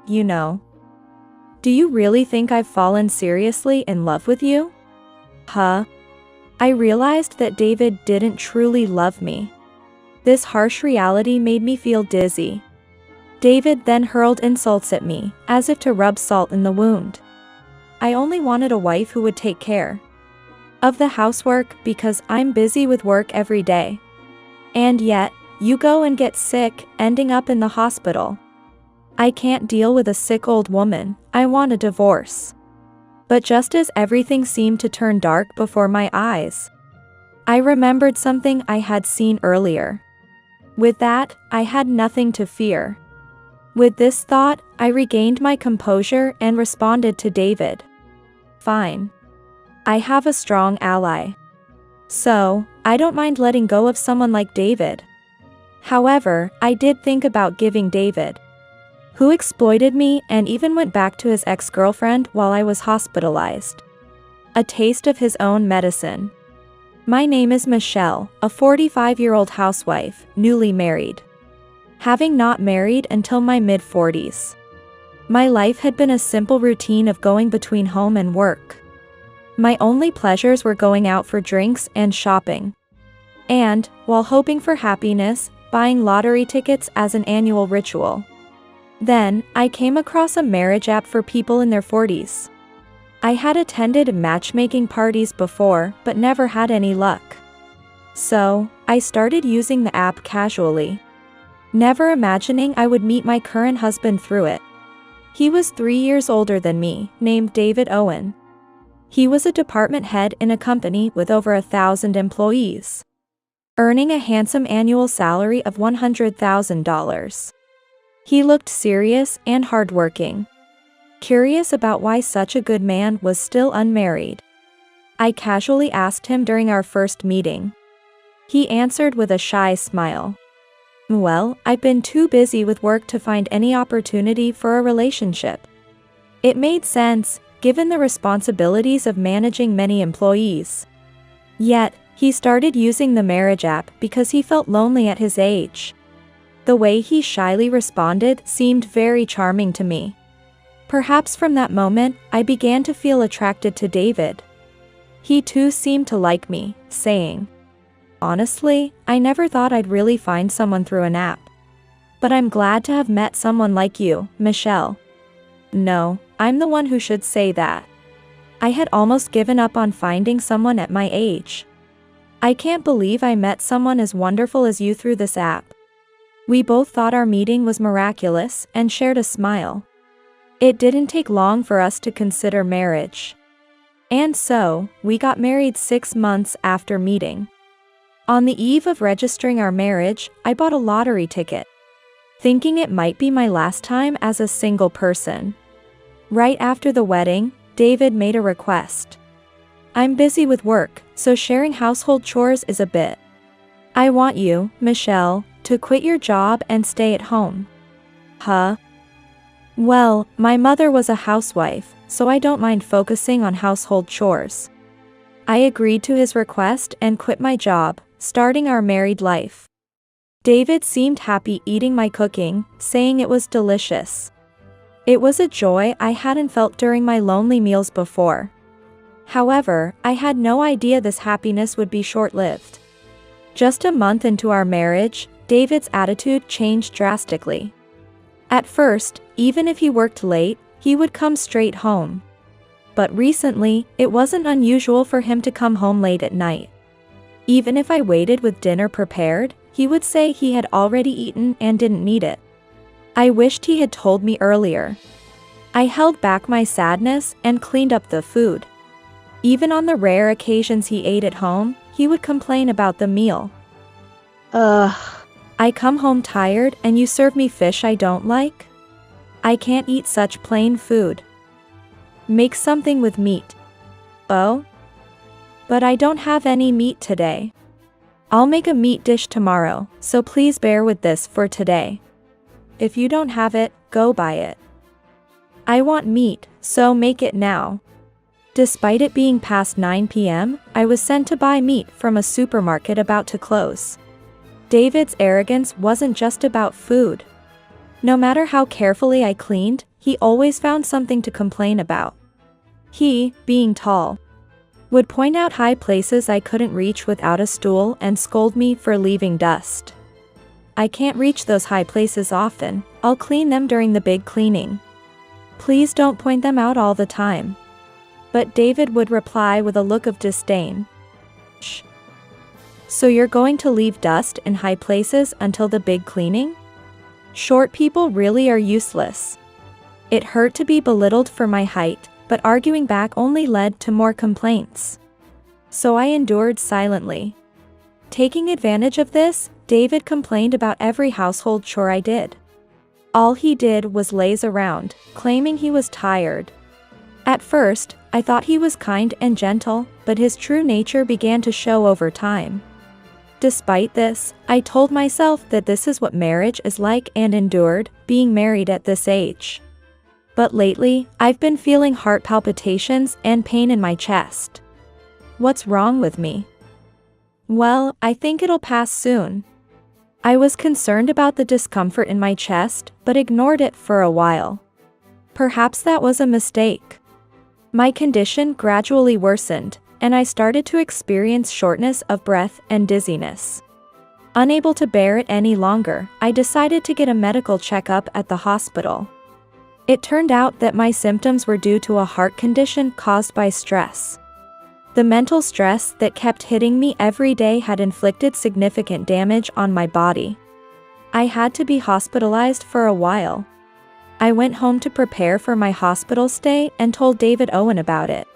you know. Do you really think I've fallen seriously in love with you? Huh? I realized that David didn't truly love me. This harsh reality made me feel dizzy. David then hurled insults at me, as if to rub salt in the wound. I only wanted a wife who would take care of the housework because I'm busy with work every day. And yet, you go and get sick, ending up in the hospital. I can't deal with a sick old woman. I want a divorce. But just as everything seemed to turn dark before my eyes, I remembered something I had seen earlier. With that, I had nothing to fear. With this thought, I regained my composure and responded to David. Fine. I have a strong ally. So, I don't mind letting go of someone like David. However, I did think about giving David, who exploited me and even went back to his ex-girlfriend while I was hospitalized, a taste of his own medicine. My name is Michelle, a 45-year-old housewife, newly married. Having not married until my mid-40s. My life had been a simple routine of going between home and work. My only pleasures were going out for drinks and shopping. And, while hoping for happiness, buying lottery tickets as an annual ritual. Then, I came across a marriage app for people in their 40s. I had attended matchmaking parties before, but never had any luck. So, I started using the app casually, never imagining I would meet my current husband through it. He was 3 years older than me, named David Owen. He was a department head in a company with over 1,000 employees, earning a handsome annual salary of $100,000. He looked serious and hardworking. Curious about why such a good man was still unmarried, I casually asked him during our first meeting. He answered with a shy smile. Well, I've been too busy with work to find any opportunity for a relationship. It made sense, given the responsibilities of managing many employees. Yet, he started using the marriage app because he felt lonely at his age. The way he shyly responded seemed very charming to me. Perhaps from that moment, I began to feel attracted to David. He too seemed to like me, saying, "Honestly, I never thought I'd really find someone through an app. But I'm glad to have met someone like you, Michelle." No, I'm the one who should say that. I had almost given up on finding someone at my age. I can't believe I met someone as wonderful as you through this app. We both thought our meeting was miraculous and shared a smile. It didn't take long for us to consider marriage. And so, we got married 6 months after meeting. On the eve of registering our marriage, I bought a lottery ticket, thinking it might be my last time as a single person. Right after the wedding, David made a request. I'm busy with work, so sharing household chores is a bit. I want you, Michelle, to quit your job and stay at home. Huh? Well, my mother was a housewife, so I don't mind focusing on household chores. I agreed to his request and quit my job, starting our married life. David seemed happy eating my cooking, saying it was delicious. It was a joy I hadn't felt during my lonely meals before. However, I had no idea this happiness would be short-lived. Just a month into our marriage, David's attitude changed drastically. At first, even if he worked late, he would come straight home. But recently, it wasn't unusual for him to come home late at night. Even if I waited with dinner prepared, he would say he had already eaten and didn't need it. I wished he had told me earlier. I held back my sadness and cleaned up the food. Even on the rare occasions he ate at home, he would complain about the meal. Ugh. I come home tired and you serve me fish I don't like? I can't eat such plain food. Make something with meat. Oh? But I don't have any meat today. I'll make a meat dish tomorrow, so please bear with this for today. If you don't have it, go buy it. I want meat, so make it now. Despite it being past 9 p.m., I was sent to buy meat from a supermarket about to close. David's arrogance wasn't just about food. No matter how carefully I cleaned, he always found something to complain about. He, being tall, would point out high places I couldn't reach without a stool and scold me for leaving dust. I can't reach those high places often, I'll clean them during the big cleaning. Please don't point them out all the time. But David would reply with a look of disdain. Shh. So you're going to leave dust in high places until the big cleaning? Short people really are useless. It hurt to be belittled for my height, but arguing back only led to more complaints. So I endured silently. Taking advantage of this, David complained about every household chore I did. All he did was laze around, claiming he was tired. At first, I thought he was kind and gentle, but his true nature began to show over time. Despite this, I told myself that this is what marriage is like and endured, being married at this age. But lately, I've been feeling heart palpitations and pain in my chest. What's wrong with me? Well, I think it'll pass soon. I was concerned about the discomfort in my chest, but ignored it for a while. Perhaps that was a mistake. My condition gradually worsened, and I started to experience shortness of breath and dizziness. Unable to bear it any longer, I decided to get a medical checkup at the hospital. It turned out that my symptoms were due to a heart condition caused by stress. The mental stress that kept hitting me every day had inflicted significant damage on my body. I had to be hospitalized for a while. I went home to prepare for my hospital stay and told David Owen about it.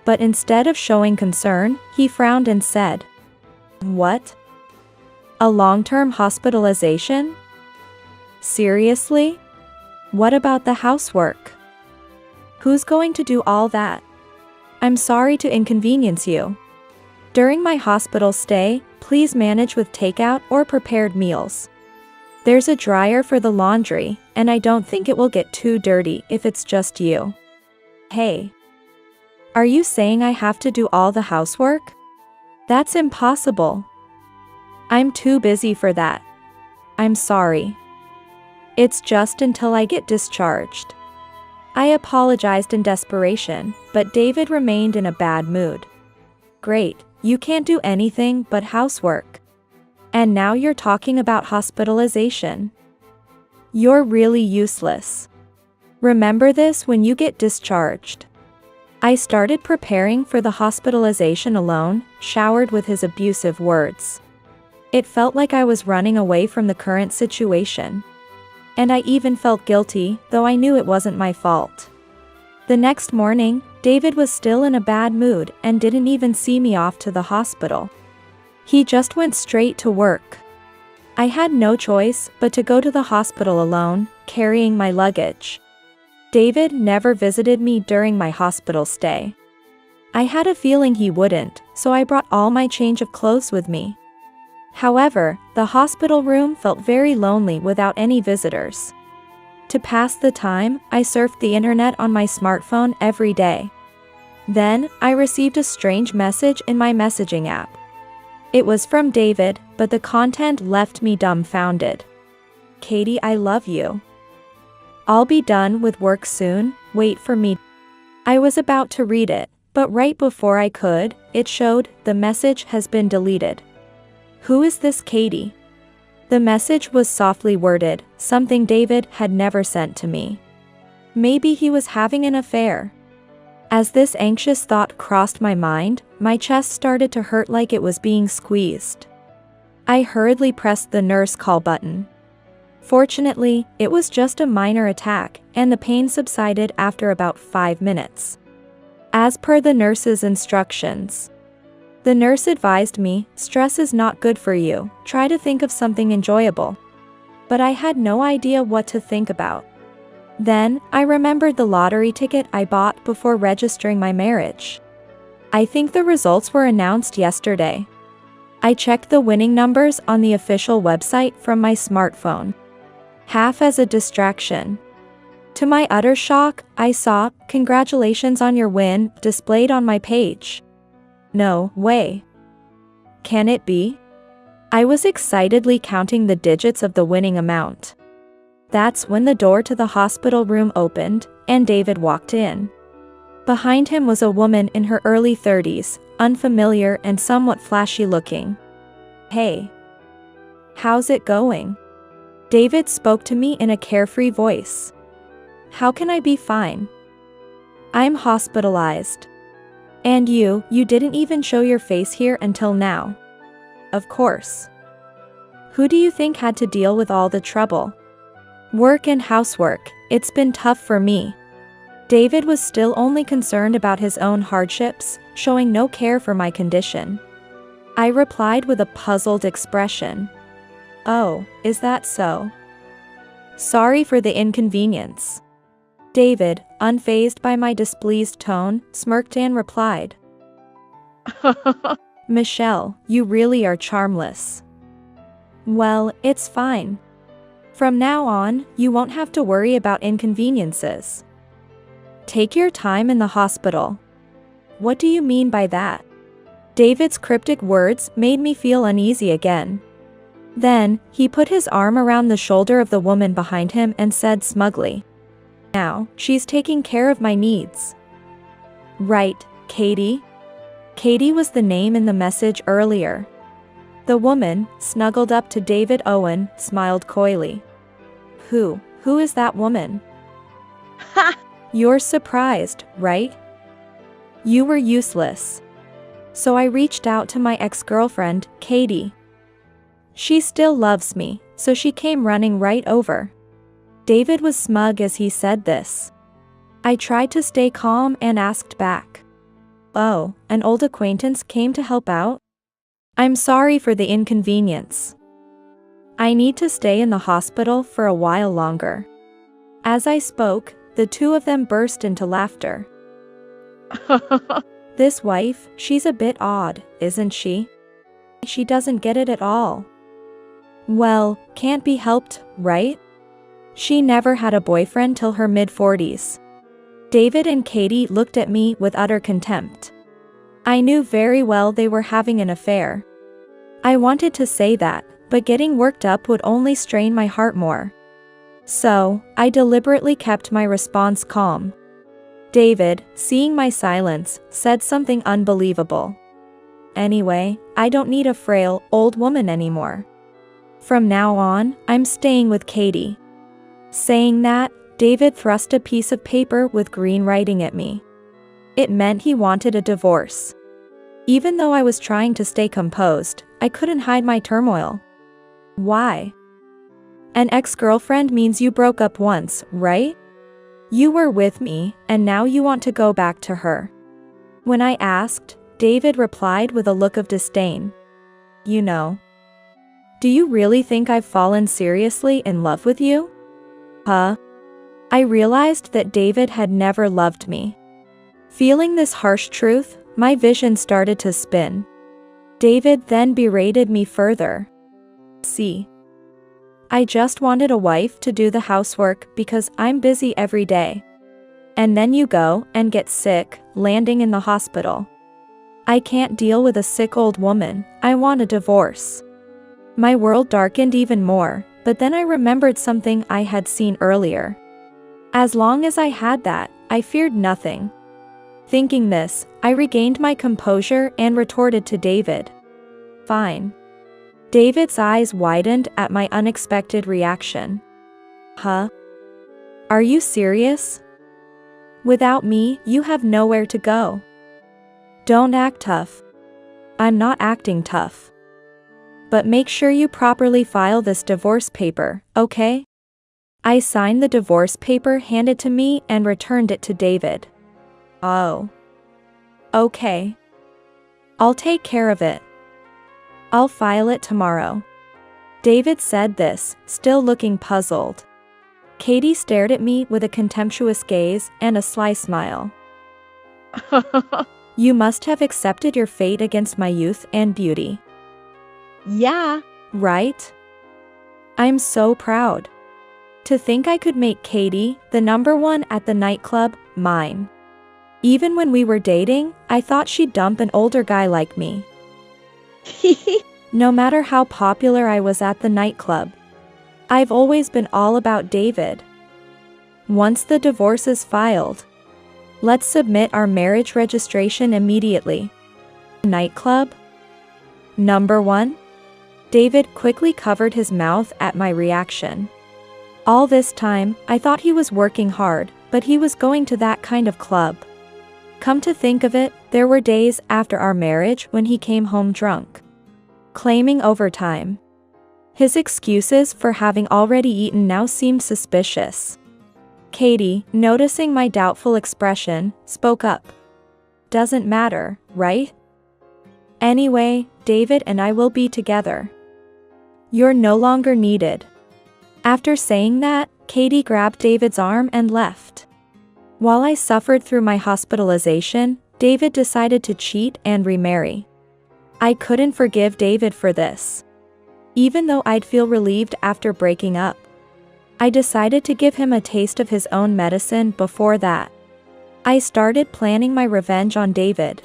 But instead of showing concern, he frowned and said, "What? A long-term hospitalization? Seriously? What about the housework? Who's going to do all that? I'm sorry to inconvenience you. During my hospital stay, please manage with takeout or prepared meals. There's a dryer for the laundry, and I don't think it will get too dirty if it's just you." Hey. Are you saying I have to do all the housework? That's impossible. I'm too busy for that. I'm sorry. It's just until I get discharged. I apologized in desperation, but David remained in a bad mood. Great, you can't do anything but housework. And now you're talking about hospitalization. You're really useless. Remember this when you get discharged. I started preparing for the hospitalization alone, showered with his abusive words. It felt like I was running away from the current situation. And I even felt guilty, though I knew it wasn't my fault. The next morning, David was still in a bad mood and didn't even see me off to the hospital. He just went straight to work. I had no choice but to go to the hospital alone, carrying my luggage. David never visited me during my hospital stay. I had a feeling he wouldn't, so I brought all my change of clothes with me. However, the hospital room felt very lonely without any visitors. To pass the time, I surfed the internet on my smartphone every day. Then, I received a strange message in my messaging app. It was from David, but the content left me dumbfounded. "Katie, I love you. I'll be done with work soon, wait for me." I was about to read it, but right before I could, it showed, "The message has been deleted." Who is this Katie? The message was softly worded, something David had never sent to me. Maybe he was having an affair. As this anxious thought crossed my mind, my chest started to hurt like it was being squeezed. I hurriedly pressed the nurse call button. Fortunately, it was just a minor attack, and the pain subsided after about 5 minutes. As per the nurse's instructions. The nurse advised me, "Stress is not good for you, try to think of something enjoyable." But I had no idea what to think about. Then, I remembered the lottery ticket I bought before registering my marriage. I think the results were announced yesterday. I checked the winning numbers on the official website from my smartphone. Half as a distraction. To my utter shock, I saw, "Congratulations on your win," displayed on my page. No way. Can it be? I was excitedly counting the digits of the winning amount. That's when the door to the hospital room opened, and David walked in. Behind him was a woman in her early 30s, unfamiliar and somewhat flashy looking. "Hey. How's it going?" David spoke to me in a carefree voice. "How can I be fine? I'm hospitalized. And you didn't even show your face here until now." "Of course. Who do you think had to deal with all the trouble?" "Work and housework, it's been tough for me." David was still only concerned about his own hardships, showing no care for my condition. I replied with a puzzled expression. "Oh, is that so? Sorry for the inconvenience." David, unfazed by my displeased tone, smirked and replied, "Michelle, you really are charmless." "Well, it's fine. From now on, you won't have to worry about inconveniences. Take your time in the hospital." "What do you mean by that?" David's cryptic words made me feel uneasy again. Then, he put his arm around the shoulder of the woman behind him and said smugly, "Now, she's taking care of my needs." "Right, Katie?" Katie was the name in the message earlier. The woman, snuggled up to David Owen, smiled coyly. Who is that woman?" "Ha! You're surprised, right? You were useless. So I reached out to my ex-girlfriend, Katie. She still loves me, so she came running right over." David was smug as he said this. I tried to stay calm and asked back. "Oh, an old acquaintance came to help out? I'm sorry for the inconvenience. I need to stay in the hospital for a while longer." As I spoke, the two of them burst into laughter. "This wife, she's a bit odd, isn't she? She doesn't get it at all." "Well, can't be helped, right? She never had a boyfriend till her mid-40s. David and Katie looked at me with utter contempt. I knew very well they were having an affair. I wanted to say that, but getting worked up would only strain my heart more. So, I deliberately kept my response calm. David, seeing my silence, said something unbelievable. "Anyway, I don't need a frail, old woman anymore. From now on, I'm staying with Katie." Saying that, David thrust a piece of paper with green writing at me. It meant he wanted a divorce. Even though I was trying to stay composed, I couldn't hide my turmoil. "Why? An ex-girlfriend means you broke up once, right? You were with me, and now you want to go back to her." When I asked, David replied with a look of disdain. "You know. Do you really think I've fallen seriously in love with you? Huh?" I realized that David had never loved me. Feeling this harsh truth, my vision started to spin. David then berated me further. "See? I just wanted a wife to do the housework because I'm busy every day. And then you go and get sick, landing in the hospital. I can't deal with a sick old woman, I want a divorce." My world darkened even more, but then I remembered something I had seen earlier. As long as I had that, I feared nothing. Thinking this, I regained my composure and retorted to David. "Fine." David's eyes widened at my unexpected reaction. "Huh? Are you serious? Without me, you have nowhere to go. Don't act tough." "I'm not acting tough. But make sure you properly file this divorce paper, okay?" I signed the divorce paper handed to me and returned it to David. "Oh. Okay. I'll take care of it. I'll file it tomorrow." David said this, still looking puzzled. Katie stared at me with a contemptuous gaze and a sly smile. "You must have accepted your fate against my youth and beauty." "Yeah. Right? I'm so proud. To think I could make Katie, the #1 at the nightclub, mine. Even when we were dating, I thought she'd dump an older guy like me. No matter how popular I was at the nightclub. I've always been all about David. Once the divorce is filed, let's submit our marriage registration immediately. Nightclub? Number 1. David quickly covered his mouth at my reaction. All this time, I thought he was working hard, but he was going to that kind of club. Come to think of it, there were days after our marriage when he came home drunk, claiming overtime. His excuses for having already eaten now seemed suspicious. Katie, noticing my doubtful expression, spoke up. Doesn't matter, right? Anyway, David and I will be together. You're no longer needed. After saying that, Katie grabbed David's arm and left. While I suffered through my hospitalization, David decided to cheat and remarry. I couldn't forgive David for this. Even though I'd feel relieved after breaking up, I decided to give him a taste of his own medicine before that. I started planning my revenge on David.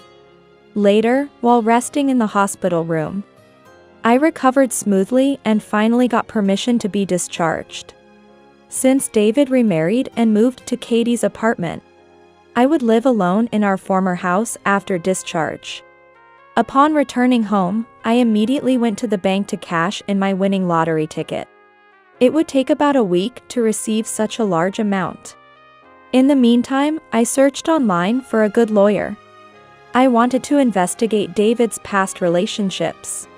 Later, while resting in the hospital room, I recovered smoothly and finally got permission to be discharged. Since David remarried and moved to Katie's apartment, I would live alone in our former house after discharge. Upon returning home, I immediately went to the bank to cash in my winning lottery ticket. It would take about a week to receive such a large amount. In the meantime, I searched online for a good lawyer. I wanted to investigate David's past relationships.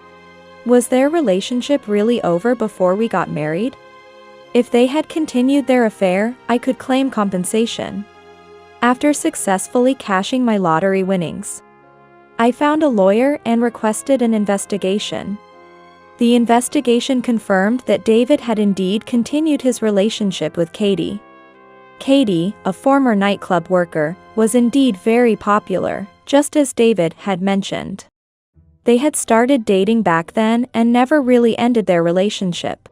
Was their relationship really over before we got married? If they had continued their affair, I could claim compensation. After successfully cashing my lottery winnings, I found a lawyer and requested an investigation. The investigation confirmed that David had indeed continued his relationship with Katie. Katie, a former nightclub worker, was indeed very popular, just as David had mentioned. They had started dating back then and never really ended their relationship.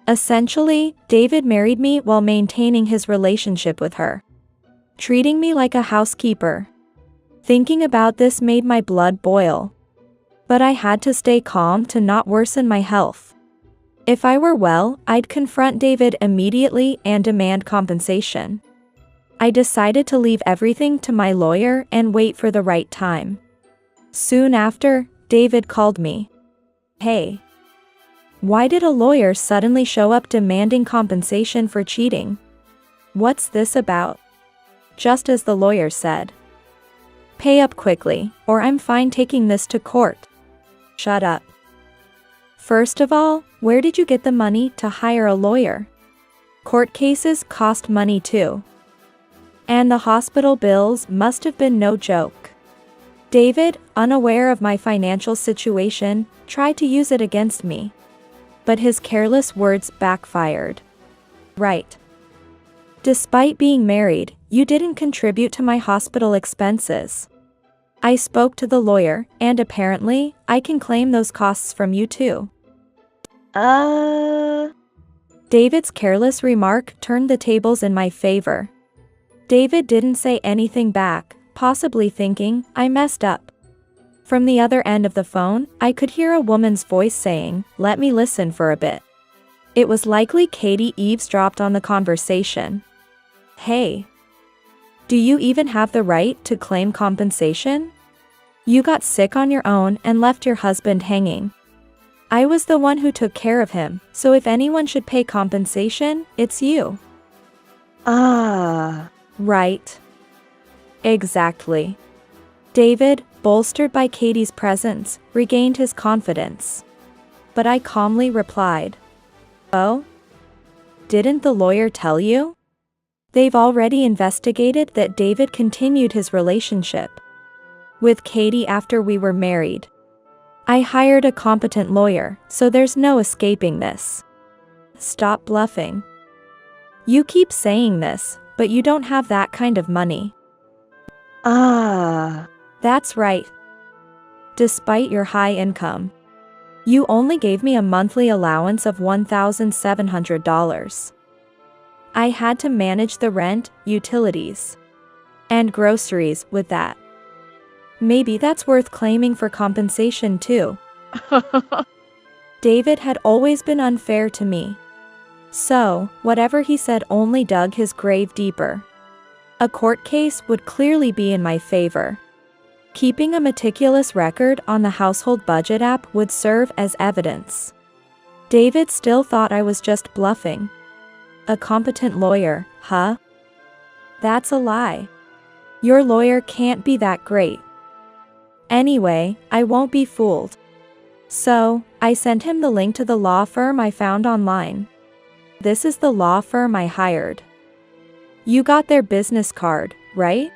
Essentially, David married me while maintaining his relationship with her, treating me like a housekeeper. Thinking about this made my blood boil. But I had to stay calm to not worsen my health. If I were well, I'd confront David immediately and demand compensation. I decided to leave everything to my lawyer and wait for the right time. Soon after, David called me. Hey. Why did a lawyer suddenly show up demanding compensation for cheating? What's this about? Just as the lawyer said. Pay up quickly, or I'm fine taking this to court. Shut up. First of all, where did you get the money to hire a lawyer? Court cases cost money too. And the hospital bills must have been no joke. David, unaware of my financial situation, tried to use it against me. But his careless words backfired. Right. Despite being married, you didn't contribute to my hospital expenses. I spoke to the lawyer, and apparently, I can claim those costs from you too. David's careless remark turned the tables in my favor. David didn't say anything back, possibly thinking I messed up. From the other end of the phone, I could hear a woman's voice saying, "Let me listen for a bit." It was likely Katie eavesdropped on the conversation. Hey. Do you even have the right to claim compensation? You got sick on your own and left your husband hanging. I was the one who took care of him, so if anyone should pay compensation, it's you. Right. Exactly. David, bolstered by Katie's presence, regained his confidence. But I calmly replied, "Oh? Didn't the lawyer tell you? They've already investigated that David continued his relationship with Katie after we were married. I hired a competent lawyer, so there's no escaping this. Stop bluffing. You keep saying this, but you don't have that kind of money." That's right. Despite your high income, you only gave me a monthly allowance of $1,700. I had to manage the rent, utilities, and groceries with that. Maybe that's worth claiming for compensation too. David had always been unfair to me. So, whatever he said only dug his grave deeper. A court case would clearly be in my favor. Keeping a meticulous record on the household budget app would serve as evidence. David still thought I was just bluffing. A competent lawyer, huh? That's a lie. Your lawyer can't be that great. Anyway, I won't be fooled. So, I sent him the link to the law firm I found online. This is the law firm I hired. You got their business card, right?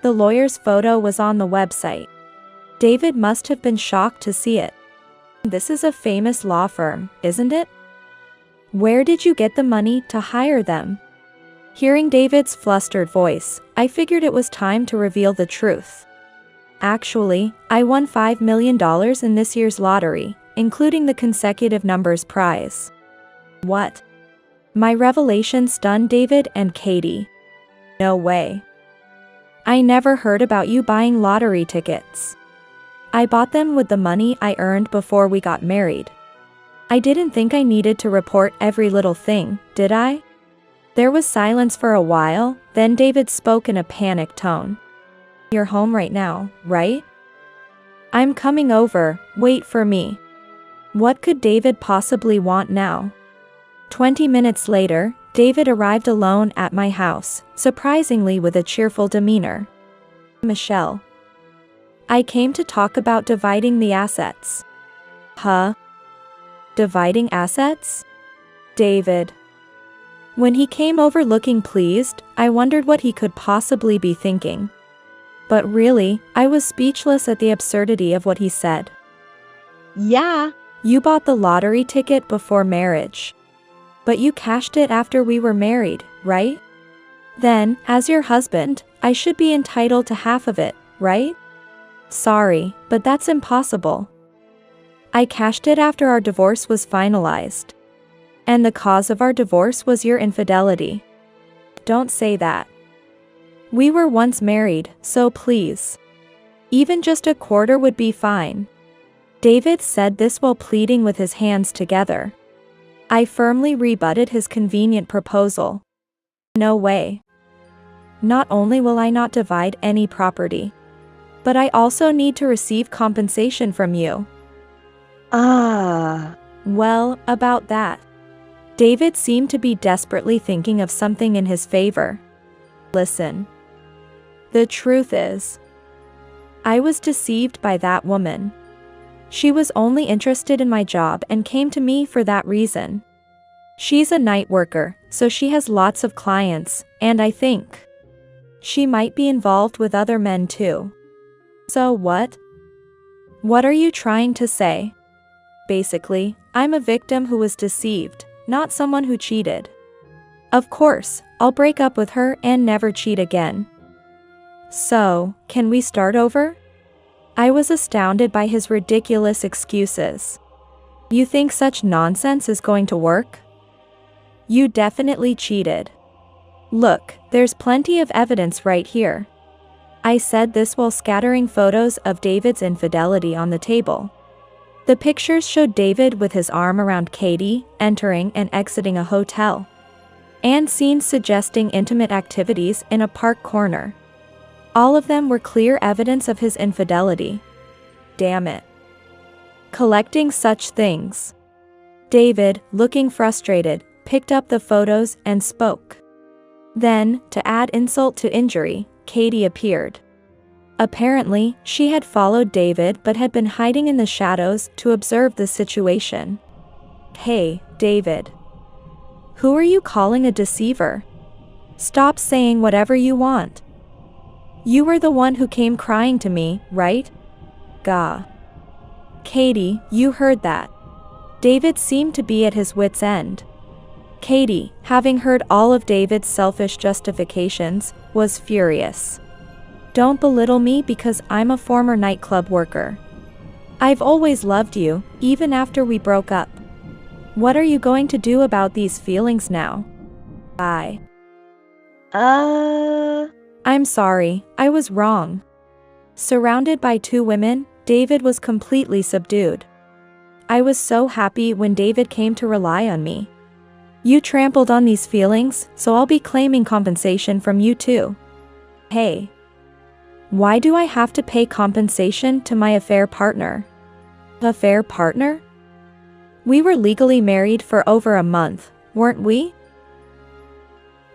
The lawyer's photo was on the website. David must have been shocked to see it. This is a famous law firm, isn't it? Where did you get the money to hire them? Hearing David's flustered voice, I figured it was time to reveal the truth. Actually, I won $5 million in this year's lottery, including the consecutive numbers prize. What? My revelation stunned David and Katie. No way. I never heard about you buying lottery tickets. I bought them with the money I earned before we got married. I didn't think I needed to report every little thing, did I? There was silence for a while, then David spoke in a panicked tone. You're home right now, right? I'm coming over, wait for me. What could David possibly want now? 20 minutes later, David arrived alone at my house, surprisingly with a cheerful demeanor. Michelle. I came to talk about dividing the assets. Huh? Dividing assets? David. When he came over looking pleased, I wondered what he could possibly be thinking. But really, I was speechless at the absurdity of what he said. Yeah, you bought the lottery ticket before marriage. But you cashed it after we were married, right? Then, as your husband, I should be entitled to half of it, right? Sorry, but that's impossible. I cashed it after our divorce was finalized. And the cause of our divorce was your infidelity. Don't say that. We were once married, so please. Even just a quarter would be fine. David said this while pleading with his hands together. I firmly rebutted his convenient proposal. No way. Not only will I not divide any property, but I also need to receive compensation from you. Well, about that. David seemed to be desperately thinking of something in his favor. Listen. The truth is, I was deceived by that woman. She was only interested in my job and came to me for that reason. She's a night worker, so she has lots of clients, and I think she might be involved with other men too. So what? What are you trying to say? Basically, I'm a victim who was deceived, not someone who cheated. Of course, I'll break up with her and never cheat again. So, can we start over? I was astounded by his ridiculous excuses. You think such nonsense is going to work? You definitely cheated. Look, there's plenty of evidence right here. I said this while scattering photos of David's infidelity on the table. The pictures showed David with his arm around Katie, entering and exiting a hotel. And scenes suggesting intimate activities in a park corner. All of them were clear evidence of his infidelity. Damn it. Collecting such things. David, looking frustrated, picked up the photos and spoke. Then, to add insult to injury, Katie appeared. Apparently, she had followed David but had been hiding in the shadows to observe the situation. Hey, David. Who are you calling a deceiver? Stop saying whatever you want. You were the one who came crying to me, right? Gah. Katie, you heard that. David seemed to be at his wit's end. Katie, having heard all of David's selfish justifications, was furious. Don't belittle me because I'm a former nightclub worker. I've always loved you, even after we broke up. What are you going to do about these feelings now? I'm sorry, I was wrong. Surrounded by two women, David was completely subdued. I was so happy when David came to rely on me. You trampled on these feelings, so I'll be claiming compensation from you too. Hey. Why do I have to pay compensation to my affair partner? Affair partner? We were legally married for over a month, weren't we?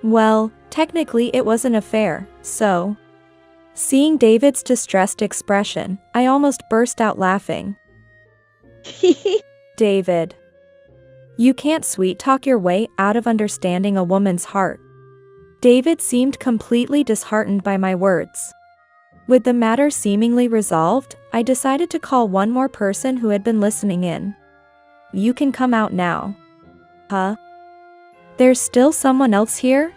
Well, technically it was an affair, so. Seeing David's distressed expression, I almost burst out laughing. David. You can't sweet-talk your way out of understanding a woman's heart. David seemed completely disheartened by my words. With the matter seemingly resolved, I decided to call one more person who had been listening in. You can come out now. Huh? There's still someone else here?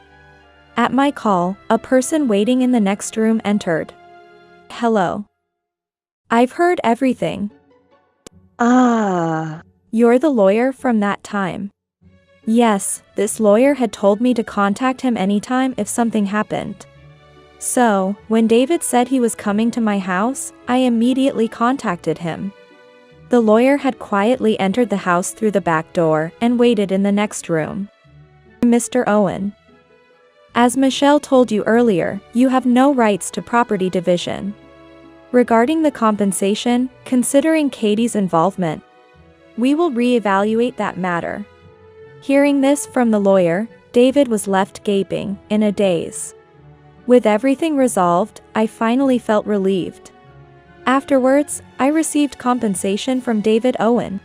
At my call, a person waiting in the next room entered. Hello. I've heard everything. You're the lawyer from that time. Yes, this lawyer had told me to contact him anytime if something happened. So, when David said he was coming to my house, I immediately contacted him. The lawyer had quietly entered the house through the back door and waited in the next room. Mr. Owen. As Michelle told you earlier, you have no rights to property division. Regarding the compensation, considering Katie's involvement, we will re-evaluate that matter. Hearing this from the lawyer, David was left gaping, in a daze. With everything resolved, I finally felt relieved. Afterwards, I received compensation from David Owen.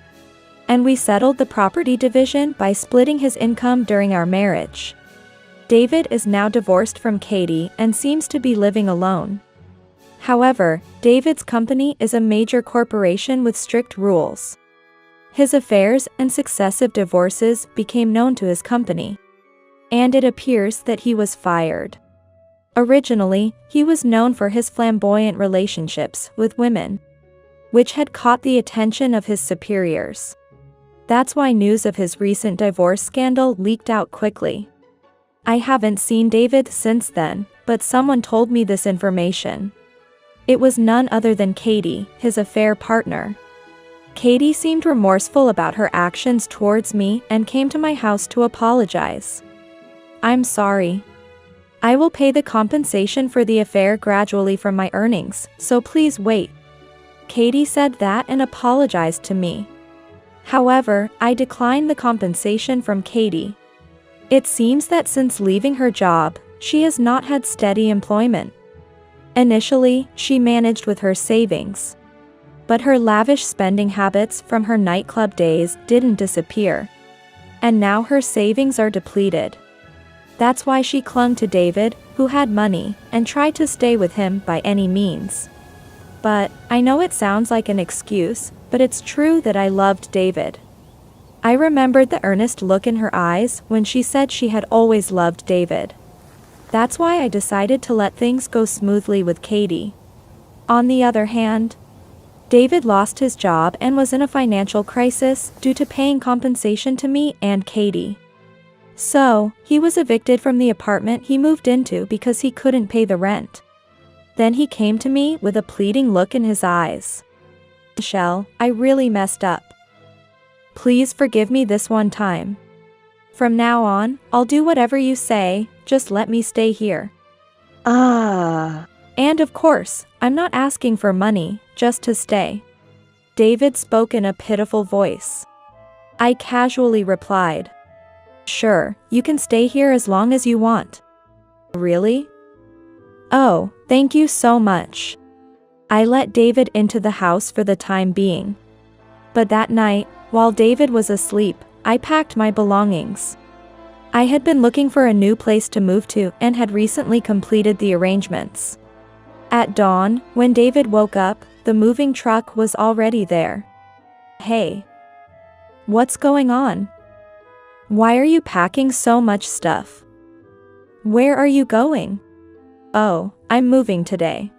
And we settled the property division by splitting his income during our marriage. David is now divorced from Katie and seems to be living alone. However, David's company is a major corporation with strict rules. His affairs and successive divorces became known to his company. And it appears that he was fired. Originally, he was known for his flamboyant relationships with women, which had caught the attention of his superiors. That's why news of his recent divorce scandal leaked out quickly. I haven't seen David since then, but someone told me this information. It was none other than Katie, his affair partner. Katie seemed remorseful about her actions towards me and came to my house to apologize. I'm sorry. I will pay the compensation for the affair gradually from my earnings, so please wait. Katie said that and apologized to me. However, I declined the compensation from Katie. It seems that since leaving her job, she has not had steady employment. Initially, she managed with her savings. But her lavish spending habits from her nightclub days didn't disappear. And now her savings are depleted. That's why she clung to David, who had money, and tried to stay with him by any means. But, I know it sounds like an excuse, but it's true that I loved David. I remembered the earnest look in her eyes when she said she had always loved David. That's why I decided to let things go smoothly with Katie. On the other hand, David lost his job and was in a financial crisis due to paying compensation to me and Katie. So, he was evicted from the apartment he moved into because he couldn't pay the rent. Then he came to me with a pleading look in his eyes. Michelle, I really messed up. Please forgive me this one time. From now on, I'll do whatever you say, just let me stay here. And of course, I'm not asking for money, just to stay. David spoke in a pitiful voice. I casually replied. Sure, you can stay here as long as you want. Really? Oh, thank you so much. I let David into the house for the time being. But that night, while David was asleep, I packed my belongings. I had been looking for a new place to move to and had recently completed the arrangements. At dawn, when David woke up, the moving truck was already there. Hey. What's going on? Why are you packing so much stuff? Where are you going? Oh, I'm moving today.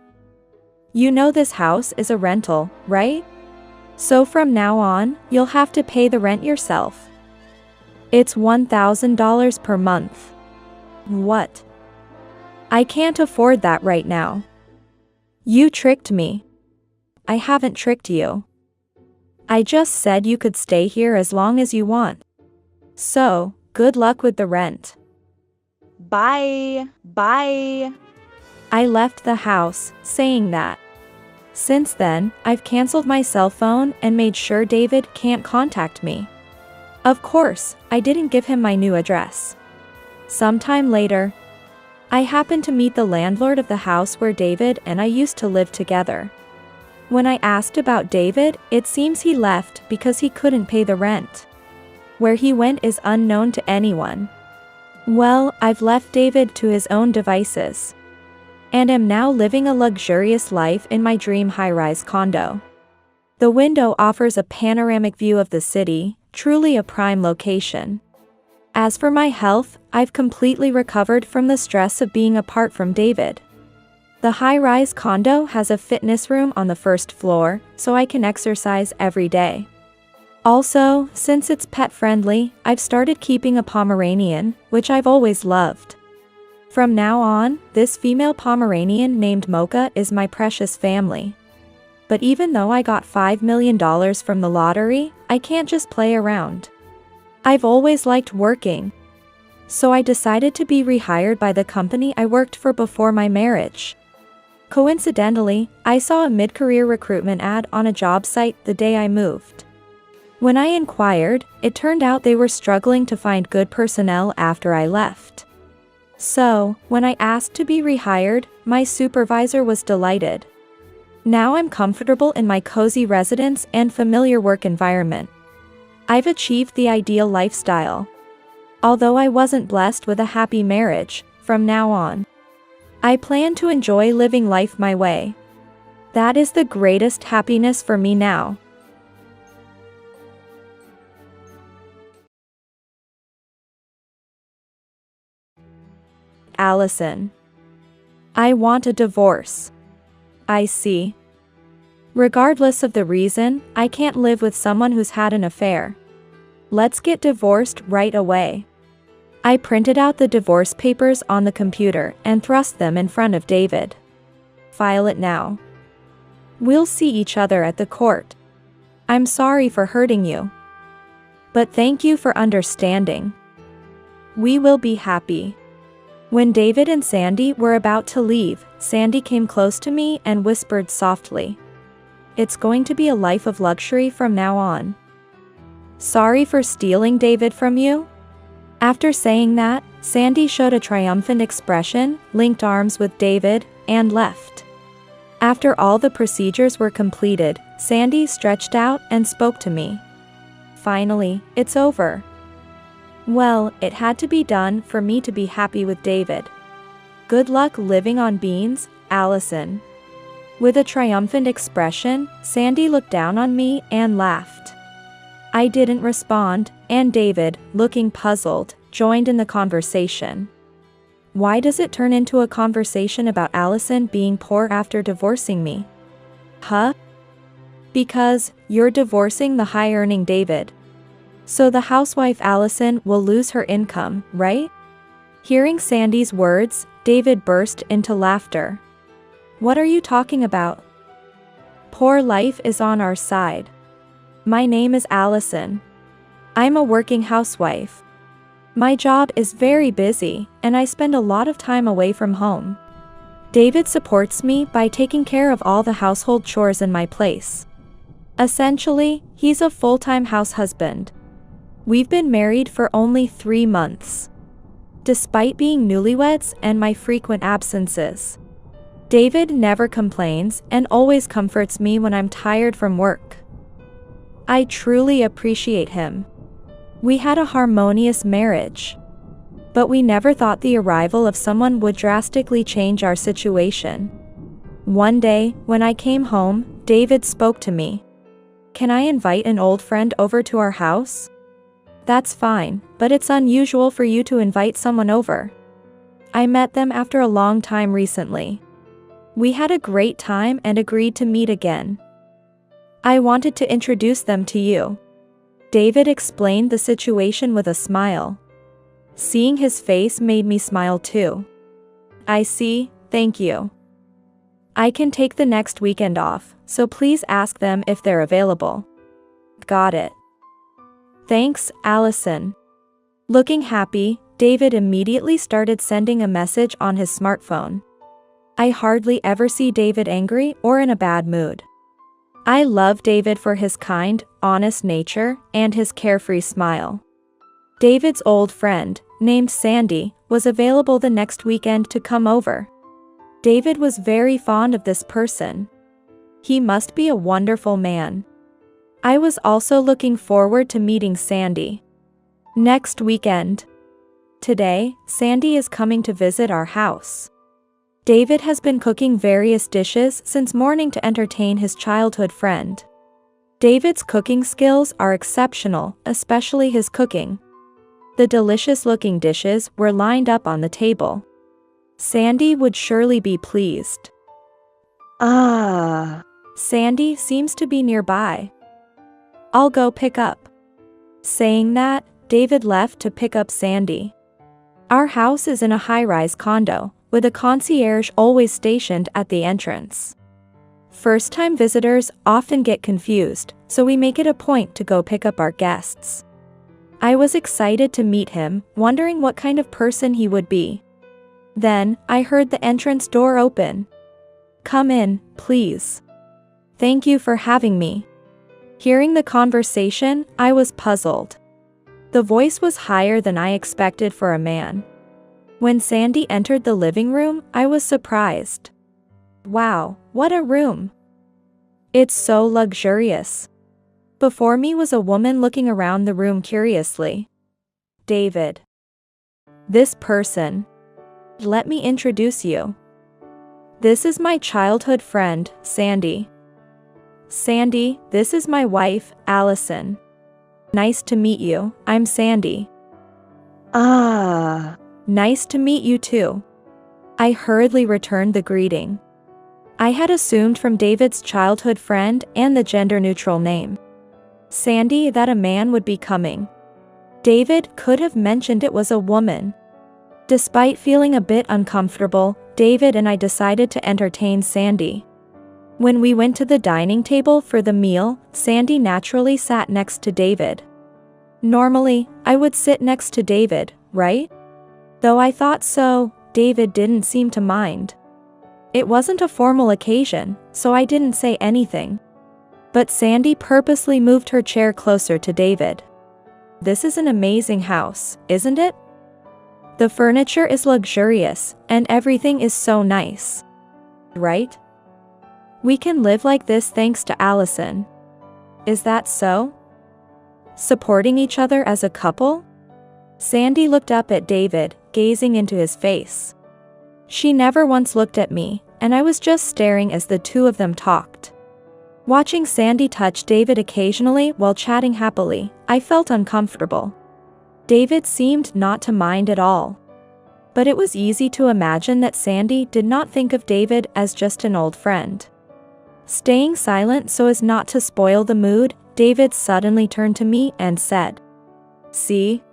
You know this house is a rental, right? So from now on, you'll have to pay the rent yourself. It's $1,000 per month. What? I can't afford that right now. You tricked me. I haven't tricked you. I just said you could stay here as long as you want. So, Good luck with the rent. Bye. Bye. I left the house, saying that. Since then, I've canceled my cell phone and made sure David can't contact me. Of course, I didn't give him my new address. Sometime later, I happened to meet the landlord of the house where David and I used to live together. When I asked about David, it seems he left because he couldn't pay the rent. Where he went is unknown to anyone. Well, I've left David to his own devices, and am now living a luxurious life in my dream high-rise condo. The window offers a panoramic view of the city, truly a prime location. As for my health, I've completely recovered from the stress of being apart from David. The high-rise condo has a fitness room on the first floor, so I can exercise every day. Also, since it's pet-friendly, I've started keeping a Pomeranian, which I've always loved. From now on, this female Pomeranian named Mocha is my precious family. But even though I got $5 million from the lottery, I can't just play around. I've always liked working. So I decided to be rehired by the company I worked for before my marriage. Coincidentally, I saw a mid-career recruitment ad on a job site the day I moved. When I inquired, it turned out they were struggling to find good personnel after I left. So, when I asked to be rehired, my supervisor was delighted. Now I'm comfortable in my cozy residence and familiar work environment. I've achieved the ideal lifestyle. Although I wasn't blessed with a happy marriage, from now on, I plan to enjoy living life my way. That is the greatest happiness for me now. Allison. I want a divorce. I see. Regardless of the reason, I can't live with someone who's had an affair. Let's get divorced right away. I printed out the divorce papers on the computer and thrust them in front of David. File it now. We'll see each other at the court. I'm sorry for hurting you. But thank you for understanding. We will be happy. When David and Sandy were about to leave, Sandy came close to me and whispered softly, "It's going to be a life of luxury from now on. Sorry for stealing David from you?" After saying that, Sandy showed a triumphant expression, linked arms with David, and left. After all the procedures were completed, Sandy stretched out and spoke to me. Finally, it's over. Well, it had to be done for me to be happy with David. Good luck living on beans, Allison. With a triumphant expression, Sandy looked down on me and laughed. I didn't respond, and David, looking puzzled, joined in the conversation. Why does it turn into a conversation about Allison being poor after divorcing me? Huh? Because you're divorcing the high-earning David. So the housewife Allison will lose her income, right? Hearing Sandy's words, David burst into laughter. What are you talking about? Poor life is on our side. My name is Allison. I'm a working housewife. My job is very busy, and I spend a lot of time away from home. David supports me by taking care of all the household chores in my place. Essentially, he's a full-time house husband. We've been married for only 3 months. Despite being newlyweds and my frequent absences, David never complains and always comforts me when I'm tired from work. I truly appreciate him. We had a harmonious marriage, but we never thought the arrival of someone would drastically change our situation. One day, when I came home, David spoke to me. "Can I invite an old friend over to our house?" "That's fine, but it's unusual for you to invite someone over. I met them after a long time recently. We had a great time and agreed to meet again. I wanted to introduce them to you." David explained the situation with a smile. Seeing his face made me smile too. "I see, thank you. I can take the next weekend off, so please ask them if they're available." "Got it. Thanks, Allison." Looking happy, David immediately started sending a message on his smartphone. I hardly ever see David angry or in a bad mood. I love David for his kind, honest nature and his carefree smile. David's old friend, named Sandy, was available the next weekend to come over. David was very fond of this person. He must be a wonderful man. I was also looking forward to meeting Sandy. Next weekend. Today, Sandy is coming to visit our house. David has been cooking various dishes since morning to entertain his childhood friend. David's cooking skills are exceptional, especially his cooking. The delicious-looking dishes were lined up on the table. Sandy would surely be pleased. Sandy seems to be nearby. I'll go pick up. Saying that, David left to pick up Sandy. Our house is in a high-rise condo, with a concierge always stationed at the entrance. First-time visitors often get confused, so we make it a point to go pick up our guests. I was excited to meet him, wondering what kind of person he would be. Then, I heard the entrance door open. Come in, please. Thank you for having me. Hearing the conversation, I was puzzled. The voice was higher than I expected for a man. When Sandy entered the living room, I was surprised. Wow, what a room! It's so luxurious. Before me was a woman looking around the room curiously. David. This person. Let me introduce you. This is my childhood friend, Sandy. Sandy, this is my wife, Allison. Nice to meet you, I'm Sandy. Nice to meet you too. I hurriedly returned the greeting. I had assumed from David's childhood friend and the gender-neutral name, Sandy, that a man would be coming. David could have mentioned it was a woman. Despite feeling a bit uncomfortable, David and I decided to entertain Sandy. When we went to the dining table for the meal, Sandy naturally sat next to David. Normally, I would sit next to David, right? Though I thought so, David didn't seem to mind. It wasn't a formal occasion, so I didn't say anything. But Sandy purposely moved her chair closer to David. This is an amazing house, isn't it? The furniture is luxurious, and everything is so nice. Right? We can live like this thanks to Allison. Is that so? Supporting each other as a couple? Sandy looked up at David, gazing into his face. She never once looked at me, and I was just staring as the two of them talked. Watching Sandy touch David occasionally while chatting happily, I felt uncomfortable. David seemed not to mind at all. But it was easy to imagine that Sandy did not think of David as just an old friend. Staying silent so as not to spoil the mood, David suddenly turned to me and said, "See?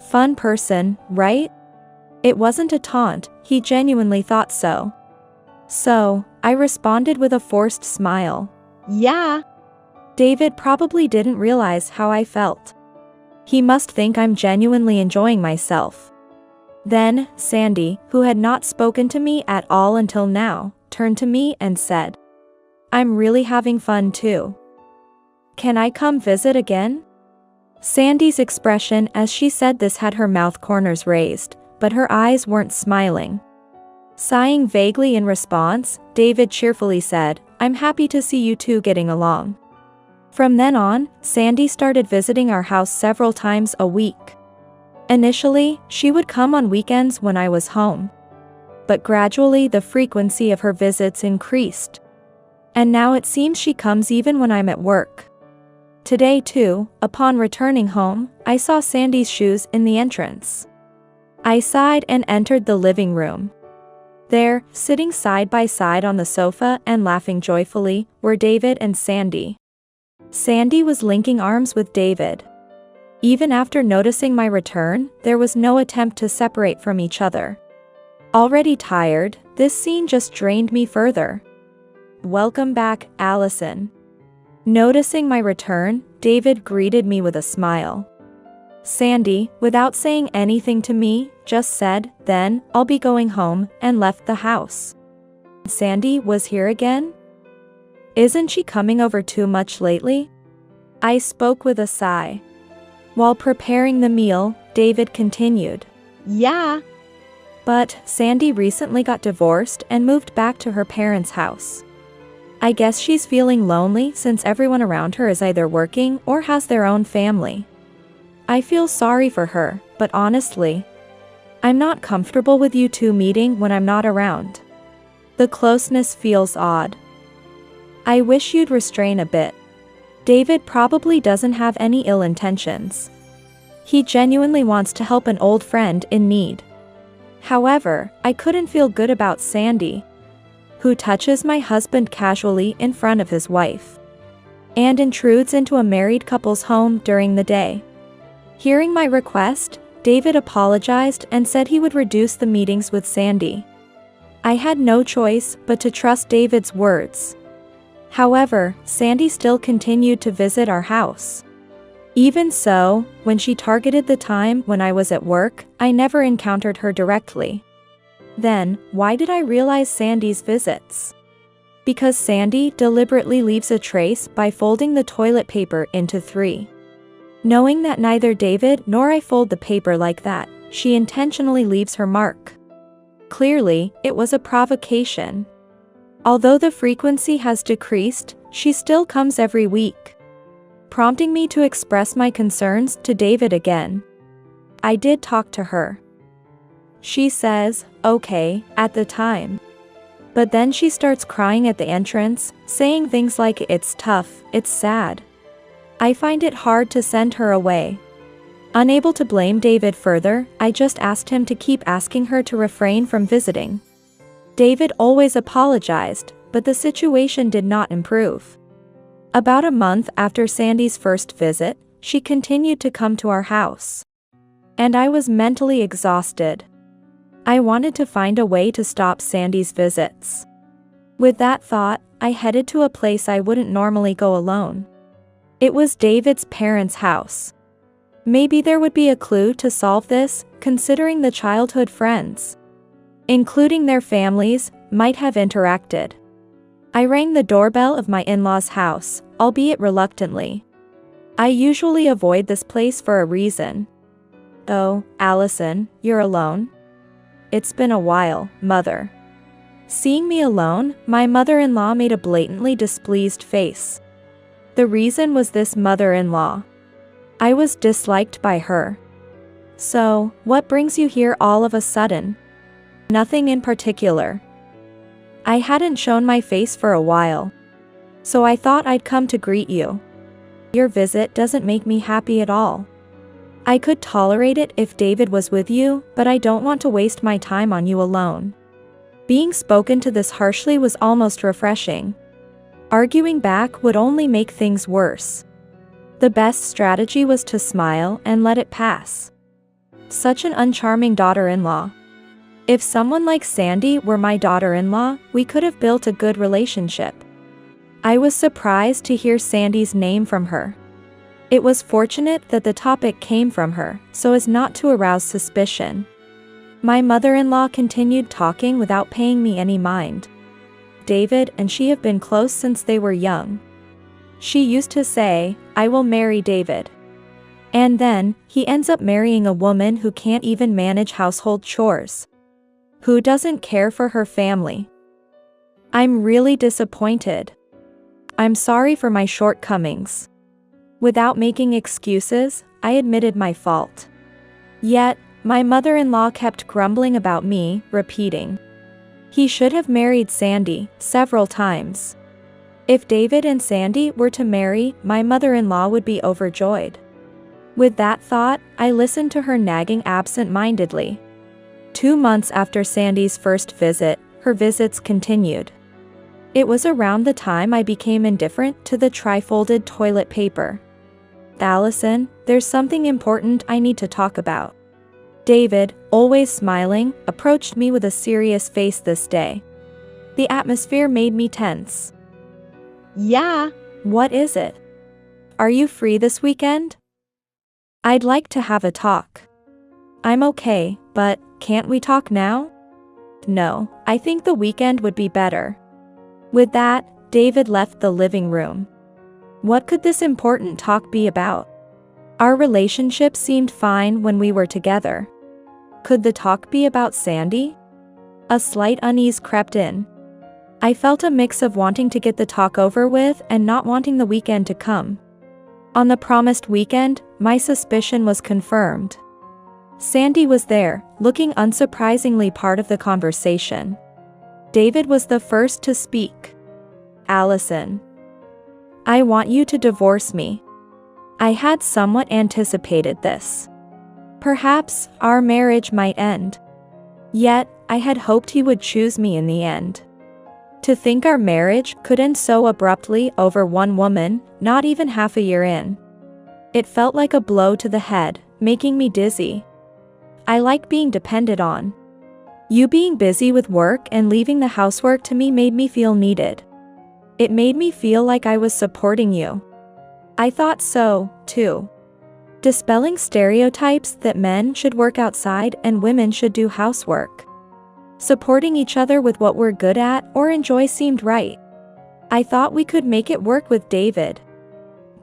Fun person, right?" It wasn't a taunt, he genuinely thought so. So, I responded with a forced smile. Yeah. David probably didn't realize how I felt. He must think I'm genuinely enjoying myself. Then, Sandy, who had not spoken to me at all until now, turned to me and said, "I'm really having fun too. Can I come visit again?" Sandy's expression as she said this had her mouth corners raised, but her eyes weren't smiling. Sighing vaguely in response, David cheerfully said, "I'm happy to see you two getting along." From then on, Sandy started visiting our house several times a week. Initially, she would come on weekends when I was home. But gradually the frequency of her visits increased. And now it seems she comes even when I'm at work. Today too, upon returning home, I saw Sandy's shoes in the entrance. I sighed and entered the living room. There, sitting side by side on the sofa and laughing joyfully, were David and Sandy. Sandy was linking arms with David. Even after noticing my return, there was no attempt to separate from each other. Already tired, this scene just drained me further. "Welcome back, Allison." Noticing my return, David greeted me with a smile. Sandy, without saying anything to me, just said, "Then, I'll be going home," and left the house. Sandy was here again? Isn't she coming over too much lately? I spoke with a sigh. While preparing the meal, David continued. Yeah. But Sandy recently got divorced and moved back to her parents' house. I guess she's feeling lonely since everyone around her is either working or has their own family. I feel sorry for her, but honestly, I'm not comfortable with you two meeting when I'm not around. The closeness feels odd. I wish you'd restrain a bit. David probably doesn't have any ill intentions. He genuinely wants to help an old friend in need. However, I couldn't feel good about Sandy, who touches my husband casually in front of his wife and intrudes into a married couple's home during the day. Hearing my request, David apologized and said he would reduce the meetings with Sandy. I had no choice but to trust David's words. However, Sandy still continued to visit our house. Even so, when she targeted the time when I was at work, I never encountered her directly. Then, why did I realize Sandy's visits? Because Sandy deliberately leaves a trace by folding the toilet paper into 3. Knowing that neither David nor I fold the paper like that, she intentionally leaves her mark. Clearly, it was a provocation. Although the frequency has decreased, she still comes every week, prompting me to express my concerns to David again. I did talk to her. She says, okay, at the time. But then she starts crying at the entrance, saying things like it's tough, it's sad. I find it hard to send her away. Unable to blame David further, I just asked him to keep asking her to refrain from visiting. David always apologized, but the situation did not improve. About a month after Sandy's first visit, she continued to come to our house. And I was mentally exhausted. I wanted to find a way to stop Sandy's visits. With that thought, I headed to a place I wouldn't normally go alone. It was David's parents' house. Maybe there would be a clue to solve this, considering the childhood friends, including their families, might have interacted. I rang the doorbell of my in-laws' house, albeit reluctantly. I usually avoid this place for a reason. "Oh, Allison, you're alone?" "It's been a while, Mother." Seeing me alone, my mother-in-law made a blatantly displeased face. The reason was this mother-in-law. I was disliked by her. "So, what brings you here all of a sudden?" "Nothing in particular. I hadn't shown my face for a while, so I thought I'd come to greet you. Your visit doesn't make me happy at all. I could tolerate it if David was with you, but I don't want to waste my time on you alone." Being spoken to this harshly was almost refreshing. Arguing back would only make things worse. The best strategy was to smile and let it pass. Such an uncharming daughter-in-law. If someone like Sandy were my daughter-in-law, we could have built a good relationship. I was surprised to hear Sandy's name from her. It was fortunate that the topic came from her, so as not to arouse suspicion. My mother-in-law continued talking without paying me any mind. David and she have been close since they were young. She used to say, "I will marry David." And then, he ends up marrying a woman who can't even manage household chores, who doesn't care for her family. I'm really disappointed. I'm sorry for my shortcomings. Without making excuses, I admitted my fault. Yet, my mother-in-law kept grumbling about me, repeating, "He should have married Sandy," several times. If David and Sandy were to marry, my mother-in-law would be overjoyed. With that thought, I listened to her nagging absent-mindedly. 2 months after Sandy's first visit, her visits continued. It was around the time I became indifferent to the tri-folded toilet paper. "Allison, there's something important I need to talk about." David, always smiling, approached me with a serious face this day. The atmosphere made me tense. Yeah. "What is it? Are you free this weekend?" I'd like to have a talk. I'm okay, but can't we talk now? No, I think the weekend would be better. With that, David left the living room. What could this important talk be about? Our relationship seemed fine when we were together. Could the talk be about Sandy? A slight unease crept in. I felt a mix of wanting to get the talk over with and not wanting the weekend to come. On the promised weekend, my suspicion was confirmed. Sandy was there, looking unsurprisingly part of the conversation. David was the first to speak. Allison. I want you to divorce me. I had somewhat anticipated this. Perhaps our marriage might end. Yet, I had hoped he would choose me in the end. To think our marriage could end so abruptly over one woman, not even half a year in. It felt like a blow to the head, making me dizzy. I like being depended on. You being busy with work and leaving the housework to me made me feel needed. It made me feel like I was supporting you. I thought so, too. Dispelling stereotypes that men should work outside and women should do housework. Supporting each other with what we're good at or enjoy seemed right. I thought we could make it work with David.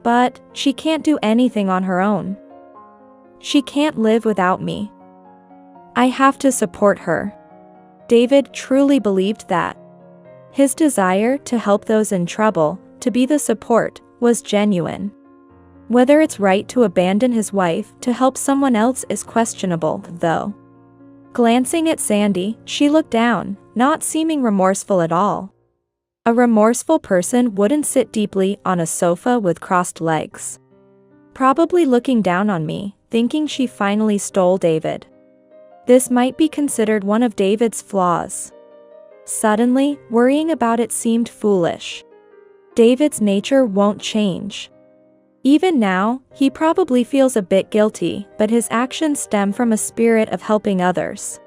But she can't do anything on her own. She can't live without me. I have to support her. David truly believed that. His desire to help those in trouble, to be the support, was genuine. Whether it's right to abandon his wife to help someone else is questionable, though. Glancing at Sandy, she looked down, not seeming remorseful at all. A remorseful person wouldn't sit deeply on a sofa with crossed legs. Probably looking down on me, thinking she finally stole David. This might be considered one of David's flaws. Suddenly, worrying about it seemed foolish. David's nature won't change. Even now, he probably feels a bit guilty, but his actions stem from a spirit of helping others.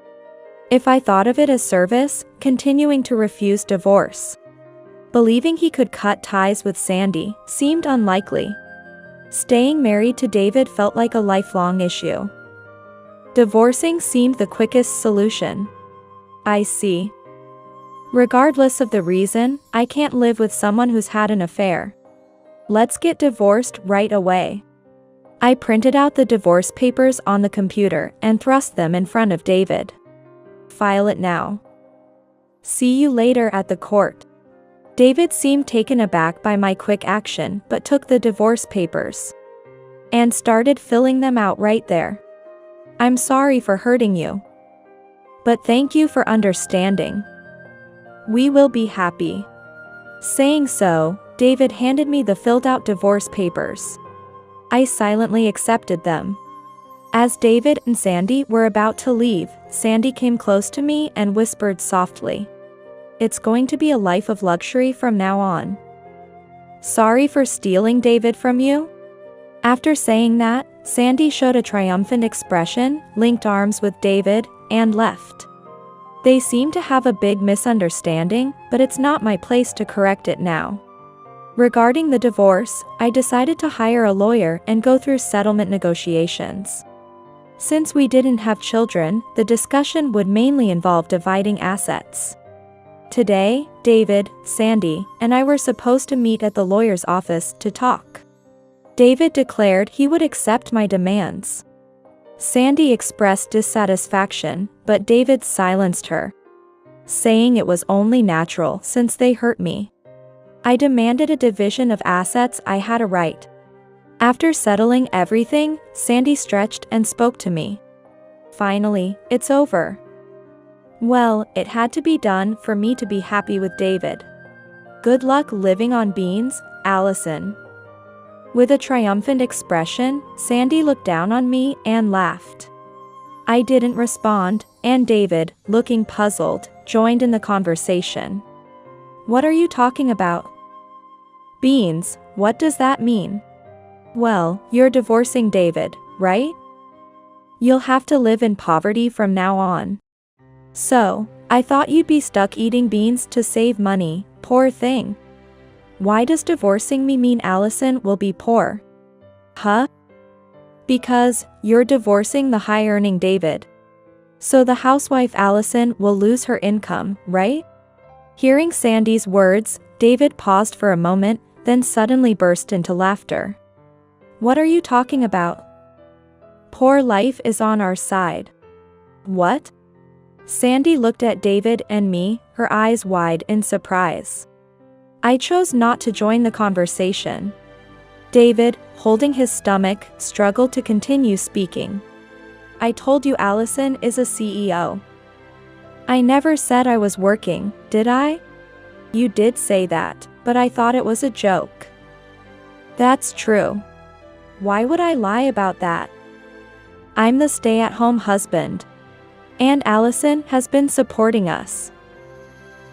If I thought of it as service, continuing to refuse divorce. Believing he could cut ties with Sandy seemed unlikely. Staying married to David felt like a lifelong issue. Divorcing seemed the quickest solution. I see. Regardless of the reason, I can't live with someone who's had an affair. Let's get divorced right away. I printed out the divorce papers on the computer and thrust them in front of David. File it now. See you later at the court. David seemed taken aback by my quick action but took the divorce papers and started filling them out right there. I'm sorry for hurting you. But thank you for understanding. We will be happy. Saying so, David handed me the filled-out divorce papers. I silently accepted them. As David and Sandy were about to leave, Sandy came close to me and whispered softly, "It's going to be a life of luxury from now on. Sorry for stealing David from you?" After saying that, Sandy showed a triumphant expression, linked arms with David, and left. They seem to have a big misunderstanding, but it's not my place to correct it now. Regarding the divorce, I decided to hire a lawyer and go through settlement negotiations. Since we didn't have children, the discussion would mainly involve dividing assets. Today, David, Sandy, and I were supposed to meet at the lawyer's office to talk. David declared he would accept my demands. Sandy expressed dissatisfaction, but David silenced her, saying it was only natural since they hurt me. I demanded a division of assets I had a right. After settling everything, Sandy stretched and spoke to me. Finally, it's over. Well, it had to be done for me to be happy with David. Good luck living on beans, Allison. With a triumphant expression, Sandy looked down on me and laughed. I didn't respond, and David, looking puzzled, joined in the conversation. What are you talking about? Beans, what does that mean? Well, you're divorcing David, right? You'll have to live in poverty from now on. So, I thought you'd be stuck eating beans to save money, poor thing. Why does divorcing me mean Allison will be poor? Huh? Because you're divorcing the high-earning David. So the housewife Allison will lose her income, right? Hearing Sandy's words, David paused for a moment, then suddenly burst into laughter. What are you talking about? Poor life is on our side. What? Sandy looked at David and me, her eyes wide in surprise. I chose not to join the conversation. David, holding his stomach, struggled to continue speaking. I told you Allison is a CEO. I never said I was working, did I? You did say that, but I thought it was a joke. That's true. Why would I lie about that? I'm the stay-at-home husband. And Allison has been supporting us.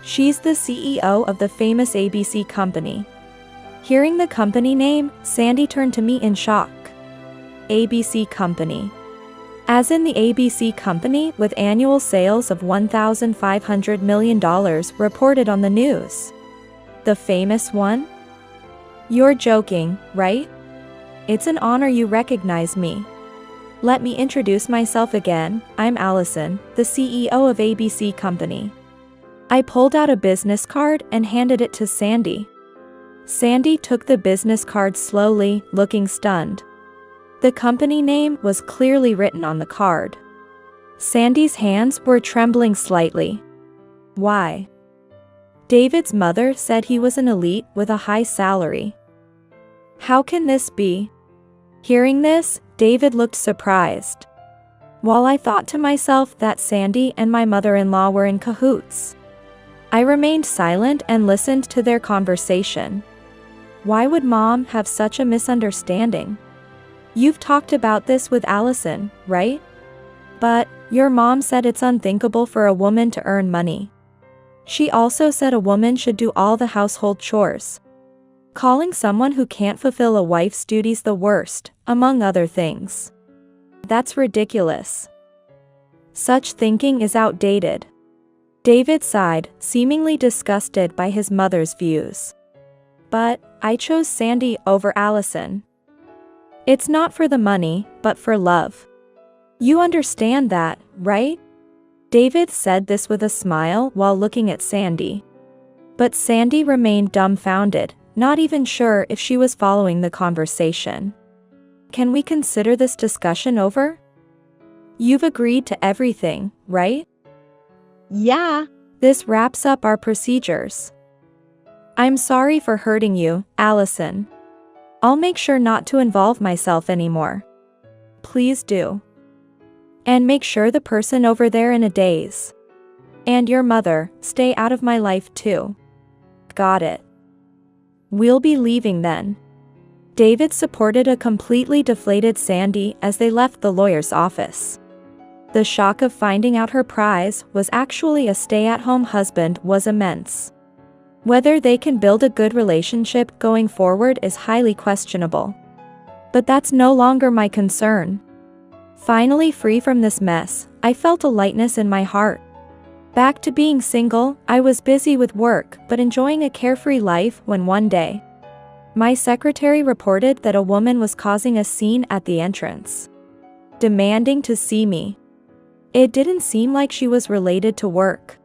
She's the CEO of the famous ABC company. Hearing the company name, Sandy turned to me in shock. ABC company. As in the ABC company with annual sales of $1,500 million reported on the news. The famous one? You're joking, right? It's an honor you recognize me. Let me introduce myself again. I'm Allison, the CEO of ABC Company. I pulled out a business card and handed it to Sandy. Sandy took the business card slowly, looking stunned. The company name was clearly written on the card. Sandy's hands were trembling slightly. Why? David's mother said he was an elite with a high salary. How can this be? Hearing this, David looked surprised. While I thought to myself that Sandy and my mother-in-law were in cahoots. I remained silent and listened to their conversation. Why would Mom have such a misunderstanding? You've talked about this with Allison, right? But your mom said it's unthinkable for a woman to earn money. She also said a woman should do all the household chores. Calling someone who can't fulfill a wife's duties the worst, among other things. That's ridiculous. Such thinking is outdated. David sighed, seemingly disgusted by his mother's views. But I chose Sandy over Allison. It's not for the money, but for love. You understand that, right? David said this with a smile while looking at Sandy. But Sandy remained dumbfounded, not even sure if she was following the conversation. Can we consider this discussion over? You've agreed to everything, right? Yeah. This wraps up our procedures. I'm sorry for hurting you, Allison. I'll make sure not to involve myself anymore. Please do. And make sure the person over there in a daze. And your mother, stay out of my life too. Got it. We'll be leaving then. David supported a completely deflated Sandy as they left the lawyer's office. The shock of finding out her prize was actually a stay-at-home husband was immense. Whether they can build a good relationship going forward is highly questionable. But that's no longer my concern. Finally free from this mess, I felt a lightness in my heart. Back to being single, I was busy with work but enjoying a carefree life when one day, my secretary reported that a woman was causing a scene at the entrance, demanding to see me. It didn't seem like she was related to work,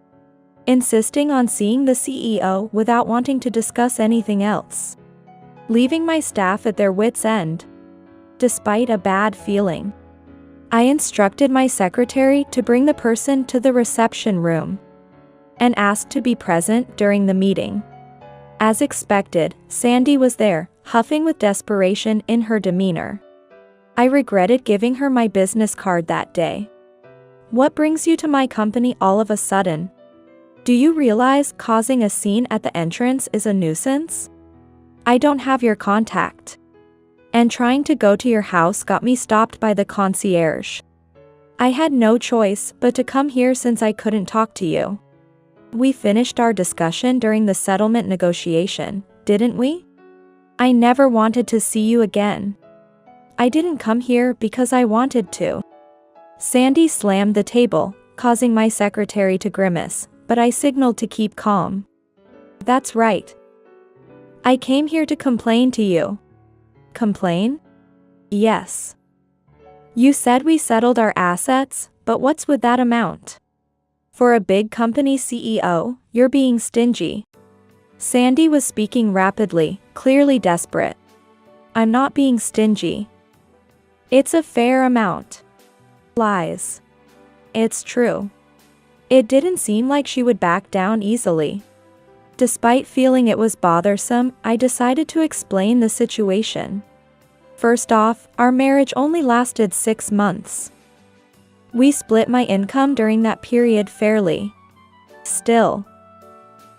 insisting on seeing the CEO without wanting to discuss anything else, leaving my staff at their wits' end. Despite a bad feeling, I instructed my secretary to bring the person to the reception room and asked to be present during the meeting. As expected, Sandy was there, huffing with desperation in her demeanor. I regretted giving her my business card that day. What brings you to my company all of a sudden? Do you realize causing a scene at the entrance is a nuisance? I don't have your contact. And trying to go to your house got me stopped by the concierge. I had no choice but to come here since I couldn't talk to you. We finished our discussion during the settlement negotiation, didn't we? I never wanted to see you again. I didn't come here because I wanted to. Sandy slammed the table, causing my secretary to grimace, but I signaled to keep calm. That's right. I came here to complain to you. Complain? Yes. You said we settled our assets, but what's with that amount? For a big company CEO, you're being stingy. Sandy was speaking rapidly, clearly desperate. I'm not being stingy. It's a fair amount. Lies. It's true. It didn't seem like she would back down easily. Despite feeling it was bothersome, I decided to explain the situation. First off, our marriage only lasted 6 months. We split my income during that period fairly. Still,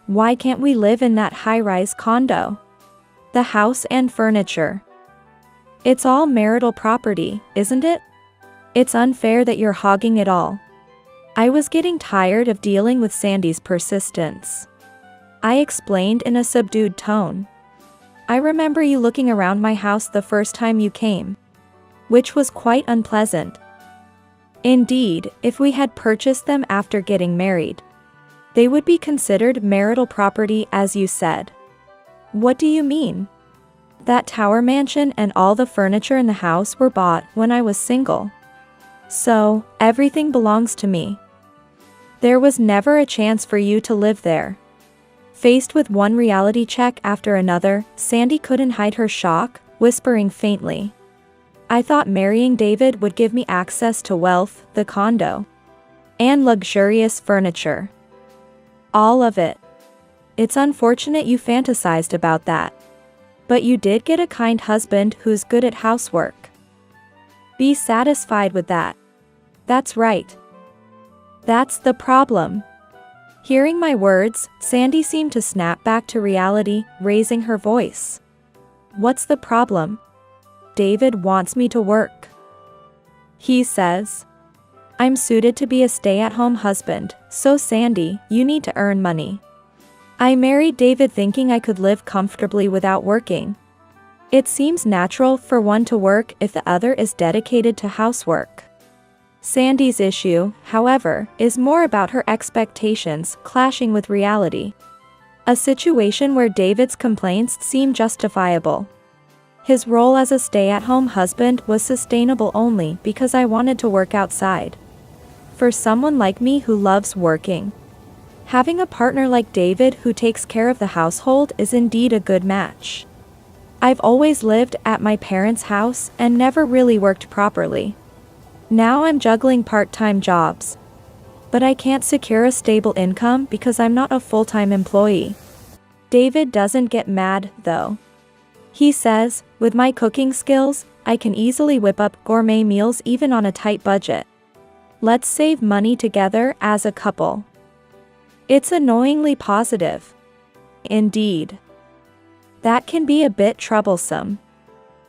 why can't we live in that high-rise condo? The house and furniture. It's all marital property, isn't it? It's unfair that you're hogging it all. I was getting tired of dealing with Sandy's persistence. I explained in a subdued tone. I remember you looking around my house the first time you came, which was quite unpleasant. Indeed, if we had purchased them after getting married, they would be considered marital property, as you said. What do you mean? That tower mansion and all the furniture in the house were bought when I was single. So, everything belongs to me. There was never a chance for you to live there. Faced with one reality check after another, Sandy couldn't hide her shock, whispering faintly. I thought marrying David would give me access to wealth, the condo, and luxurious furniture. All of it. It's unfortunate you fantasized about that. But you did get a kind husband who's good at housework. Be satisfied with that. That's right. That's the problem. Hearing my words, Sandy seemed to snap back to reality, raising her voice. What's the problem? David wants me to work. He says I'm suited to be a stay-at-home husband, so Sandy, you need to earn money. I married David thinking I could live comfortably without working. It seems natural for one to work if the other is dedicated to housework. Sandy's issue, however, is more about her expectations clashing with reality. A situation where David's complaints seem justifiable. His role as a stay-at-home husband was sustainable only because I wanted to work outside. For someone like me who loves working, having a partner like David who takes care of the household is indeed a good match. I've always lived at my parents' house and never really worked properly. Now I'm juggling part-time jobs. But I can't secure a stable income because I'm not a full-time employee. David doesn't get mad, though. He says, with my cooking skills, I can easily whip up gourmet meals even on a tight budget. Let's save money together as a couple. It's annoyingly positive. Indeed. That can be a bit troublesome.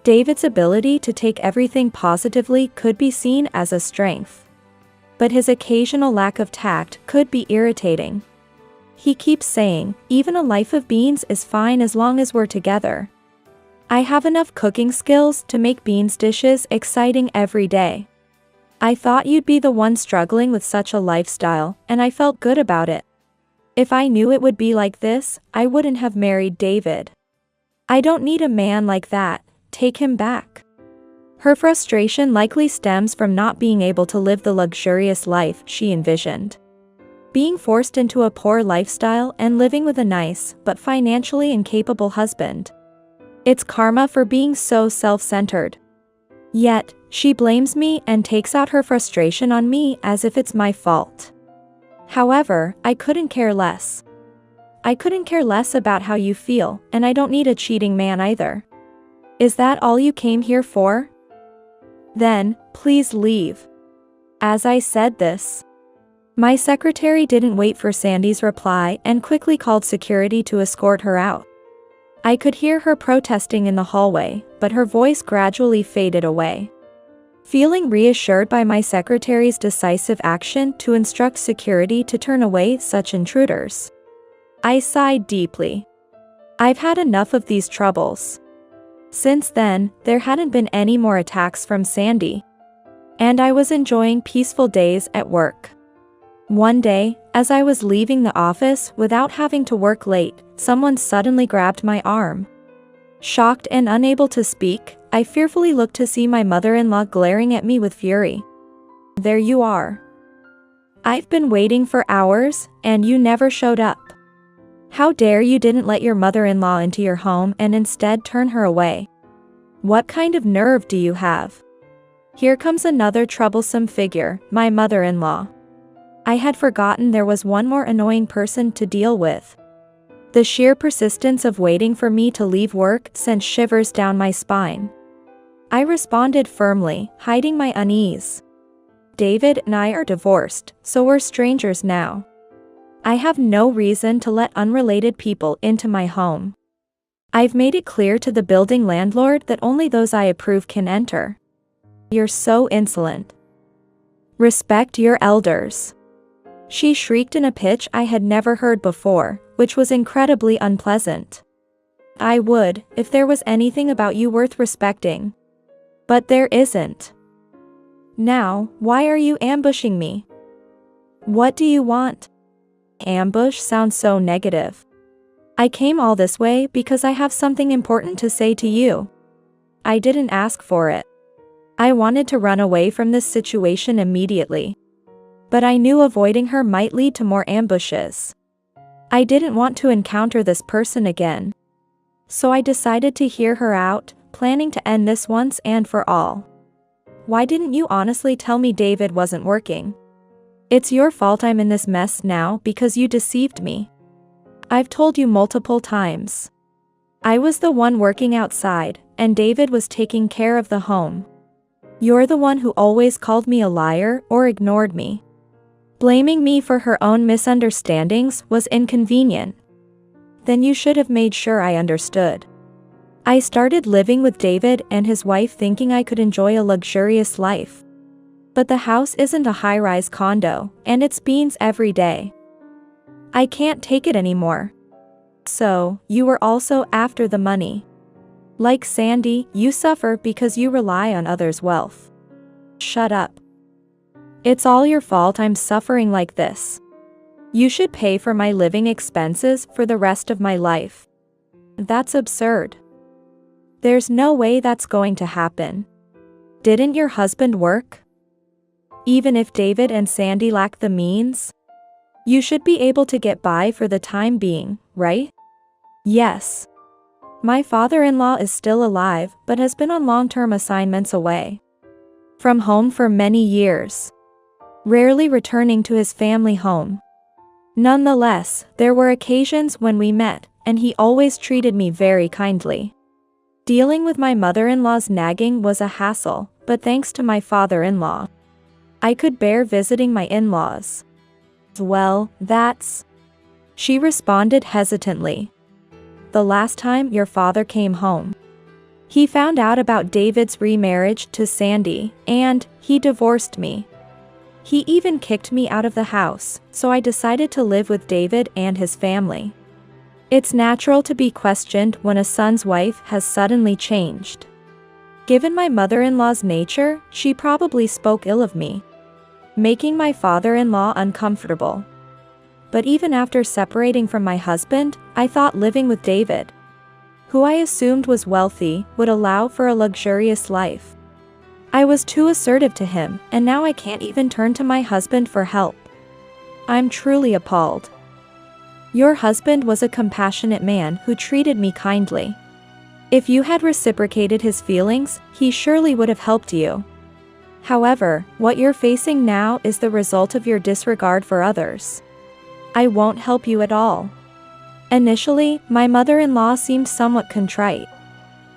David's ability to take everything positively could be seen as a strength. But his occasional lack of tact could be irritating. He keeps saying, even a life of beans is fine as long as we're together. I have enough cooking skills to make beans dishes exciting every day. I thought you'd be the one struggling with such a lifestyle, and I felt good about it. If I knew it would be like this, I wouldn't have married David. I don't need a man like that. Take him back. Her frustration likely stems from not being able to live the luxurious life she envisioned. Being forced into a poor lifestyle and living with a nice, but financially incapable husband. It's karma for being so self-centered. Yet, she blames me and takes out her frustration on me as if it's my fault. However, I couldn't care less. I couldn't care less about how you feel, and I don't need a cheating man either. Is that all you came here for? Then, please leave. As I said this, my secretary didn't wait for Sandy's reply and quickly called security to escort her out. I could hear her protesting in the hallway, but her voice gradually faded away. Feeling reassured by my secretary's decisive action to instruct security to turn away such intruders, I sighed deeply. I've had enough of these troubles. Since then, there hadn't been any more attacks from Sandy, and I was enjoying peaceful days at work. One day, as I was leaving the office without having to work late, someone suddenly grabbed my arm. Shocked and unable to speak, I fearfully looked to see my mother-in-law glaring at me with fury. There you are. I've been waiting for hours, and you never showed up. How dare you didn't let your mother-in-law into your home and instead turn her away? What kind of nerve do you have? Here comes another troublesome figure, my mother-in-law. I had forgotten there was one more annoying person to deal with. The sheer persistence of waiting for me to leave work sent shivers down my spine. I responded firmly, hiding my unease. David and I are divorced, so we're strangers now. I have no reason to let unrelated people into my home. I've made it clear to the building landlord that only those I approve can enter. You're so insolent. Respect your elders. She shrieked in a pitch I had never heard before, which was incredibly unpleasant. I would, if there was anything about you worth respecting. But there isn't. Now, why are you ambushing me? What do you want? Ambush sounds so negative. I came all this way because I have something important to say to you. I didn't ask for it. I wanted to run away from this situation immediately. But I knew avoiding her might lead to more ambushes. I didn't want to encounter this person again. So I decided to hear her out, planning to end this once and for all. Why didn't you honestly tell me David wasn't working? It's your fault I'm in this mess now because you deceived me. I've told you multiple times. I was the one working outside, and David was taking care of the home. You're the one who always called me a liar or ignored me. Blaming me for her own misunderstandings was inconvenient. Then you should have made sure I understood. I started living with David and his wife thinking I could enjoy a luxurious life. But the house isn't a high-rise condo, and it's beans every day. I can't take it anymore. So, you were also after the money. Like Sandy, you suffer because you rely on others' wealth. Shut up. It's all your fault I'm suffering like this. You should pay for my living expenses for the rest of my life. That's absurd. There's no way that's going to happen. Didn't your husband work? Even if David and Sandy lack the means, you should be able to get by for the time being, right? Yes. My father-in-law is still alive but has been on long-term assignments away from home for many years, rarely returning to his family home. Nonetheless, there were occasions when we met, and he always treated me very kindly. Dealing with my mother-in-law's nagging was a hassle, but thanks to my father-in-law, I could bear visiting my in-laws. Well, that's... She responded hesitantly. The last time your father came home, he found out about David's remarriage to Sandy, and he divorced me. He even kicked me out of the house, so I decided to live with David and his family. It's natural to be questioned when a son's wife has suddenly changed. Given my mother-in-law's nature, she probably spoke ill of me, making my father-in-law uncomfortable. But even after separating from my husband, I thought living with David, who I assumed was wealthy, would allow for a luxurious life. I was too assertive to him, and now I can't even turn to my husband for help. I'm truly appalled. Your husband was a compassionate man who treated me kindly. If you had reciprocated his feelings, he surely would have helped you. However, what you're facing now is the result of your disregard for others. I won't help you at all. Initially, my mother-in-law seemed somewhat contrite.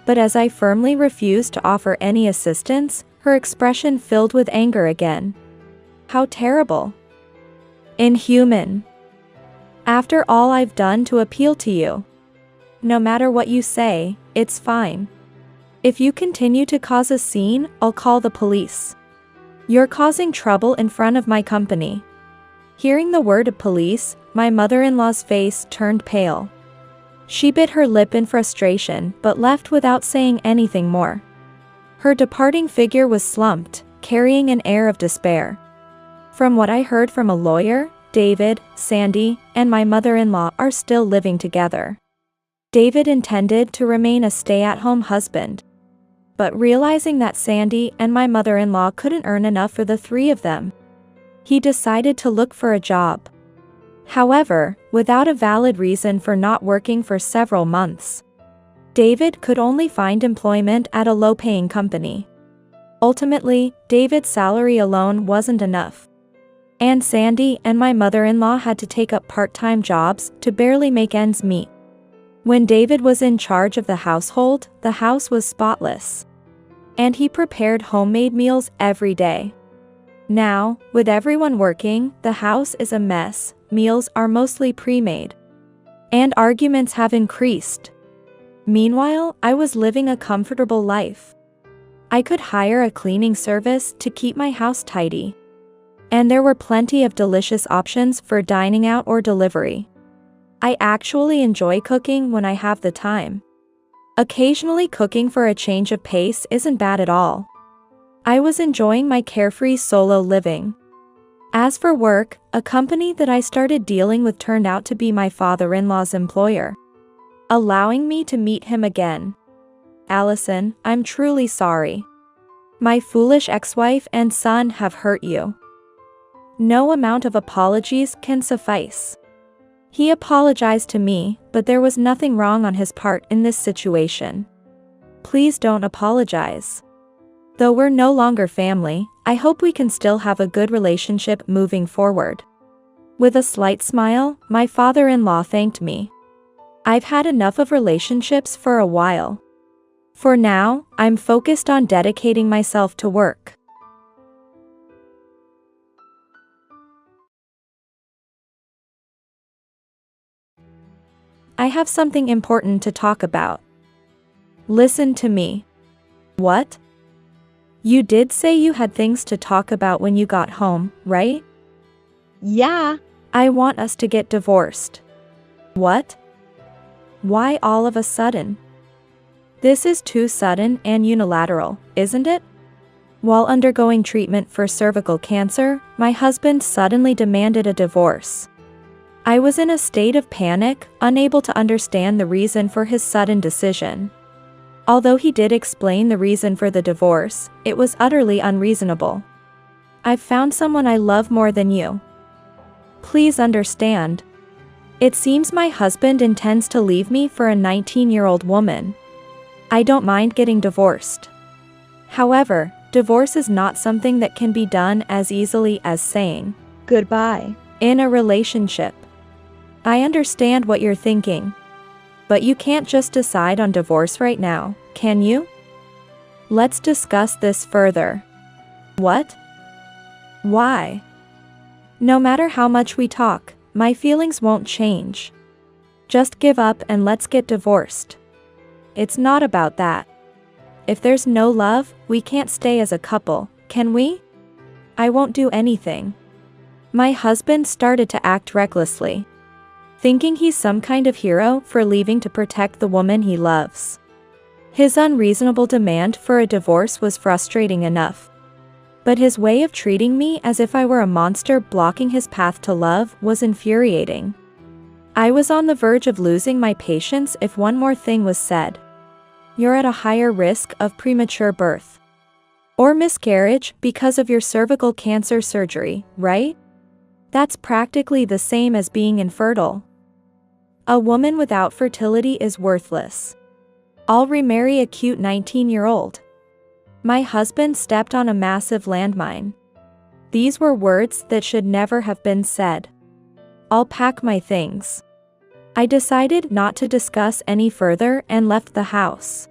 But as I firmly refused to offer any assistance, her expression filled with anger again. How terrible. Inhuman. After all I've done to appeal to you. No matter what you say, it's fine. If you continue to cause a scene, I'll call the police. You're causing trouble in front of my company. Hearing the word police, my mother-in-law's face turned pale. She bit her lip in frustration but left without saying anything more. Her departing figure was slumped, carrying an air of despair. From what I heard from a lawyer, David, Sandy, and my mother-in-law are still living together. David intended to remain a stay-at-home husband. but realizing that Sandy and my mother-in-law couldn't earn enough for the three of them, he decided to look for a job. However, without a valid reason for not working for several months, David could only find employment at a low-paying company. Ultimately, David's salary alone wasn't enough, and Sandy and my mother-in-law had to take up part-time jobs to barely make ends meet. When David was in charge of the household, the house was spotless, and he prepared homemade meals every day. Now, with everyone working, the house is a mess, meals are mostly pre-made, and arguments have increased. Meanwhile, I was living a comfortable life. I could hire a cleaning service to keep my house tidy, and there were plenty of delicious options for dining out or delivery. I actually enjoy cooking when I have the time. Occasionally cooking for a change of pace isn't bad at all. I was enjoying my carefree solo living. As for work, a company that I started dealing with turned out to be my father-in-law's employer, allowing me to meet him again. Allison, I'm truly sorry. My foolish ex-wife and son have hurt you. No amount of apologies can suffice. He apologized to me, but there was nothing wrong on his part in this situation. Please don't apologize. Though we're no longer family, I hope we can still have a good relationship moving forward. With a slight smile, my father-in-law thanked me. I've had enough of relationships for a while. For now, I'm focused on dedicating myself to work. I have something important to talk about. Listen to me. What? You did say you had things to talk about when you got home, right? Yeah. I want us to get divorced. What? Why all of a sudden? This is too sudden and unilateral, isn't it? While undergoing treatment for cervical cancer, my husband suddenly demanded a divorce. I was in a state of panic, unable to understand the reason for his sudden decision. Although he did explain the reason for the divorce, it was utterly unreasonable. I've found someone I love more than you. Please understand. It seems my husband intends to leave me for a 19-year-old woman. I don't mind getting divorced. However, divorce is not something that can be done as easily as saying goodbye in a relationship. I understand what you're thinking. But you can't just decide on divorce right now, can you? Let's discuss this further. What? Why? No matter how much we talk, my feelings won't change. Just give up and let's get divorced. It's not about that. If there's no love, we can't stay as a couple, can we? I won't do anything. My husband started to act recklessly, thinking he's some kind of hero for leaving to protect the woman he loves. His unreasonable demand for a divorce was frustrating enough, but his way of treating me as if I were a monster blocking his path to love was infuriating. I was on the verge of losing my patience if one more thing was said. You're at a higher risk of premature birth or miscarriage because of your cervical cancer surgery, right? That's practically the same as being infertile. A woman without fertility is worthless. I'll remarry a cute 19-year-old. My husband stepped on a massive landmine. These were words that should never have been said. I'll pack my things. I decided not to discuss any further and left the house.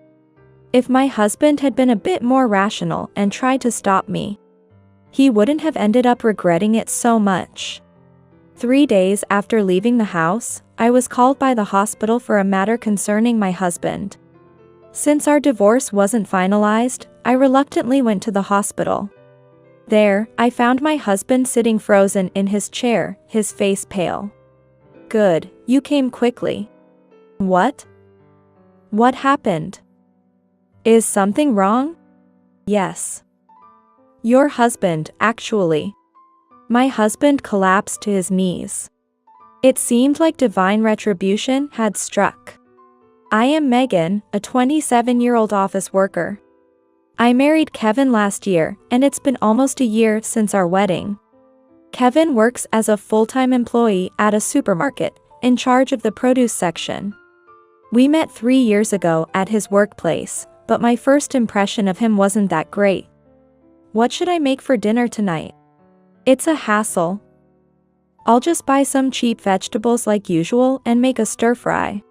If my husband had been a bit more rational and tried to stop me, he wouldn't have ended up regretting it so much. 3 days after leaving the house, I was called by the hospital for a matter concerning my husband. Since our divorce wasn't finalized, I reluctantly went to the hospital. There, I found my husband sitting frozen in his chair, his face pale. Good, you came quickly. What? What happened? Is something wrong? Yes. Your husband, actually. My husband collapsed to his knees. It seemed like divine retribution had struck. I am Megan, a 27-year-old office worker. I married Kevin last year, and it's been almost a year since our wedding. Kevin works as a full-time employee at a supermarket, in charge of the produce section. We met 3 years ago at his workplace, but my first impression of him wasn't that great. What should I make for dinner tonight? It's a hassle. I'll just buy some cheap vegetables like usual and make a stir-fry.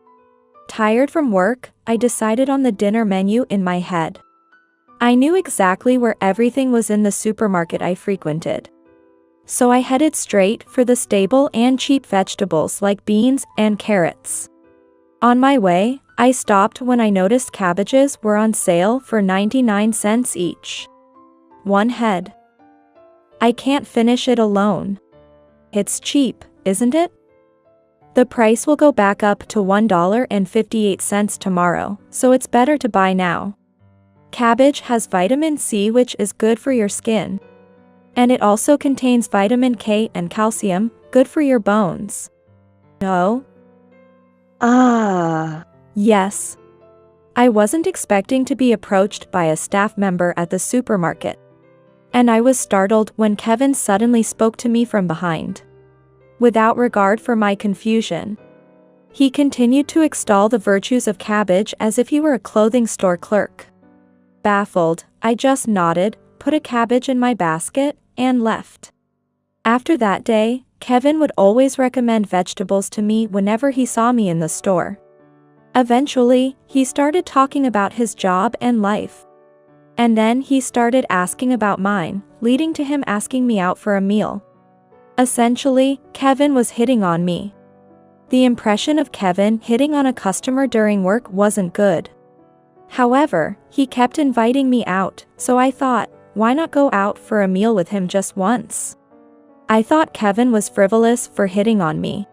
Tired from work, I decided on the dinner menu in my head. I knew exactly where everything was in the supermarket I frequented. So I headed straight for the stable and cheap vegetables like beans and carrots. On my way, I stopped when I noticed cabbages were on sale for 99 cents each. One head. I can't finish it alone. It's cheap, isn't it? The price will go back up to $1.58 tomorrow, so it's better to buy now. Cabbage has vitamin C, which is good for your skin. And it also contains vitamin K and calcium, good for your bones. No? Yes. I wasn't expecting to be approached by a staff member at the supermarket. And I was startled when Kevin suddenly spoke to me from behind. Without regard for my confusion, he continued to extol the virtues of cabbage as if he were a clothing store clerk. Baffled, I just nodded, put a cabbage in my basket, and left. After that day, Kevin would always recommend vegetables to me whenever he saw me in the store. Eventually, he started talking about his job and life. And then he started asking about mine, leading to him asking me out for a meal. Essentially, Kevin was hitting on me. The impression of Kevin hitting on a customer during work wasn't good. However, he kept inviting me out, so I thought, why not go out for a meal with him just once? I thought Kevin was frivolous for hitting on me.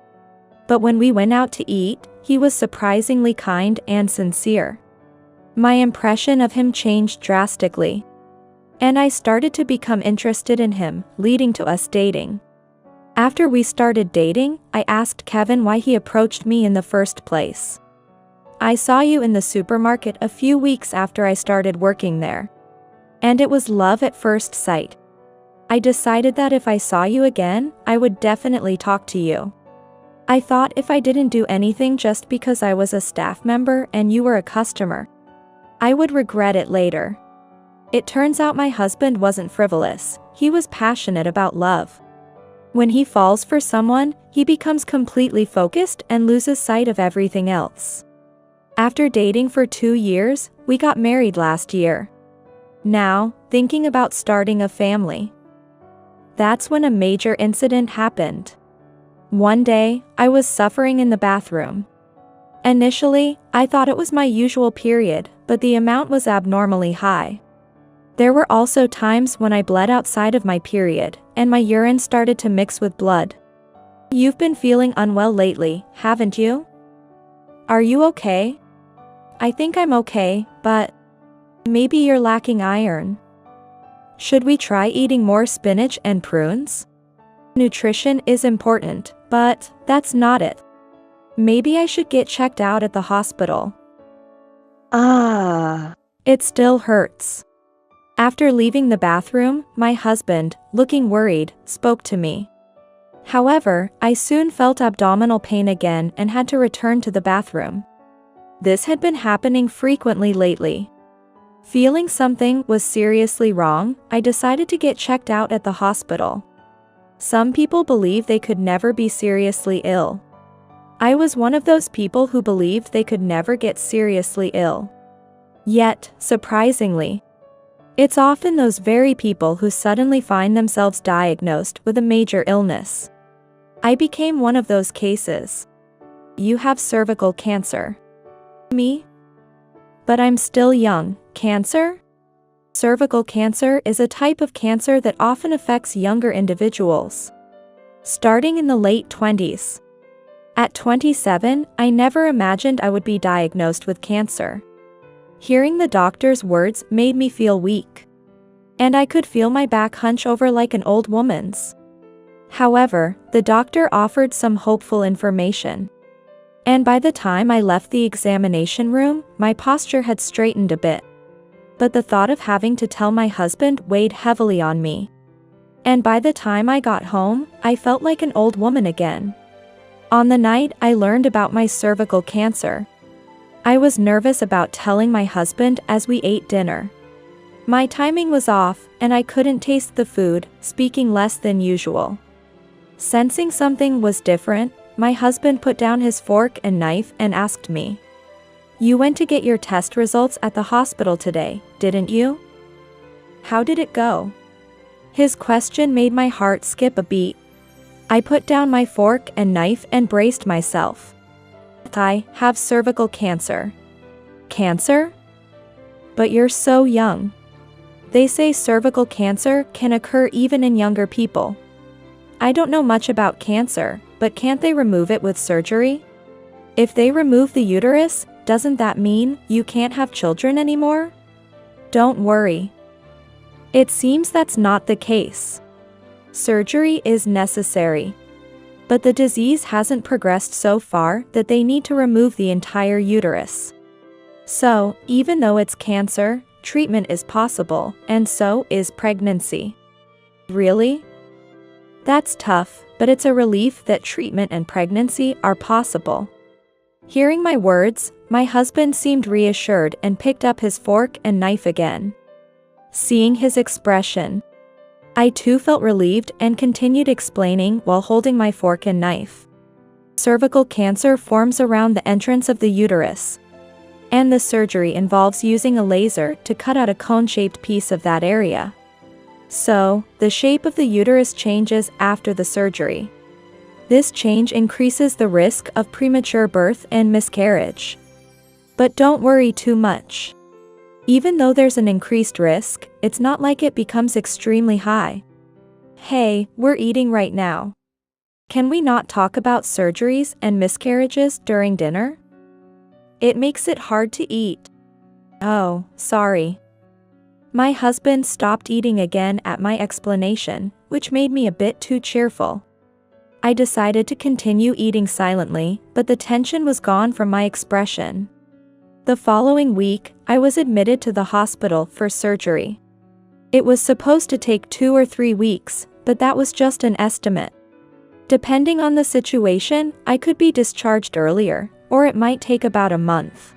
But when we went out to eat, he was surprisingly kind and sincere. My impression of him changed drastically. And I started to become interested in him, leading to us dating. After we started dating, I asked Kevin why he approached me in the first place. I saw you in the supermarket a few weeks after I started working there. And it was love at first sight. I decided that if I saw you again, I would definitely talk to you. I thought if I didn't do anything just because I was a staff member and you were a customer, I would regret it later. It turns out my husband wasn't frivolous, he was passionate about love. When he falls for someone, he becomes completely focused and loses sight of everything else. After dating for 2 years, we got married last year. Now, thinking about starting a family. That's when a major incident happened. One day, I was suffering in the bathroom. Initially, I thought it was my usual period, but the amount was abnormally high. There were also times when I bled outside of my period, and my urine started to mix with blood. You've been feeling unwell lately, haven't you? Are you okay? I think I'm okay, but maybe you're lacking iron. Should we try eating more spinach and prunes? Nutrition is important, but that's not it. Maybe I should get checked out at the hospital. It still hurts. After leaving the bathroom, my husband, looking worried, spoke to me. However, I soon felt abdominal pain again and had to return to the bathroom. This had been happening frequently lately. Feeling something was seriously wrong, I decided to get checked out at the hospital. Some people believe they could never be seriously ill. I was one of those people who believed they could never get seriously ill. Yet, surprisingly, it's often those very people who suddenly find themselves diagnosed with a major illness. I became one of those cases. You have cervical cancer. Me? But I'm still young. Cancer? Cervical cancer is a type of cancer that often affects younger individuals, starting in the late 20s. At 27, I never imagined I would be diagnosed with cancer. Hearing the doctor's words made me feel weak. And I could feel my back hunch over like an old woman's. However, the doctor offered some hopeful information. And by the time I left the examination room, my posture had straightened a bit. but the thought of having to tell my husband weighed heavily on me. And by the time I got home, I felt like an old woman again. On the night I learned about my cervical cancer, I was nervous about telling my husband as we ate dinner. My timing was off, and I couldn't taste the food, speaking less than usual. Sensing something was different, my husband put down his fork and knife and asked me, "You went to get your test results at the hospital today, didn't you? How did it go?" His question made my heart skip a beat. I put down my fork and knife and braced myself. "I have cervical cancer." "Cancer? But you're so young." "They say cervical cancer can occur even in younger people." "I don't know much about cancer, but can't they remove it with surgery?" "If they remove the uterus, doesn't that mean you can't have children anymore?" "Don't worry. It seems that's not the case. Surgery is necessary. But the disease hasn't progressed so far that they need to remove the entire uterus. So, even though it's cancer, treatment is possible, and so is pregnancy." "Really? That's tough, but it's a relief that treatment and pregnancy are possible." Hearing my words, my husband seemed reassured and picked up his fork and knife again. Seeing his expression, I too felt relieved and continued explaining while holding my fork and knife. Cervical cancer forms around the entrance of the uterus, and the surgery involves using a laser to cut out a cone-shaped piece of that area. So, the shape of the uterus changes after the surgery. This change increases the risk of premature birth and miscarriage. But don't worry too much. Even though there's an increased risk, it's not like it becomes extremely high. "Hey, we're eating right now. Can we not talk about surgeries and miscarriages during dinner? It makes it hard to eat." "Oh, sorry." My husband stopped eating again at my explanation, which made me a bit too cheerful. I decided to continue eating silently, but the tension was gone from my expression. The following week, I was admitted to the hospital for surgery. It was supposed to take 2 or 3 weeks, but that was just an estimate. Depending on the situation, I could be discharged earlier, or it might take about a month.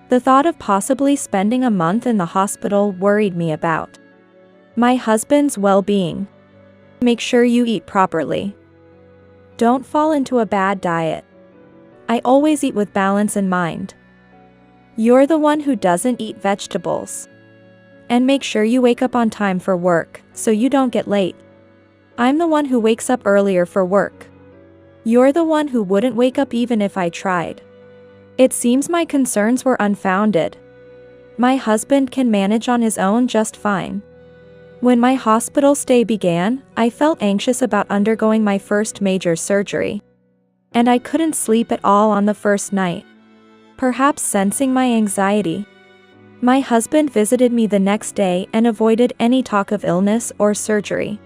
The thought of possibly spending a month in the hospital worried me about my husband's well-being. Make sure you eat properly. Don't fall into a bad diet. I always eat with balance in mind. You're the one who doesn't eat vegetables. And make sure you wake up on time for work, so you don't get late. I'm the one who wakes up earlier for work. You're the one who wouldn't wake up even if I tried. It seems my concerns were unfounded. My husband can manage on his own just fine. When my hospital stay began, I felt anxious about undergoing my first major surgery. And I couldn't sleep at all on the first night. Perhaps sensing my anxiety, my husband visited me the next day and avoided any talk of illness or surgery.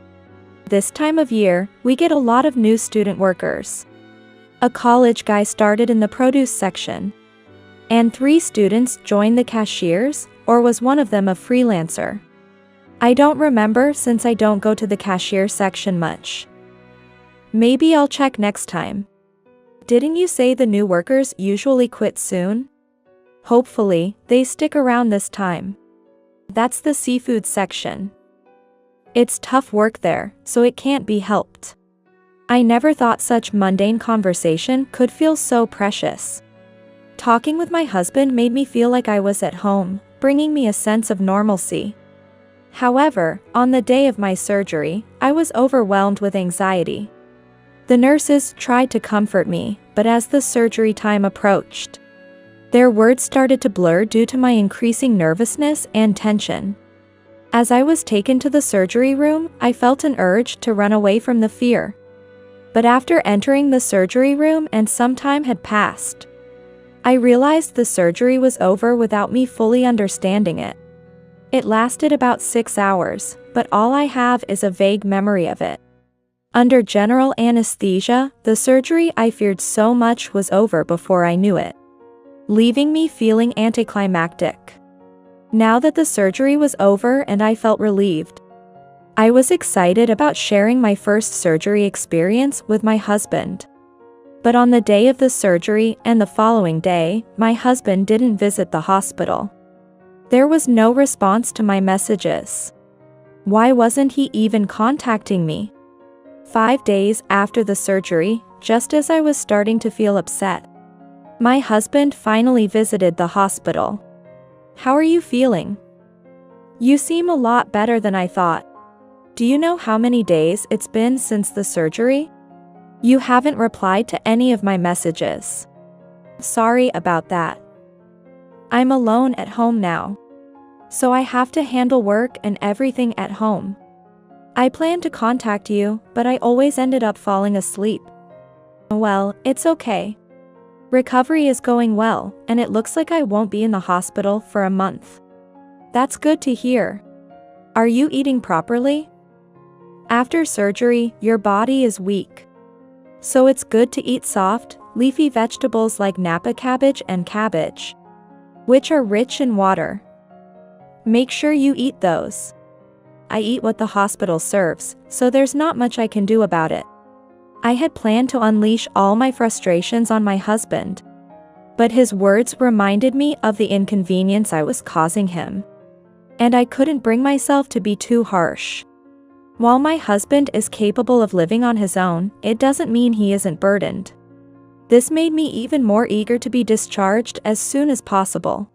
This time of year, we get a lot of new student workers. A college guy started in the produce section. And 3 students joined the cashiers, or was one of them a freelancer? I don't remember since I don't go to the cashier section much. Maybe I'll check next time. Didn't you say the new workers usually quit soon? Hopefully, they stick around this time. That's the seafood section. It's tough work there, so it can't be helped. I never thought such mundane conversation could feel so precious. Talking with my husband made me feel like I was at home, bringing me a sense of normalcy. However, on the day of my surgery, I was overwhelmed with anxiety. The nurses tried to comfort me, but as the surgery time approached, their words started to blur due to my increasing nervousness and tension. As I was taken to the surgery room, I felt an urge to run away from the fear. But after entering the surgery room and some time had passed, I realized the surgery was over without me fully understanding it. It lasted about 6 hours, but all I have is a vague memory of it. Under general anesthesia, the surgery I feared so much was over before I knew it, leaving me feeling anticlimactic. Now that the surgery was over and I felt relieved, I was excited about sharing my first surgery experience with my husband. But on the day of the surgery and the following day, my husband didn't visit the hospital. There was no response to my messages. Why wasn't he even contacting me? 5 days after the surgery, just as I was starting to feel upset, my husband finally visited the hospital. "How are you feeling? You seem a lot better than I thought. Do you know how many days it's been since the surgery? You haven't replied to any of my messages. Sorry about that. I'm alone at home now, so I have to handle work and everything at home. I planned to contact you, but I always ended up falling asleep. Well, it's okay. Recovery is going well, and it looks like I won't be in the hospital for a month. That's good to hear. Are you eating properly? After surgery, your body is weak, so it's good to eat soft, leafy vegetables like Napa cabbage and cabbage, which are rich in water. Make sure you eat those. I eat what the hospital serves, so there's not much I can do about it." I had planned to unleash all my frustrations on my husband, but his words reminded me of the inconvenience I was causing him, and I couldn't bring myself to be too harsh. While my husband is capable of living on his own, it doesn't mean he isn't burdened. This made me even more eager to be discharged as soon as possible.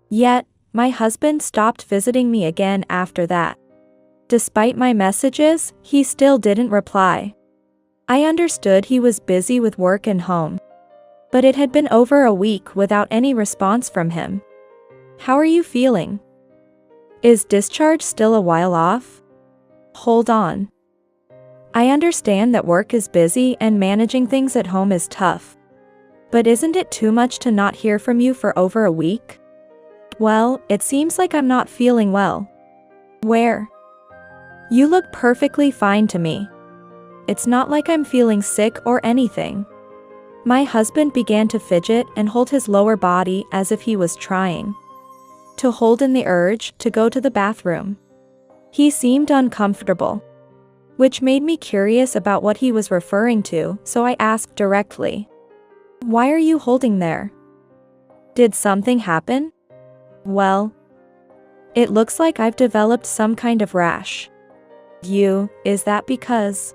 Yet, my husband stopped visiting me again after that. Despite my messages, he still didn't reply. I understood he was busy with work and home, but it had been over a week without any response from him. "How are you feeling? Is discharge still a while off? Hold on. I understand that work is busy and managing things at home is tough, but isn't it too much to not hear from you for over a week? Well, it seems like I'm not feeling well. Where? You look perfectly fine to me. It's not like I'm feeling sick or anything." My husband began to fidget and hold his lower body as if he was trying to hold in the urge to go to the bathroom. He seemed uncomfortable, which made me curious about what he was referring to, so I asked directly, "Why are you holding there? Did something happen?" "Well, it looks like I've developed some kind of rash." Is that because?"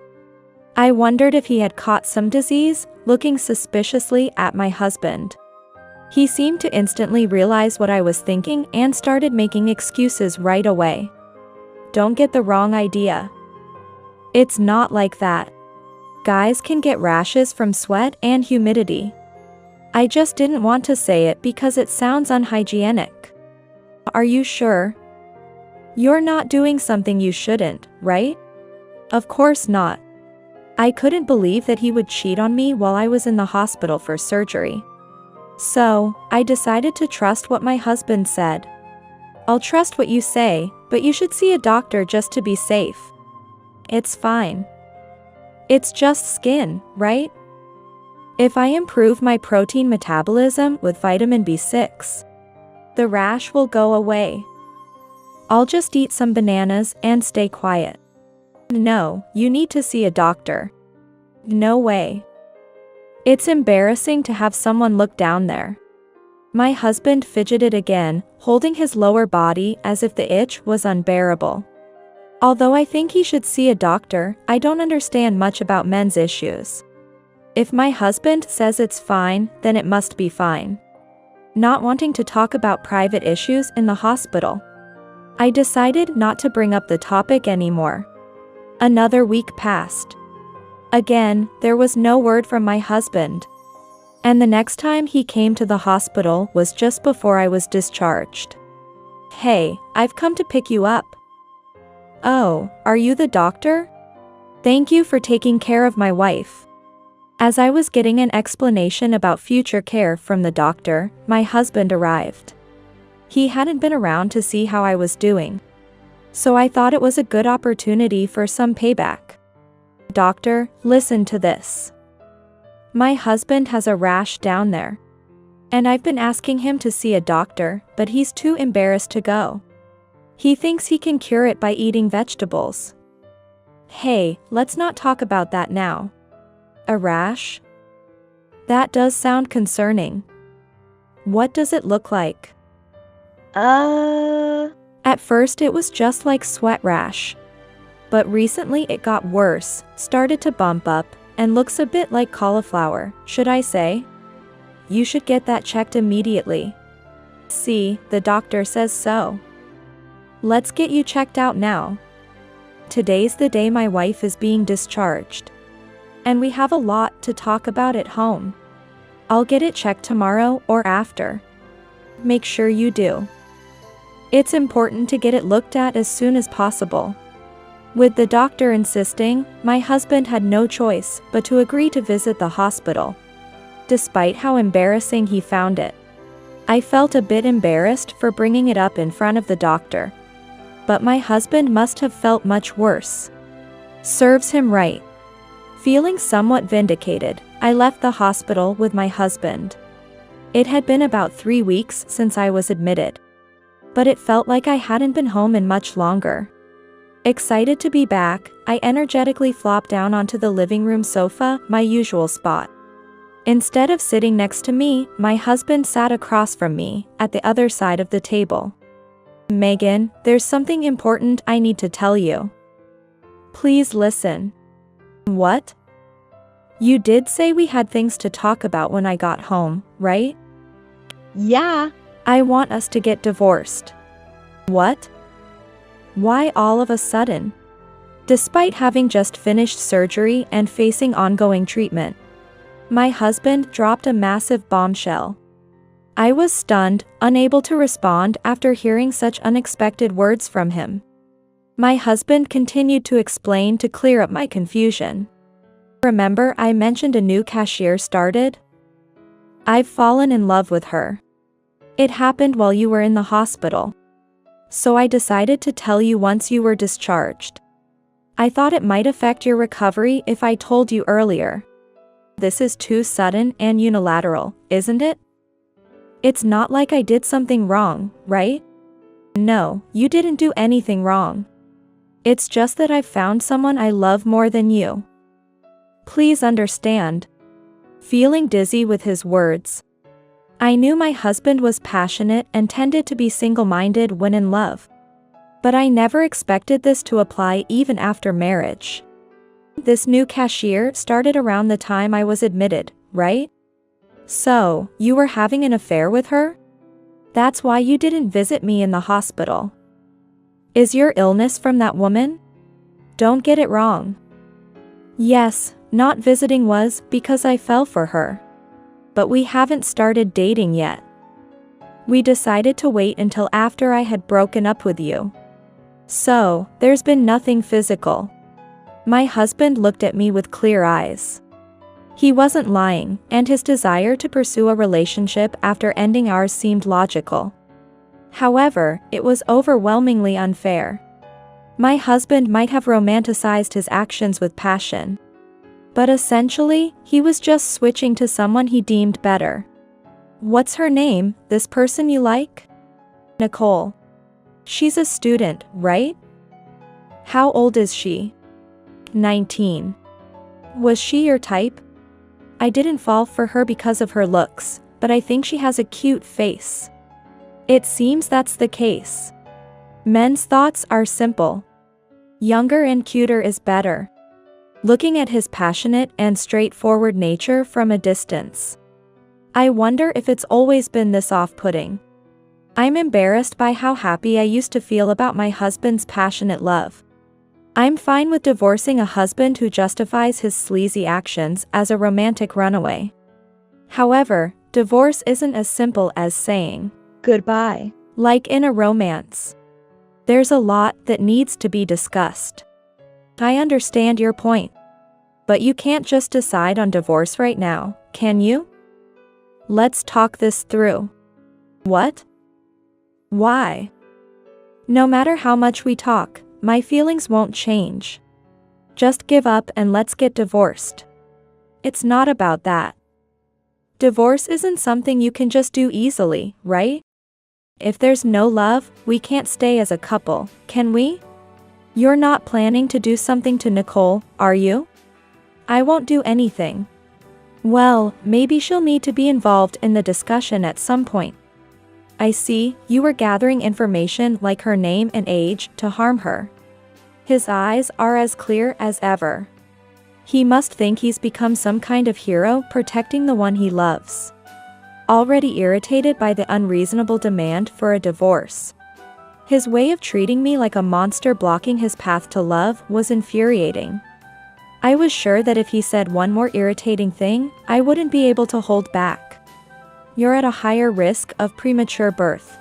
I wondered if he had caught some disease, looking suspiciously at my husband. He seemed to instantly realize what I was thinking and started making excuses right away. "Don't get the wrong idea. It's not like that. Guys can get rashes from sweat and humidity. I just didn't want to say it because it sounds unhygienic." "Are you sure? You're not doing something you shouldn't, right?" "Of course not. I couldn't believe that he would cheat on me while I was in the hospital for surgery. So, I decided to trust what my husband said. I'll trust what you say, but you should see a doctor just to be safe." "It's fine. It's just skin, right? If I improve my protein metabolism with vitamin B6, the rash will go away. I'll just eat some bananas and stay quiet." "No, you need to see a doctor." "No way. It's embarrassing to have someone look down there." My husband fidgeted again, holding his lower body as if the itch was unbearable. Although I think he should see a doctor, I don't understand much about men's issues. If my husband says it's fine, then it must be fine. Not wanting to talk about private issues in the hospital, I decided not to bring up the topic anymore. Another week passed. Again, there was no word from my husband, and the next time he came to the hospital was just before I was discharged. "Hey, I've come to pick you up." "Oh, are you the doctor? Thank you for taking care of my wife." As I was getting an explanation about future care from the doctor, my husband arrived. He hadn't been around to see how I was doing, so I thought it was a good opportunity for some payback. "Doctor, listen to this. My husband has a rash down there, And I've been asking him to see a doctor, but he's too embarrassed to go. He thinks he can cure it by eating vegetables. Hey, let's not talk about that now. A rash? That does sound concerning. What does it look like? At first it was just like sweat rash. But recently it got worse, started to bump up, and looks a bit like cauliflower, should I say? You should get that checked immediately. See, the doctor says so. Let's get you checked out now. Today's the day my wife is being discharged. And we have a lot to talk about at home. I'll get it checked tomorrow or after. Make sure you do. It's important to get it looked at as soon as possible. With the doctor insisting, my husband had no choice but to agree to visit the hospital. Despite how embarrassing he found it. I felt a bit embarrassed for bringing it up in front of the doctor. But my husband must have felt much worse. Serves him right. Feeling somewhat vindicated, I left the hospital with my husband. It had been about 3 weeks since I was admitted. But it felt like I hadn't been home in much longer. Excited to be back, I energetically flopped down onto the living room sofa, my usual spot. Instead of sitting next to me, my husband sat across from me, at the other side of the table. Megan, there's something important I need to tell you. Please listen. What? You did say we had things to talk about when I got home, right? Yeah. I want us to get divorced. What? Why all of a sudden? Despite having just finished surgery and facing ongoing treatment, my husband dropped a massive bombshell. I was stunned, unable to respond after hearing such unexpected words from him. My husband continued to explain to clear up my confusion. Remember I mentioned a new cashier started? I've fallen in love with her. It happened while you were in the hospital. So I decided to tell you once you were discharged. I thought it might affect your recovery if I told you earlier. This is too sudden and unilateral, isn't it? It's not like I did something wrong, right? No, you didn't do anything wrong. It's just that I've found someone I love more than you. Please understand. Feeling dizzy with his words. I knew my husband was passionate and tended to be single-minded when in love. But I never expected this to apply even after marriage. This new cashier started around the time I was admitted, right? So, you were having an affair with her? That's why you didn't visit me in the hospital. Is your illness from that woman? Don't get it wrong. Yes, not visiting was because I fell for her. But we haven't started dating yet. We decided to wait until after I had broken up with you. So, there's been nothing physical. My husband looked at me with clear eyes. He wasn't lying, and his desire to pursue a relationship after ending ours seemed logical. However, it was overwhelmingly unfair. My husband might have romanticized his actions with passion. But essentially, he was just switching to someone he deemed better. What's her name, this person you like? Nicole. She's a student, right? How old is she? 19. Was she your type? I didn't fall for her because of her looks, but I think she has a cute face. It seems that's the case. Men's thoughts are simple. Younger and cuter is better. Looking at his passionate and straightforward nature from a distance. I wonder if it's always been this off-putting. I'm embarrassed by how happy I used to feel about my husband's passionate love. I'm fine with divorcing a husband who justifies his sleazy actions as a romantic runaway. However, divorce isn't as simple as saying goodbye, like in a romance. There's a lot that needs to be discussed. I understand your point. But you can't just decide on divorce right now, can you? Let's talk this through. What? Why? No matter how much we talk, my feelings won't change. Just give up and let's get divorced. It's not about that. Divorce isn't something you can just do easily, right? If there's no love, we can't stay as a couple, can we? You're not planning to do something to Nicole, are you? I won't do anything. Well, maybe she'll need to be involved in the discussion at some point. I see, you were gathering information like her name and age to harm her. His eyes are as clear as ever. He must think he's become some kind of hero protecting the one he loves. Already irritated by the unreasonable demand for a divorce. His way of treating me like a monster blocking his path to love was infuriating. I was sure that if he said one more irritating thing, I wouldn't be able to hold back. You're at a higher risk of premature birth.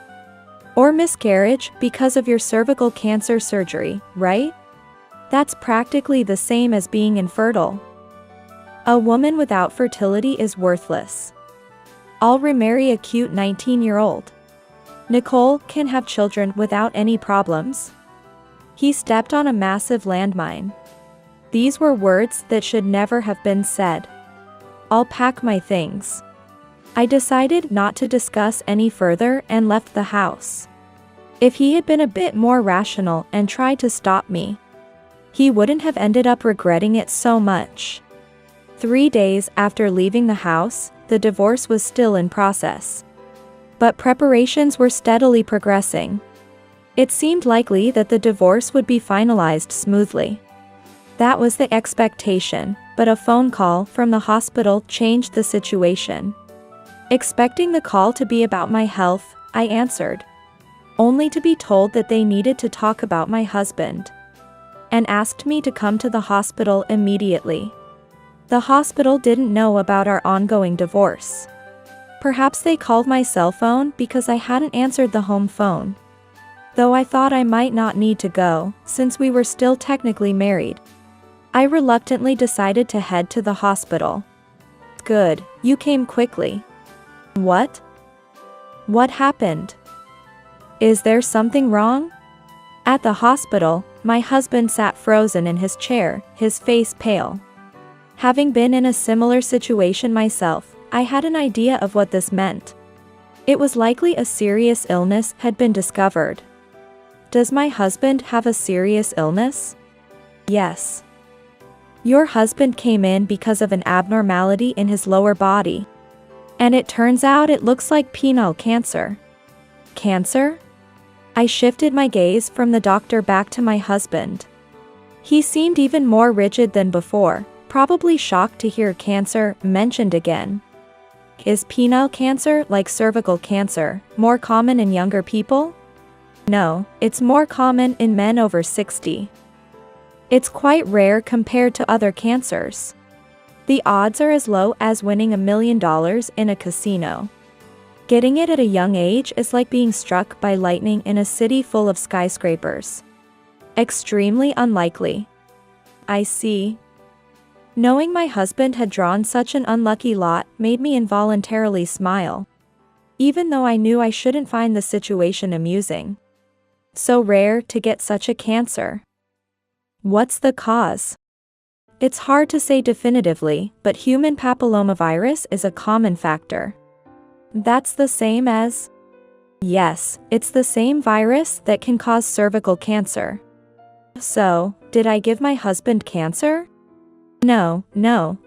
Or miscarriage because of your cervical cancer surgery, right? That's practically the same as being infertile. A woman without fertility is worthless. I'll remarry a cute 19-year-old. Nicole can have children without any problems. He stepped on a massive landmine. These were words that should never have been said. I'll pack my things. I decided not to discuss any further and left the house. If he had been a bit more rational and tried to stop me, he wouldn't have ended up regretting it so much. 3 days after leaving the house, the divorce was still in process. But preparations were steadily progressing. It seemed likely that the divorce would be finalized smoothly. That was the expectation, but a phone call from the hospital changed the situation. Expecting the call to be about my health, I answered. Only to be told that they needed to talk about my husband. And asked me to come to the hospital immediately. The hospital didn't know about our ongoing divorce. Perhaps they called my cell phone because I hadn't answered the home phone. Though I thought I might not need to go, since we were still technically married. I reluctantly decided to head to the hospital. Good, you came quickly. What? What happened? Is there something wrong? At the hospital, my husband sat frozen in his chair, his face pale. Having been in a similar situation myself, I had an idea of what this meant. It was likely a serious illness had been discovered. Does my husband have a serious illness? Yes. Your husband came in because of an abnormality in his lower body. And it turns out it looks like penile cancer. Cancer? I shifted my gaze from the doctor back to my husband. He seemed even more rigid than before, probably shocked to hear cancer mentioned again. Is penile cancer, like cervical cancer, more common in younger people? No, it's more common in men over 60. It's quite rare compared to other cancers. The odds are as low as winning $1 million in a casino. Getting it at a young age is like being struck by lightning in a city full of skyscrapers. Extremely unlikely. I see. Knowing my husband had drawn such an unlucky lot made me involuntarily smile. Even though I knew I shouldn't find the situation amusing. So rare to get such a cancer. What's the cause? It's hard to say definitively, but human papillomavirus is a common factor. That's the same as? Yes, it's the same virus that can cause cervical cancer. So, did I give my husband cancer? No,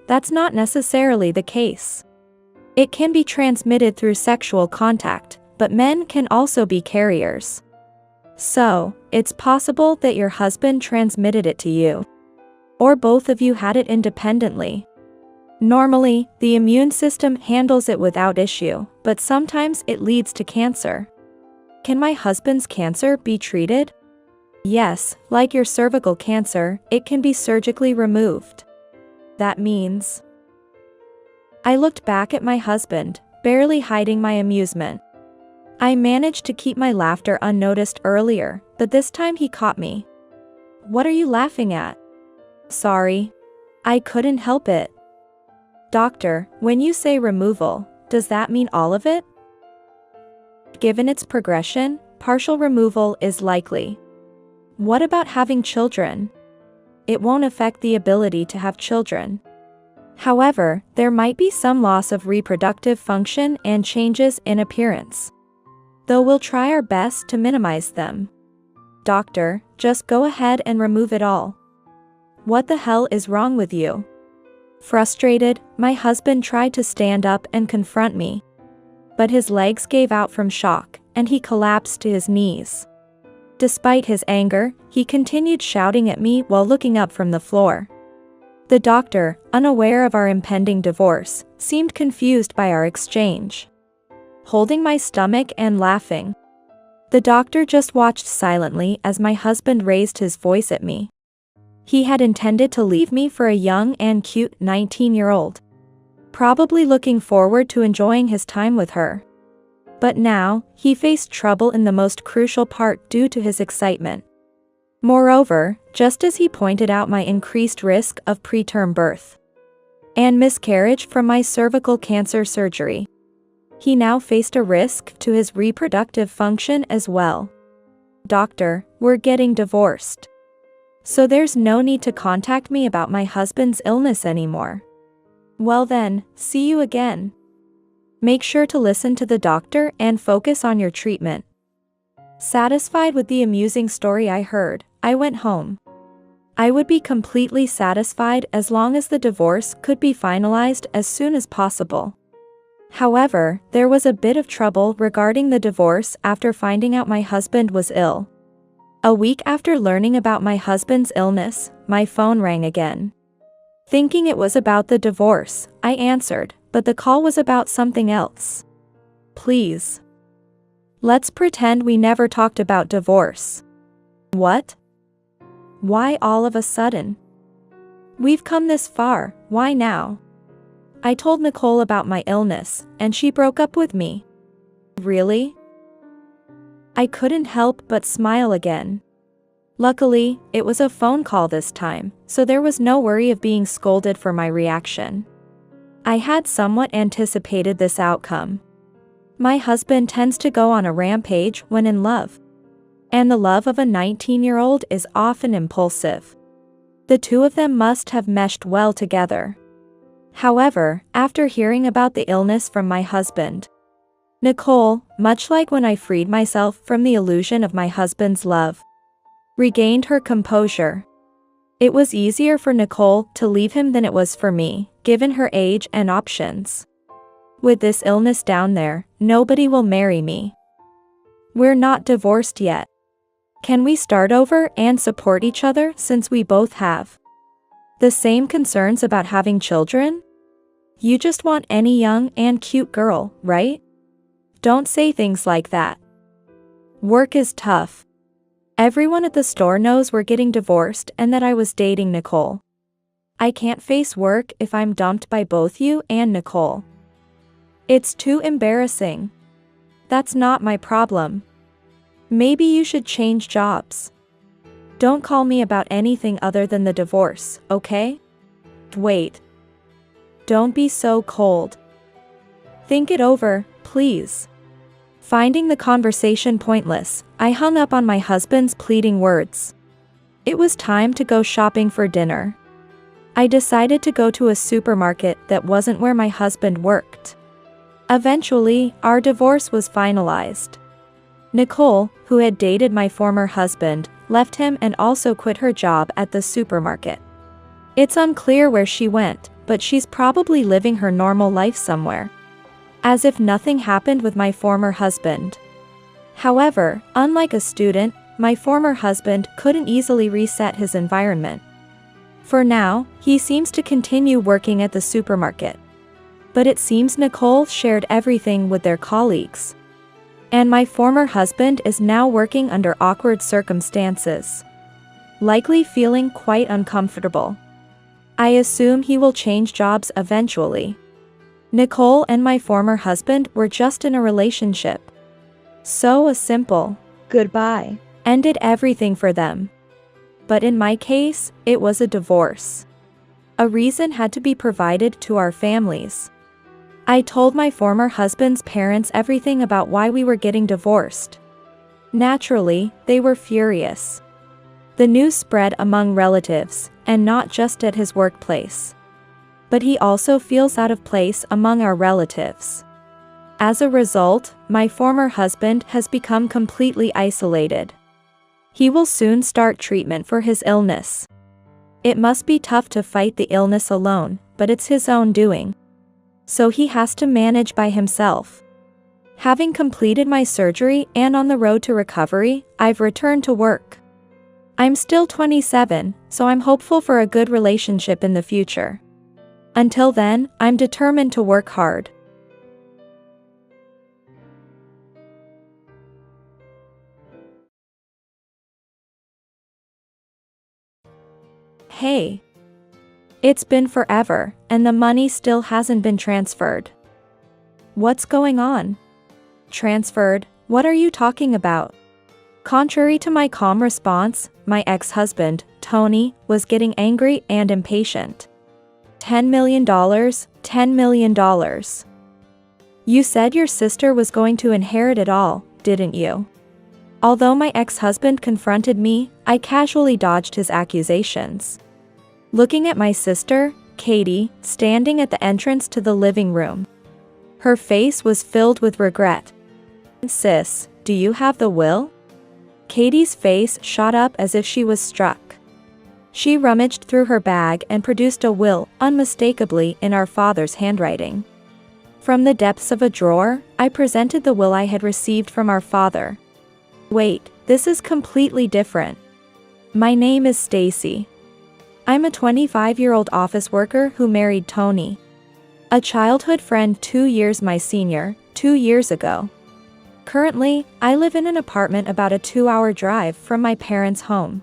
that's not necessarily the case. It can be transmitted through sexual contact, but men can also be carriers. So, it's possible that your husband transmitted it to you. Or both of you had it independently. Normally, the immune system handles it without issue, but sometimes it leads to cancer. Can my husband's cancer be treated? Yes, like your cervical cancer, it can be surgically removed. That means... I looked back at my husband, barely hiding my amusement. I managed to keep my laughter unnoticed earlier, but this time he caught me. What are you laughing at? Sorry. I couldn't help it. Doctor, when you say removal, does that mean all of it? Given its progression, partial removal is likely. What about having children? It won't affect the ability to have children. However, there might be some loss of reproductive function and changes in appearance, though we'll try our best to minimize them. Doctor, just go ahead and remove it all. What the hell is wrong with you? Frustrated, my husband tried to stand up and confront me, but his legs gave out from shock, and he collapsed to his knees. Despite his anger, he continued shouting at me while looking up from the floor. The doctor, unaware of our impending divorce, seemed confused by our exchange, holding my stomach and laughing. The doctor just watched silently as my husband raised his voice at me. He had intended to leave me for a young and cute 19-year-old, probably looking forward to enjoying his time with her. But now, he faced trouble in the most crucial part due to his excitement. Moreover, just as he pointed out my increased risk of preterm birth and miscarriage from my cervical cancer surgery, he now faced a risk to his reproductive function as well. Doctor, we're getting divorced, so there's no need to contact me about my husband's illness anymore. Well then, see you again. Make sure to listen to the doctor and focus on your treatment. Satisfied with the amusing story I heard, I went home. I would be completely satisfied as long as the divorce could be finalized as soon as possible. However, there was a bit of trouble regarding the divorce after finding out my husband was ill. A week after learning about my husband's illness, my phone rang again. Thinking it was about the divorce, I answered, but the call was about something else. Please. Let's pretend we never talked about divorce. What? Why all of a sudden? We've come this far, why now? I told Nicole about my illness, and she broke up with me. Really? I couldn't help but smile again. Luckily, it was a phone call this time, so there was no worry of being scolded for my reaction. I had somewhat anticipated this outcome. My husband tends to go on a rampage when in love, and the love of a 19-year-old is often impulsive. The two of them must have meshed well together. However, after hearing about the illness from my husband, Nicole, much like when I freed myself from the illusion of my husband's love, regained her composure. It was easier for Nicole to leave him than it was for me, given her age and options. With this illness down there, nobody will marry me. We're not divorced yet. Can we start over and support each other since we both have the same concerns about having children? You just want any young and cute girl, right? Don't say things like that. Work is tough. Everyone at the store knows we're getting divorced and that I was dating Nicole. I can't face work if I'm dumped by both you and Nicole. It's too embarrassing. That's not my problem. Maybe you should change jobs. Don't call me about anything other than the divorce, okay? Wait. Don't be so cold. Think it over, please. Finding the conversation pointless, I hung up on my husband's pleading words. It was time to go shopping for dinner. I decided to go to a supermarket that wasn't where my husband worked. Eventually, our divorce was finalized. Nicole, who had dated my former husband, left him and also quit her job at the supermarket. It's unclear where she went, but she's probably living her normal life somewhere, as if nothing happened with my former husband. However, unlike a student, my former husband couldn't easily reset his environment. For now, he seems to continue working at the supermarket. But it seems Nicole shared everything with their colleagues. And my former husband is now working under awkward circumstances, likely feeling quite uncomfortable. I assume he will change jobs eventually. Nicole and my former husband were just in a relationship. So a simple goodbye ended everything for them. But in my case, it was a divorce. A reason had to be provided to our families. I told my former husband's parents everything about why we were getting divorced. Naturally, they were furious. The news spread among relatives, and not just at his workplace. but he also feels out of place among our relatives. As a result, my former husband has become completely isolated. He will soon start treatment for his illness. It must be tough to fight the illness alone, but it's his own doing. So he has to manage by himself. Having completed my surgery and on the road to recovery, I've returned to work. I'm still 27, so I'm hopeful for a good relationship in the future. Until then, I'm determined to work hard. Hey. It's been forever, and the money still hasn't been transferred. What's going on? Transferred? What are you talking about? Contrary to my calm response, my ex-husband, Tony, was getting angry and impatient. $10 million, $10 million. You said your sister was going to inherit it all, didn't you? Although my ex-husband confronted me, I casually dodged his accusations. Looking at my sister, Katie, standing at the entrance to the living room. Her face was filled with regret. Sis, do you have the will? Katie's face shot up as if she was struck. She rummaged through her bag and produced a will, unmistakably in our father's handwriting. From the depths of a drawer, I presented the will I had received from our father. Wait, this is completely different. My name is Stacy. I'm a 25-year-old office worker who married Tony. A childhood friend 2 years my senior, 2 years ago. Currently, I live in an apartment about a 2-hour drive from my parents' home.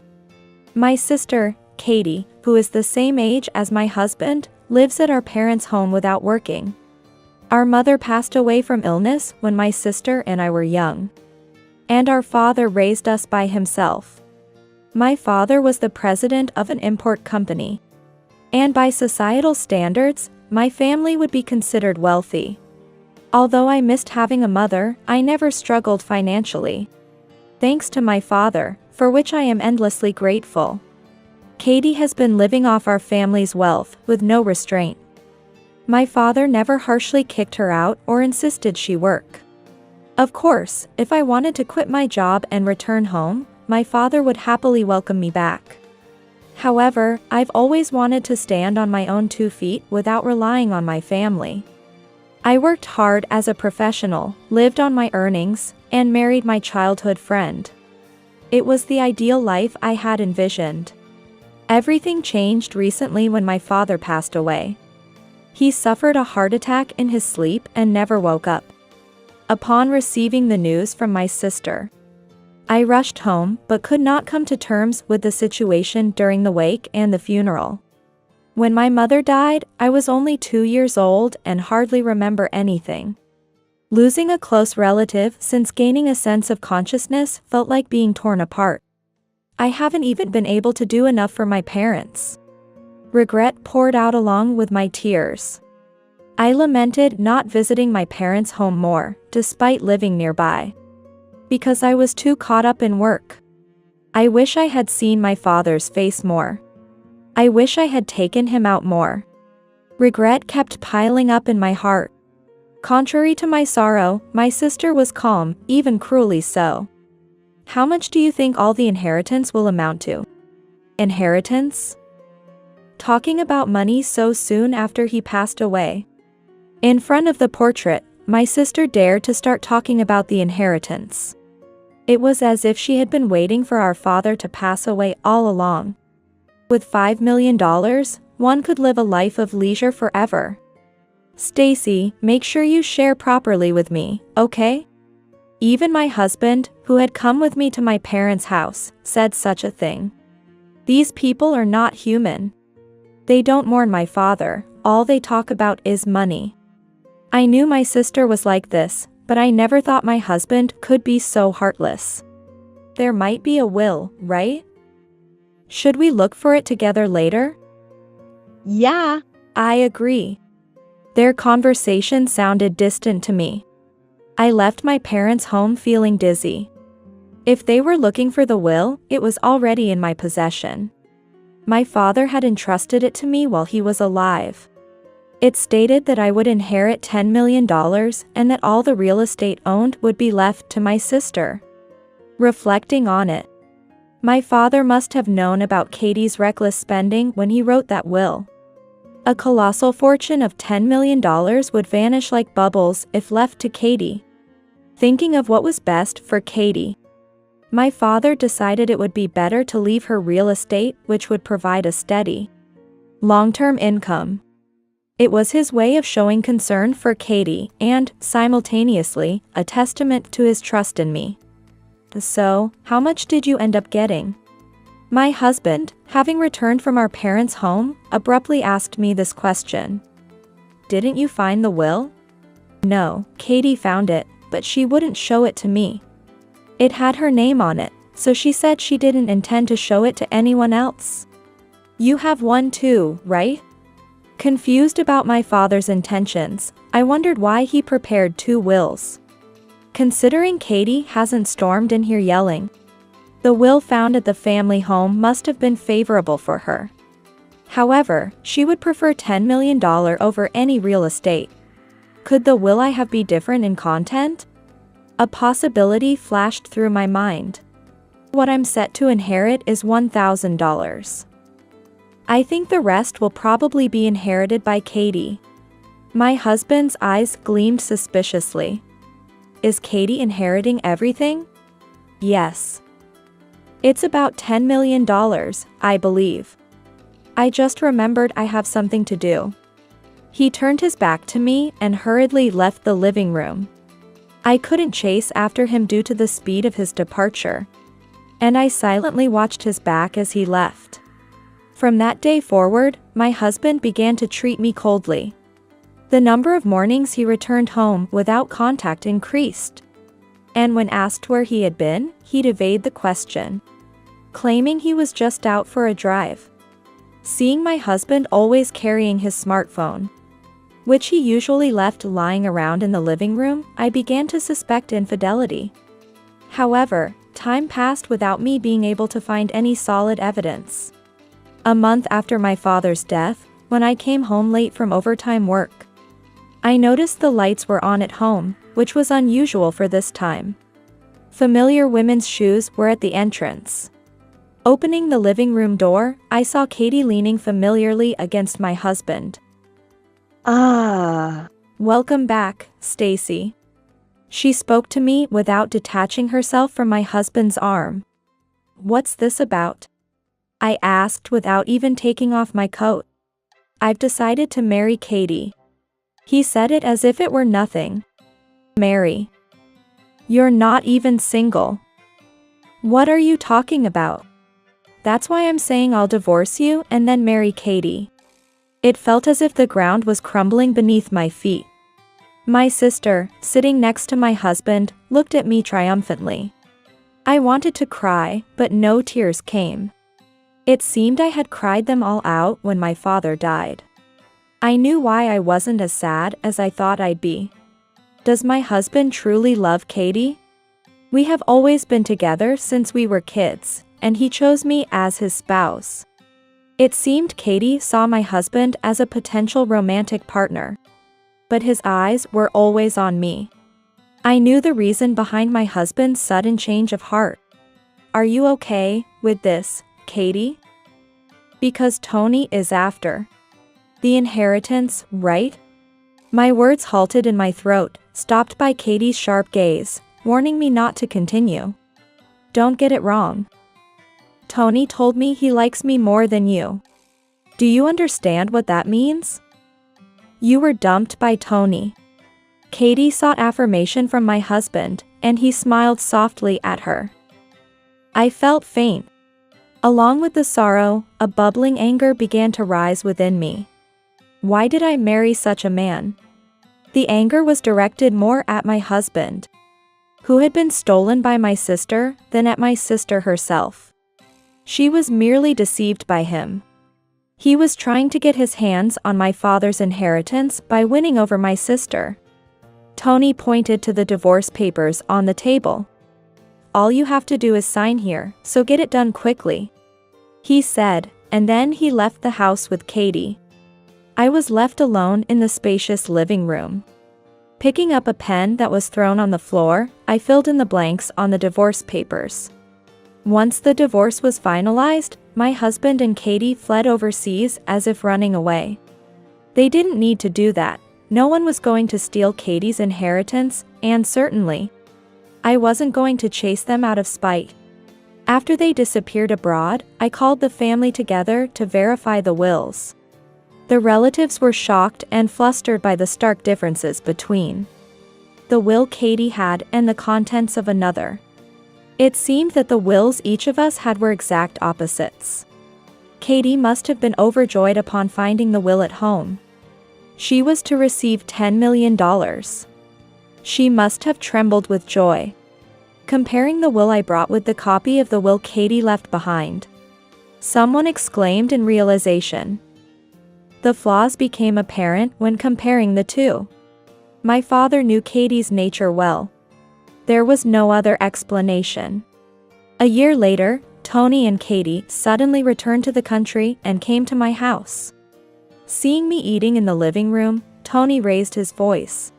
My sister, Katie, who is the same age as my husband, lives at our parents' home without working. Our mother passed away from illness when my sister and I were young. And our father raised us by himself. My father was the president of an import company. And by societal standards, my family would be considered wealthy. Although I missed having a mother, I never struggled financially. Thanks to my father, for which I am endlessly grateful. Katie has been living off our family's wealth, with no restraint. My father never harshly kicked her out or insisted she work. Of course, if I wanted to quit my job and return home, my father would happily welcome me back. However, I've always wanted to stand on my own 2 feet without relying on my family. I worked hard as a professional, lived on my earnings, and married my childhood friend. It was the ideal life I had envisioned. Everything changed recently when my father passed away. He suffered a heart attack in his sleep and never woke up. Upon receiving the news from my sister, I rushed home but could not come to terms with the situation during the wake and the funeral. When my mother died, I was only 2 years old and hardly remember anything. Losing a close relative since gaining a sense of consciousness felt like being torn apart. I haven't even been able to do enough for my parents. Regret poured out along with my tears. I lamented not visiting my parents' home more, despite living nearby. Because I was too caught up in work. I wish I had seen my father's face more. I wish I had taken him out more. Regret kept piling up in my heart. Contrary to my sorrow, my sister was calm, even cruelly so. How much do you think all the inheritance will amount to? Inheritance? Talking about money so soon after he passed away. In front of the portrait, my sister dared to start talking about the inheritance. It was as if she had been waiting for our father to pass away all along. With $5 million, one could live a life of leisure forever. Stacy, make sure you share properly with me, okay? Even my husband, who had come with me to my parents' house, said such a thing. These people are not human. They don't mourn my father, all they talk about is money. I knew my sister was like this, but I never thought my husband could be so heartless. There might be a will, right? Should we look for it together later? Yeah. I agree. Their conversation sounded distant to me. I left my parents' home feeling dizzy. If they were looking for the will, it was already in my possession. My father had entrusted it to me while he was alive. It stated that I would inherit $10 million and that all the real estate owned would be left to my sister. Reflecting on it, my father must have known about Katie's reckless spending when he wrote that will. A colossal fortune of $10 million would vanish like bubbles if left to Katie. Thinking of what was best for Katie, my father decided it would be better to leave her real estate, which would provide a steady, long-term income. It was his way of showing concern for Katie and, simultaneously, a testament to his trust in me. So, how much did you end up getting? My husband, having returned from our parents' home, abruptly asked me this question. Didn't you find the will? No, Katie found it, but she wouldn't show it to me. It had her name on it, so she said she didn't intend to show it to anyone else. You have one too, right? Confused about my father's intentions, I wondered why he prepared 2 wills. Considering Katie hasn't stormed in here yelling, the will found at the family home must have been favorable for her. However, she would prefer $10 million over any real estate. Could the will I have be different in content? A possibility flashed through my mind. What I'm set to inherit is $1,000. I think the rest will probably be inherited by Katie. My husband's eyes gleamed suspiciously. Is Katie inheriting everything? Yes. It's about $10 million, I believe. I just remembered I have something to do. He turned his back to me and hurriedly left the living room. I couldn't chase after him due to the speed of his departure, and I silently watched his back as he left. From that day forward, my husband began to treat me coldly. The number of mornings he returned home without contact increased, and when asked where he had been, he'd evade the question, claiming he was just out for a drive. Seeing my husband always carrying his smartphone, which he usually left lying around in the living room, I began to suspect infidelity. However, time passed without me being able to find any solid evidence. A month after my father's death, when I came home late from overtime work, I noticed the lights were on at home, which was unusual for this time. Familiar women's shoes were at the entrance. Opening the living room door, I saw Katie leaning familiarly against my husband. Welcome back, Stacy. She spoke to me without detaching herself from my husband's arm. What's this about? I asked without even taking off my coat. I've decided to marry Katie. He said it as if it were nothing. Marry? You're not even single. What are you talking about? That's why I'm saying I'll divorce you and then marry Katie. It felt as if the ground was crumbling beneath my feet. My sister, sitting next to my husband, looked at me triumphantly. I wanted to cry, but no tears came. It seemed I had cried them all out when my father died. I knew why I wasn't as sad as I thought I'd be. Does my husband truly love Katie? We have always been together since we were kids, and he chose me as his spouse. It seemed Katie saw my husband as a potential romantic partner, but his eyes were always on me. I knew the reason behind my husband's sudden change of heart. Are you okay with this, Katie? Because Tony is after the inheritance, right? My words halted in my throat, stopped by Katie's sharp gaze, warning me not to continue. Don't get it wrong. Tony told me he likes me more than you. Do you understand what that means? You were dumped by Tony. Katie sought affirmation from my husband, and he smiled softly at her. I felt faint. Along with the sorrow, a bubbling anger began to rise within me. Why did I marry such a man? The anger was directed more at my husband, who had been stolen by my sister, than at my sister herself. She was merely deceived by him. He was trying to get his hands on my father's inheritance by winning over my sister. Tony pointed to the divorce papers on the table. All you have to do is sign here, so get it done quickly, he said, and then he left the house with Katie. I was left alone in the spacious living room. Picking up a pen that was thrown on the floor, I filled in the blanks on the divorce papers. Once the divorce was finalized, my husband and Katie fled overseas as if running away. They didn't need to do that. No one was going to steal Katie's inheritance, and certainly, I wasn't going to chase them out of spite. After they disappeared abroad, I called the family together to verify the wills. The relatives were shocked and flustered by the stark differences between the will Katie had and the contents of another. It seemed that the wills each of us had were exact opposites. Katie must have been overjoyed upon finding the will at home. She was to receive $10 million. She must have trembled with joy. Comparing the will I brought with the copy of the will Katie left behind, someone exclaimed in realization. The flaws became apparent when comparing the two. My father knew Katie's nature well. There was no other explanation. A year later, Tony and Katie suddenly returned to the country and came to my house. Seeing me eating in the living room, Tony raised his voice.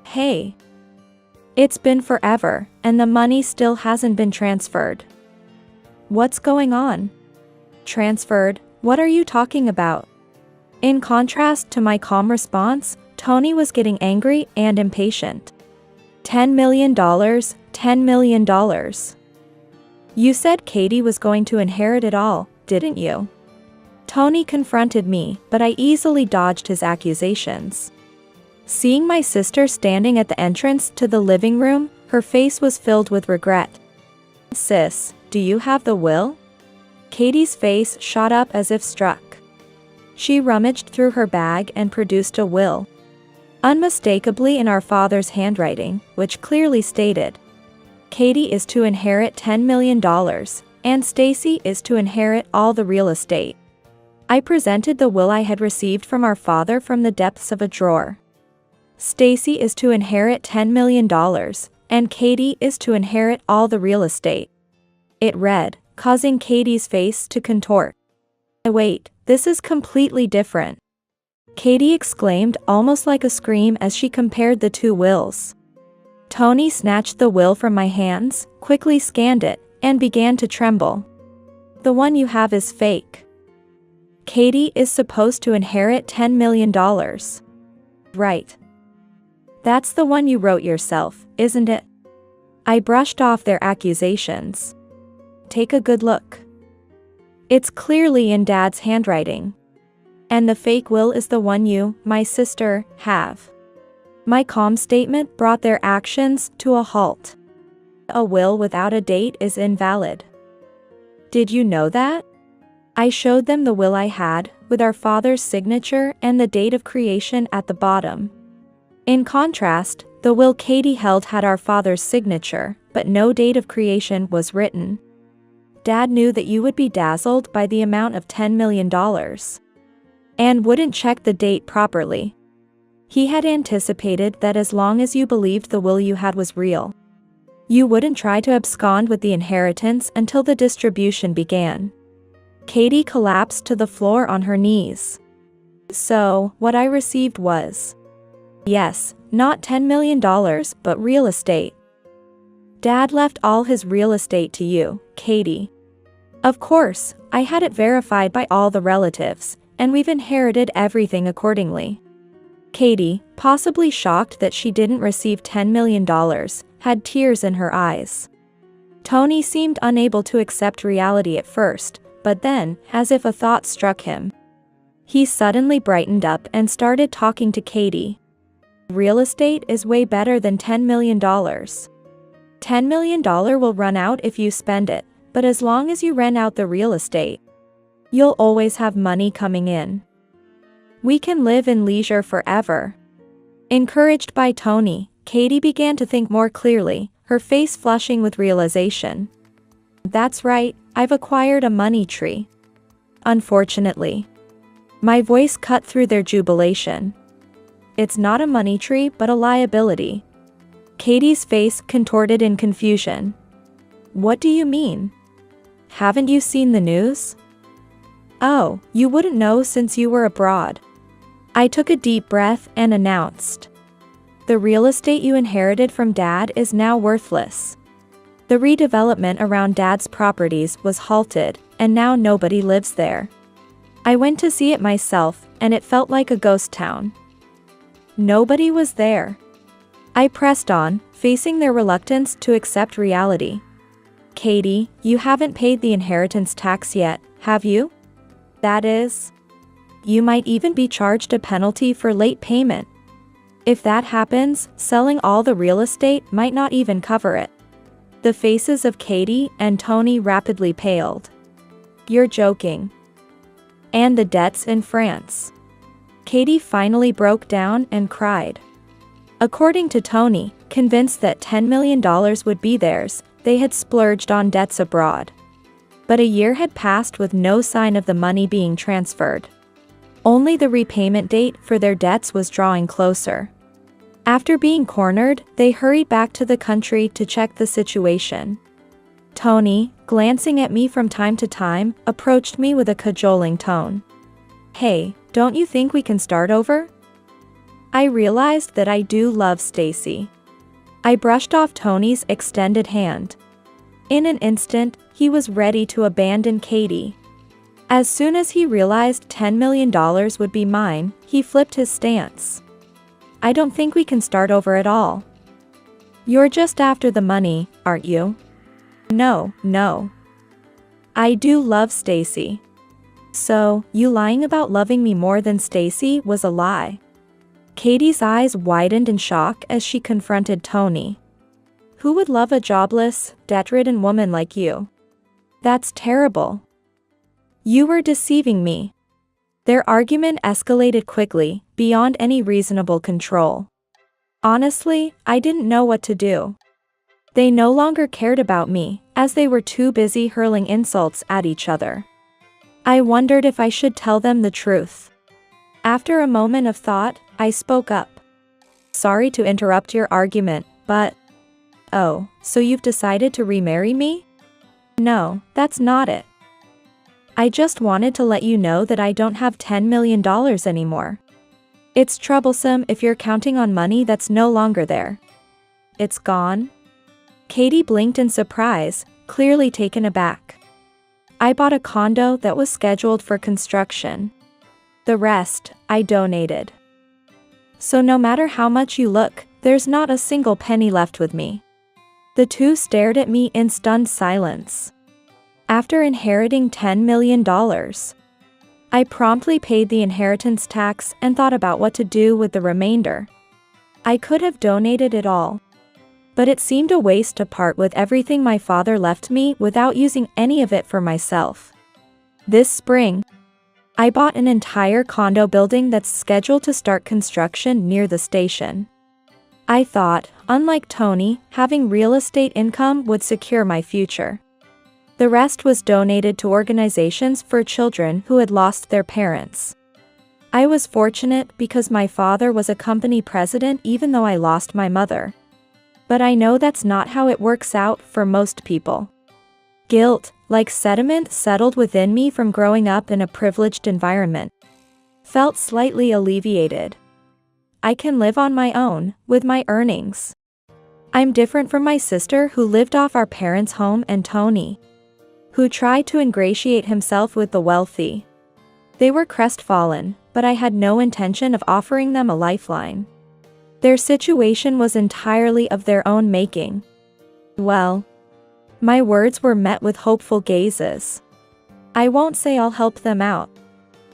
"Hey. It's been forever, and the money still hasn't been transferred. What's going on?" "Transferred? What are you talking about?" In contrast to my calm response, Tony was getting angry and impatient. $10 million, $10 million. You said Katie was going to inherit it all, didn't you? Tony confronted me, but I easily dodged his accusations. Seeing my sister standing at the entrance to the living room, her face was filled with regret. "Sis, do you have the will?" Katie's face shot up as if struck. She rummaged through her bag and produced a will. Unmistakably in our father's handwriting, which clearly stated, Katie is to inherit $10 million, and Stacy is to inherit all the real estate. I presented the will I had received from our father from the depths of a drawer. Stacy is to inherit $10 million, and Katie is to inherit all the real estate. It read, causing Katie's face to contort. "Wait, this is completely different," Katie exclaimed almost like a scream as she compared the two wills. Tony snatched the will from my hands, quickly scanned it, and began to tremble. "The one you have is fake. Katie is supposed to inherit $10 million. Right. That's the one you wrote yourself, isn't it?" I brushed off their accusations. "Take a good look. It's clearly in Dad's handwriting. And the fake will is the one you, my sister, have." My calm statement brought their actions to a halt. A will without a date is invalid. Did you know that? I showed them the will I had, with our father's signature and the date of creation at the bottom. In contrast, the will Katie held had our father's signature, but no date of creation was written. Dad knew that you would be dazzled by the amount of $10 million. And wouldn't check the date properly. He had anticipated that as long as you believed the will you had was real, you wouldn't try to abscond with the inheritance until the distribution began. Katie collapsed to the floor on her knees. "So, what I received was, yes, not $10 million, but real estate. Dad left all his real estate to you, Katie. Of course, I had it verified by all the relatives, and we've inherited everything accordingly." Katie, possibly shocked that she didn't receive $10 million, had tears in her eyes. Tony seemed unable to accept reality at first, but then, as if a thought struck him, he suddenly brightened up and started talking to Katie. "Real estate is way better than $10 million. $10 million will run out if you spend it, but as long as you rent out the real estate, you'll always have money coming in. We can live in leisure forever." Encouraged by Tony, Katie began to think more clearly, her face flushing with realization. "That's right, I've acquired a money tree." Unfortunately, my voice cut through their jubilation. "It's not a money tree but a liability." Katie's face contorted in confusion. "What do you mean? Haven't you seen the news?" "Oh, you wouldn't know since you were abroad. I took a deep breath and announced, "The real estate you inherited from Dad is now worthless." The redevelopment around Dad's properties was halted, and now nobody lives there. I went to see it myself, and it felt like a ghost town. Nobody was there. I pressed on, facing their reluctance to accept reality. "Katie, you haven't paid the inheritance tax yet, have you? That is, you might even be charged a penalty for late payment. If that happens, selling all the real estate might not even cover it." The faces of Katie and Tony rapidly paled. "You're joking. And the debts in France." Katie finally broke down and cried. According to Tony, convinced that $10 million would be theirs, they had splurged on debts abroad. But a year had passed with no sign of the money being transferred. Only the repayment date for their debts was drawing closer. After being cornered, they hurried back to the country to check the situation. Tony, glancing at me from time to time, approached me with a cajoling tone. "Hey, don't you think we can start over?" I realized that I do love Stacy. I brushed off Tony's extended hand. In an instant, he was ready to abandon Katie. As soon as he realized $10 million would be mine, he flipped his stance. "I don't think we can start over at all. You're just after the money, aren't you?" No. I do love Stacy." "So, you lying about loving me more than Stacy was a lie?" Katie's eyes widened in shock as she confronted Tony. "Who would love a jobless, debt-ridden woman like you? That's terrible. You were deceiving me." Their argument escalated quickly, beyond any reasonable control. Honestly, I didn't know what to do. They no longer cared about me, as they were too busy hurling insults at each other. I wondered if I should tell them the truth. After a moment of thought, I spoke up. "Sorry to interrupt your argument, but..." "Oh, so you've decided to remarry me?" "No, that's not it. I just wanted to let you know that I don't have $10 million anymore. It's troublesome if you're counting on money that's no longer there." "It's gone?" Katie blinked in surprise, clearly taken aback. "I bought a condo that was scheduled for construction. The rest, I donated. So no matter how much you look, there's not a single penny left with me." The two stared at me in stunned silence. After inheriting $10 million, I promptly paid the inheritance tax and thought about what to do with the remainder. I could have donated it all. But it seemed a waste to part with everything my father left me without using any of it for myself. This spring, I bought an entire condo building that's scheduled to start construction near the station. I thought, unlike Tony, having real estate income would secure my future. The rest was donated to organizations for children who had lost their parents. I was fortunate because my father was a company president even though I lost my mother. But I know that's not how it works out for most people. Guilt, like sediment, settled within me from growing up in a privileged environment. Felt slightly alleviated. I can live on my own, with my earnings. I'm different from my sister who lived off our parents' home and Tony, who tried to ingratiate himself with the wealthy. They were crestfallen, but I had no intention of offering them a lifeline. Their situation was entirely of their own making. Well, my words were met with hopeful gazes. I won't say I'll help them out.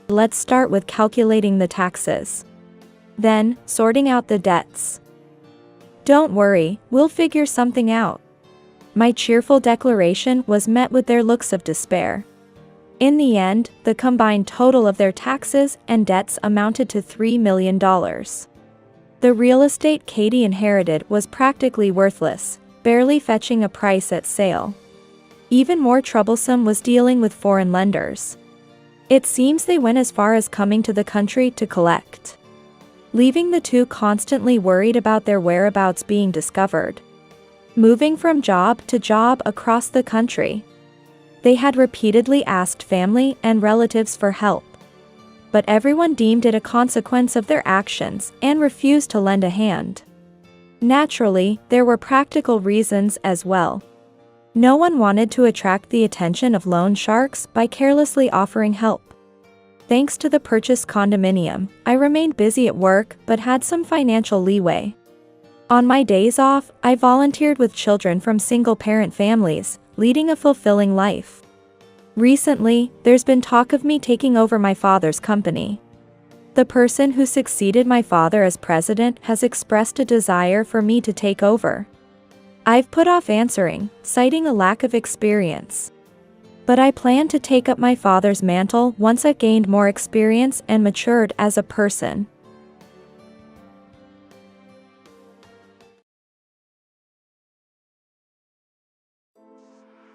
Let's start with calculating the taxes. Then, sorting out the debts. Don't worry, we'll figure something out. My cheerful declaration was met with their looks of despair. In the end, the combined total of their taxes and debts amounted to $3 million. The real estate Katie inherited was practically worthless, barely fetching a price at sale. Even more troublesome was dealing with foreign lenders. It seems they went as far as coming to the country to collect, leaving the two constantly worried about their whereabouts being discovered. Moving from job to job across the country, they had repeatedly asked family and relatives for help. but everyone deemed it a consequence of their actions and refused to lend a hand. Naturally, there were practical reasons as well. No one wanted to attract the attention of loan sharks by carelessly offering help. Thanks to the purchased condominium, I remained busy at work but had some financial leeway. On my days off, I volunteered with children from single-parent families, leading a fulfilling life. Recently, there's been talk of me taking over my father's company. The person who succeeded my father as president has expressed a desire for me to take over. I've put off answering, citing a lack of experience. But I plan to take up my father's mantle once I've gained more experience and matured as a person.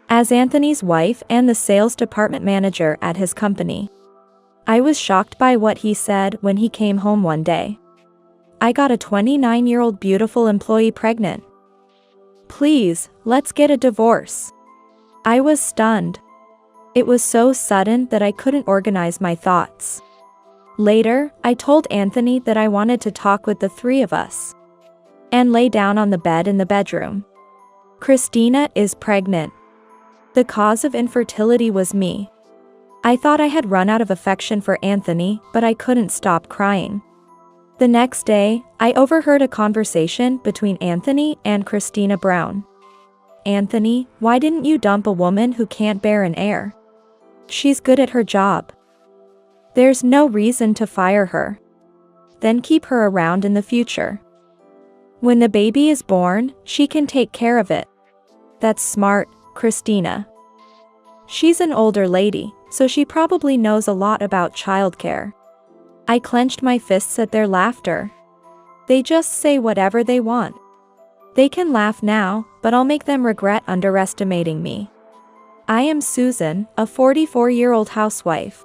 As Anthony's wife and the sales department manager at his company, I was shocked by what he said when he came home one day. "I got a 29-year-old beautiful employee pregnant. Please, let's get a divorce." I was stunned. It was so sudden that I couldn't organize my thoughts. Later, I told Anthony that I wanted to talk with the three of us and lay down on the bed in the bedroom. Christina is pregnant. The cause of infertility was me. I thought I had run out of affection for Anthony, but I couldn't stop crying. The next day, I overheard a conversation between Anthony and Christina Brown. "Anthony, why didn't you dump a woman who can't bear an heir? She's good at her job. There's no reason to fire her. Then keep her around in the future. When the baby is born, she can take care of it." "That's smart, Christina. She's an older lady, so she probably knows a lot about childcare." I clenched my fists at their laughter. They just say whatever they want. They can laugh now, but I'll make them regret underestimating me. I am Susan, a 44-year-old housewife.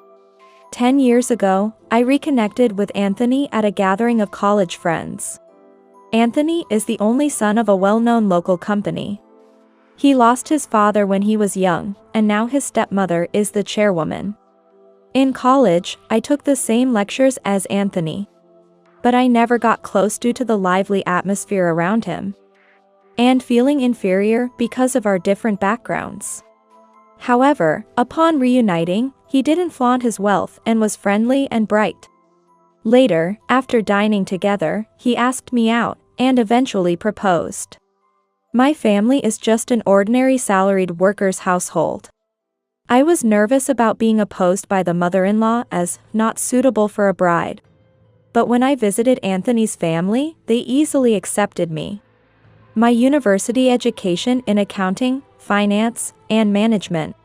10 years ago, I reconnected with Anthony at a gathering of college friends. Anthony is the only son of a well-known local company. He lost his father when he was young, and now his stepmother is the chairwoman. In college, I took the same lectures as Anthony. But I never got close due to the lively atmosphere around him, and feeling inferior because of our different backgrounds. However, upon reuniting, he didn't flaunt his wealth and was friendly and bright. Later, after dining together, he asked me out, and eventually proposed. My family is just an ordinary salaried worker's household. I was nervous about being opposed by the mother-in-law as not suitable for a bride. But when I visited Anthony's family, they easily accepted me. My university education in accounting, finance, and management,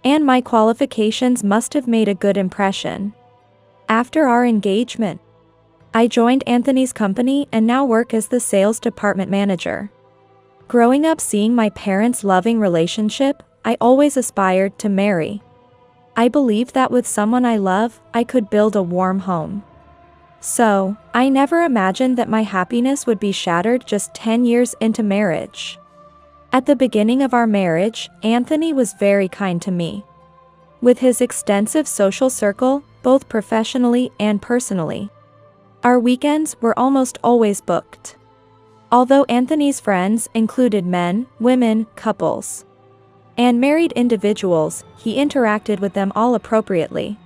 and my qualifications must have made a good impression. After our engagement, I joined Anthony's company and now work as the sales department manager. Growing up seeing my parents' loving relationship, I always aspired to marry. I believed that with someone I love, I could build a warm home. So, I never imagined that my happiness would be shattered just 10 years into marriage. At the beginning of our marriage, Anthony was very kind to me. With his extensive social circle, both professionally and personally, our weekends were almost always booked. Although Anthony's friends included men, women, couples, and married individuals, he interacted with them all appropriately.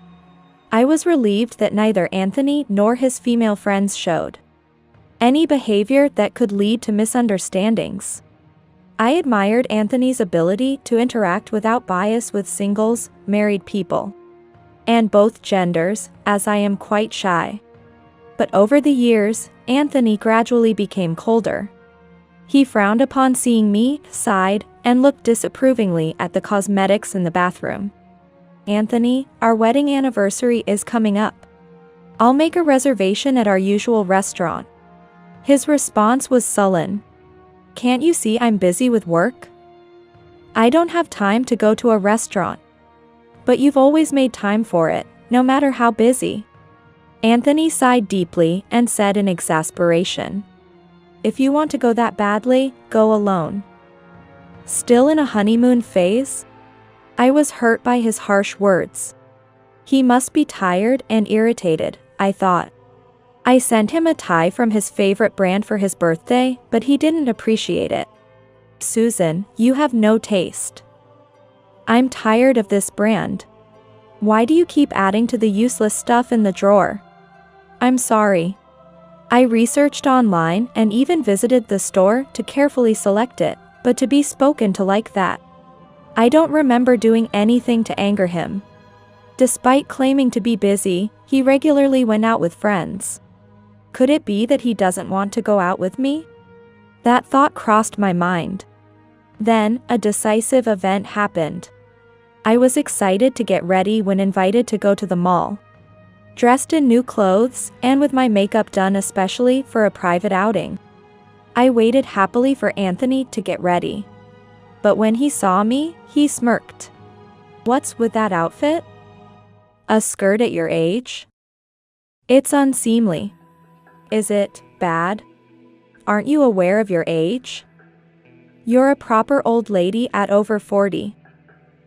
I was relieved that neither Anthony nor his female friends showed any behavior that could lead to misunderstandings. I admired Anthony's ability to interact without bias with singles, married people, and both genders, as I am quite shy. But over the years, Anthony gradually became colder. He frowned upon seeing me, sighed, and looked disapprovingly at the cosmetics in the bathroom. "Anthony, our wedding anniversary is coming up. I'll make a reservation at our usual restaurant." His response was sullen. "Can't you see I'm busy with work? I don't have time to go to a restaurant." "But you've always made time for it, no matter how busy." Anthony sighed deeply and said in exasperation, "If you want to go that badly, go alone." Still in a honeymoon phase? I was hurt by his harsh words. He must be tired and irritated, I thought. I sent him a tie from his favorite brand for his birthday, but he didn't appreciate it. Susan, you have no taste. I'm tired of this brand. Why do you keep adding to the useless stuff in the drawer? I'm sorry. I researched online and even visited the store to carefully select it, but to be spoken to like that. I don't remember doing anything to anger him. Despite claiming to be busy, he regularly went out with friends. Could it be that he doesn't want to go out with me? That thought crossed my mind. Then, a decisive event happened. I was excited to get ready when invited to go to the mall. Dressed in new clothes, and with my makeup done especially for a private outing. I waited happily for Anthony to get ready. But when he saw me, he smirked. What's with that outfit? A skirt at your age? It's unseemly. Is it bad? Aren't you aware of your age? You're a proper old lady at over 40.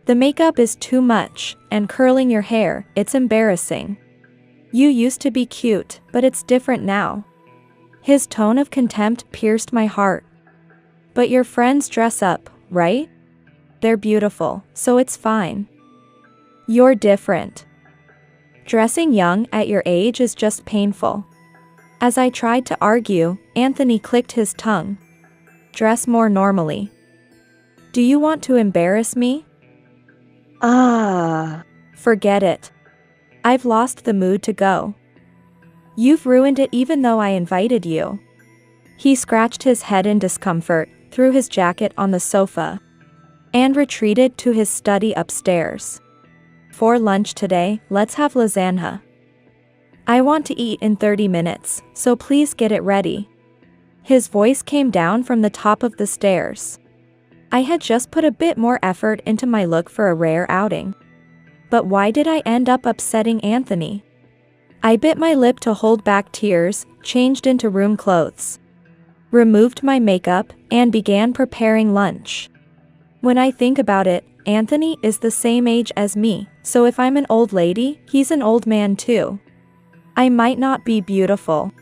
The makeup is too much, and curling your hair, it's embarrassing. You used to be cute, but it's different now. His tone of contempt pierced my heart. But your friends dress up, right? They're beautiful, so it's fine. You're different. Dressing young at your age is just painful. As I tried to argue, Anthony clicked his tongue. Dress more normally. Do you want to embarrass me? Forget it. I've lost the mood to go. You've ruined it even though I invited you. He scratched his head in discomfort, threw his jacket on the sofa, and retreated to his study upstairs. For lunch today, let's have lasagna. I want to eat in 30 minutes, so please get it ready. His voice came down from the top of the stairs. I had just put a bit more effort into my look for a rare outing. But why did I end up upsetting Anthony? I bit my lip to hold back tears, changed into room clothes, removed my makeup, and began preparing lunch. When I think about it, Anthony is the same age as me, so if I'm an old lady, he's an old man too. I might not be beautiful,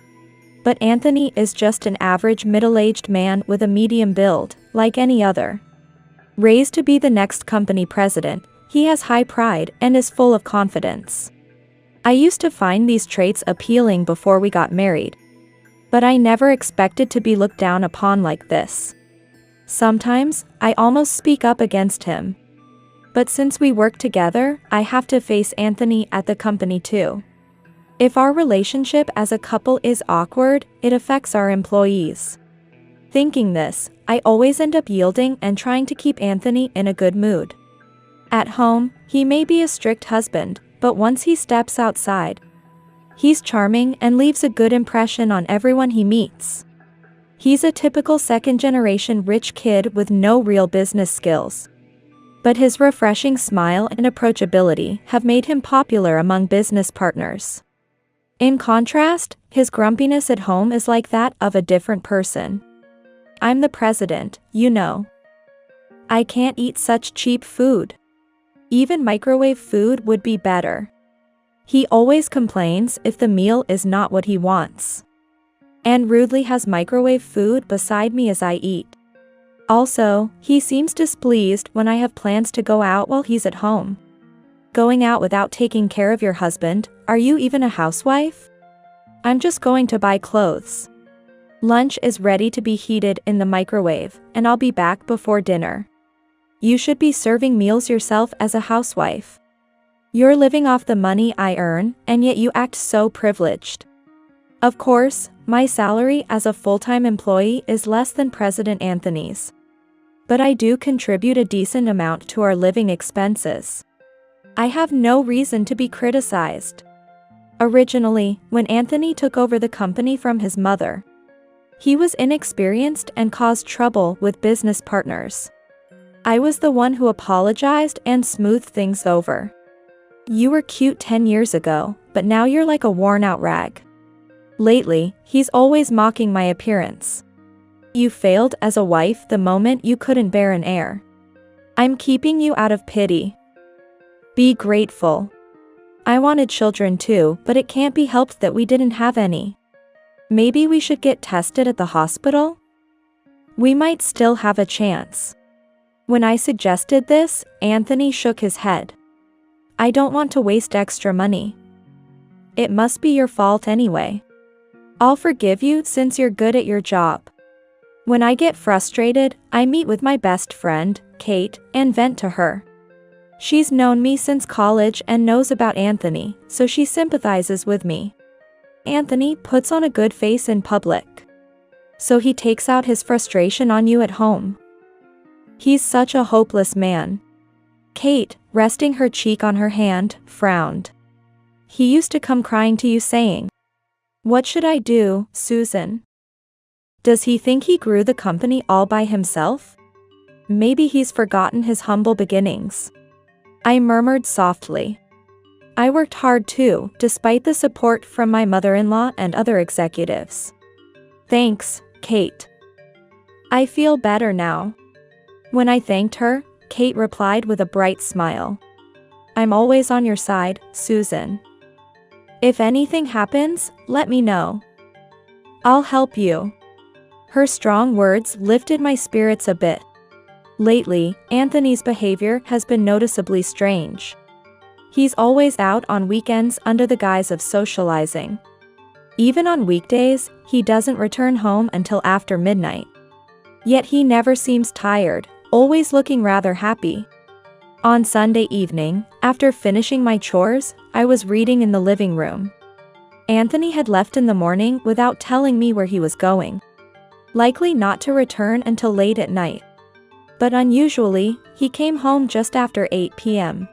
but Anthony is just an average middle-aged man with a medium build, like any other. Raised to be the next company president, he has high pride and is full of confidence. I used to find these traits appealing before we got married. But I never expected to be looked down upon like this. Sometimes, I almost speak up against him. But since we work together, I have to face Anthony at the company too. If our relationship as a couple is awkward, it affects our employees. Thinking this, I always end up yielding and trying to keep Anthony in a good mood. At home, he may be a strict husband, but once he steps outside, he's charming and leaves a good impression on everyone he meets. He's a typical second-generation rich kid with no real business skills. But his refreshing smile and approachability have made him popular among business partners. In contrast, his grumpiness at home is like that of a different person. I'm the president, you know. I can't eat such cheap food. Even microwave food would be better. He always complains if the meal is not what he wants. And rudely has microwave food beside me as I eat. Also, he seems displeased when I have plans to go out while he's at home. Going out without taking care of your husband, are you even a housewife? I'm just going to buy clothes. Lunch is ready to be heated in the microwave, and I'll be back before dinner. You should be serving meals yourself as a housewife. You're living off the money I earn, and yet you act so privileged. Of course, my salary as a full-time employee is less than President Anthony's. But I do contribute a decent amount to our living expenses. I have no reason to be criticized. Originally, when Anthony took over the company from his mother, he was inexperienced and caused trouble with business partners. I was the one who apologized and smoothed things over. You were cute 10 years ago, but now you're like a worn-out rag. Lately, he's always mocking my appearance. You failed as a wife the moment you couldn't bear an heir. I'm keeping you out of pity. Be grateful. I wanted children too, but it can't be helped that we didn't have any. Maybe we should get tested at the hospital? We might still have a chance. When I suggested this, Anthony shook his head. I don't want to waste extra money. It must be your fault anyway. I'll forgive you since you're good at your job. When I get frustrated, I meet with my best friend, Kate, and vent to her. She's known me since college and knows about Anthony, so she sympathizes with me. Anthony puts on a good face in public. So he takes out his frustration on you at home. He's such a hopeless man. Kate, resting her cheek on her hand, frowned. He used to come crying to you saying, "What should I do, Susan?" Does he think he grew the company all by himself? Maybe he's forgotten his humble beginnings. I murmured softly. I worked hard too, despite the support from my mother-in-law and other executives. Thanks, Kate. I feel better now. When I thanked her, Kate replied with a bright smile. I'm always on your side, Susan. If anything happens, let me know. I'll help you. Her strong words lifted my spirits a bit. Lately, Anthony's behavior has been noticeably strange. He's always out on weekends under the guise of socializing. Even on weekdays, he doesn't return home until after midnight. Yet he never seems tired, always looking rather happy. On Sunday evening, after finishing my chores, I was reading in the living room. Anthony had left in the morning without telling me where he was going. Likely not to return until late at night. But unusually, he came home just after 8 p.m.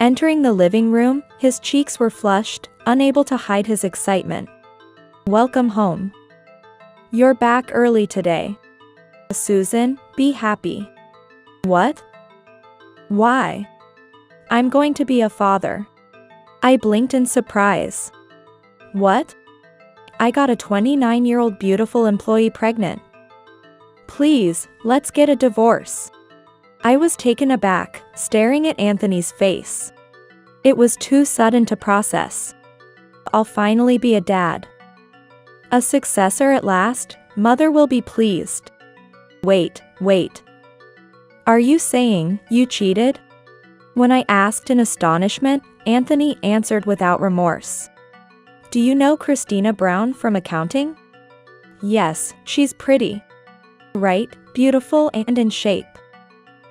Entering the living room, his cheeks were flushed, unable to hide his excitement. Welcome home. You're back early today. Susan, be happy. What? Why? I'm going to be a father. I blinked in surprise. What? I got a 29-year-old beautiful employee pregnant. Please, let's get a divorce. I was taken aback, staring at Anthony's face. It was too sudden to process. I'll finally be a dad. A successor at last, mother will be pleased. Wait. Are you saying you cheated? When I asked in astonishment, Anthony answered without remorse. Do you know Christina Brown from accounting? Yes, she's pretty. Right, beautiful and in shape.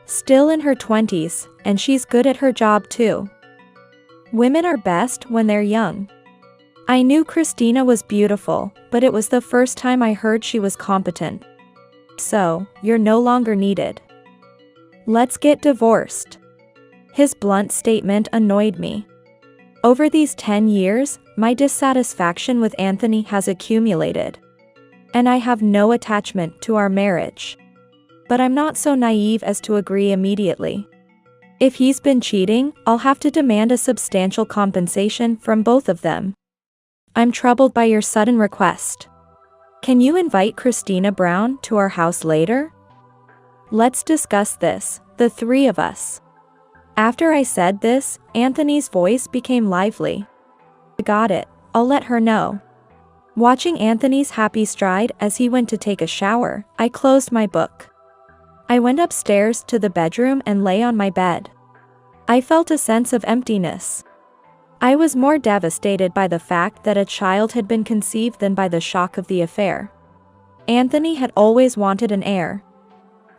Still in her 20s, and she's good at her job too. Women are best when they're young. I knew Christina was beautiful, but it was the first time I heard she was competent. So, you're no longer needed. Let's get divorced. His blunt statement annoyed me. Over these 10 years, my dissatisfaction with Anthony has accumulated. And I have no attachment to our marriage. But I'm not so naive as to agree immediately. If he's been cheating, I'll have to demand a substantial compensation from both of them. I'm troubled by your sudden request. Can you invite Christina Brown to our house later? Let's discuss this, the three of us. After I said this, Anthony's voice became lively. Got it, I'll let her know. Watching Anthony's happy stride as he went to take a shower, I closed my book. I went upstairs to the bedroom and lay on my bed. I felt a sense of emptiness. I was more devastated by the fact that a child had been conceived than by the shock of the affair. Anthony had always wanted an heir.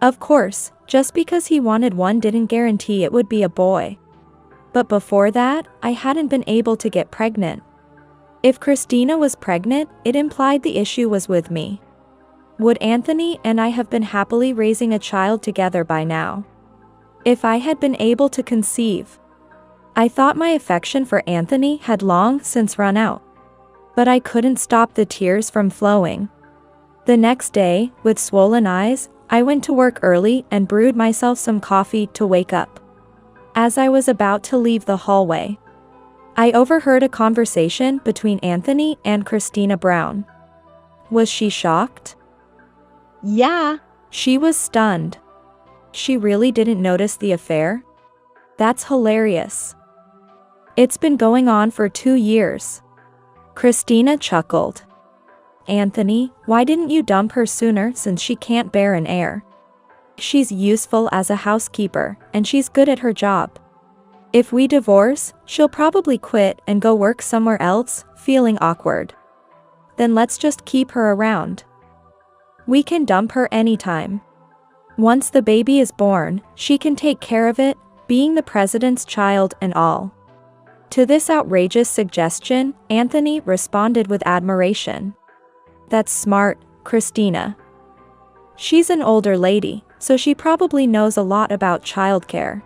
Of course, just because he wanted one didn't guarantee it would be a boy. But before that, I hadn't been able to get pregnant. If Christina was pregnant, it implied the issue was with me. Would Anthony and I have been happily raising a child together by now? If I had been able to conceive. I thought my affection for Anthony had long since run out. But I couldn't stop the tears from flowing. The next day, with swollen eyes, I went to work early and brewed myself some coffee to wake up. As I was about to leave the hallway, I overheard a conversation between Anthony and Christina Brown. Was she shocked? Yeah. She was stunned. She really didn't notice the affair? That's hilarious. It's been going on for 2 years. Christina chuckled. Anthony, why didn't you dump her sooner since she can't bear an heir? She's useful as a housekeeper, and she's good at her job. If we divorce, she'll probably quit and go work somewhere else, feeling awkward. Then let's just keep her around. We can dump her anytime. Once the baby is born, she can take care of it, being the president's child and all. To this outrageous suggestion, Anthony responded with admiration. That's smart, Christina. She's an older lady, so she probably knows a lot about childcare.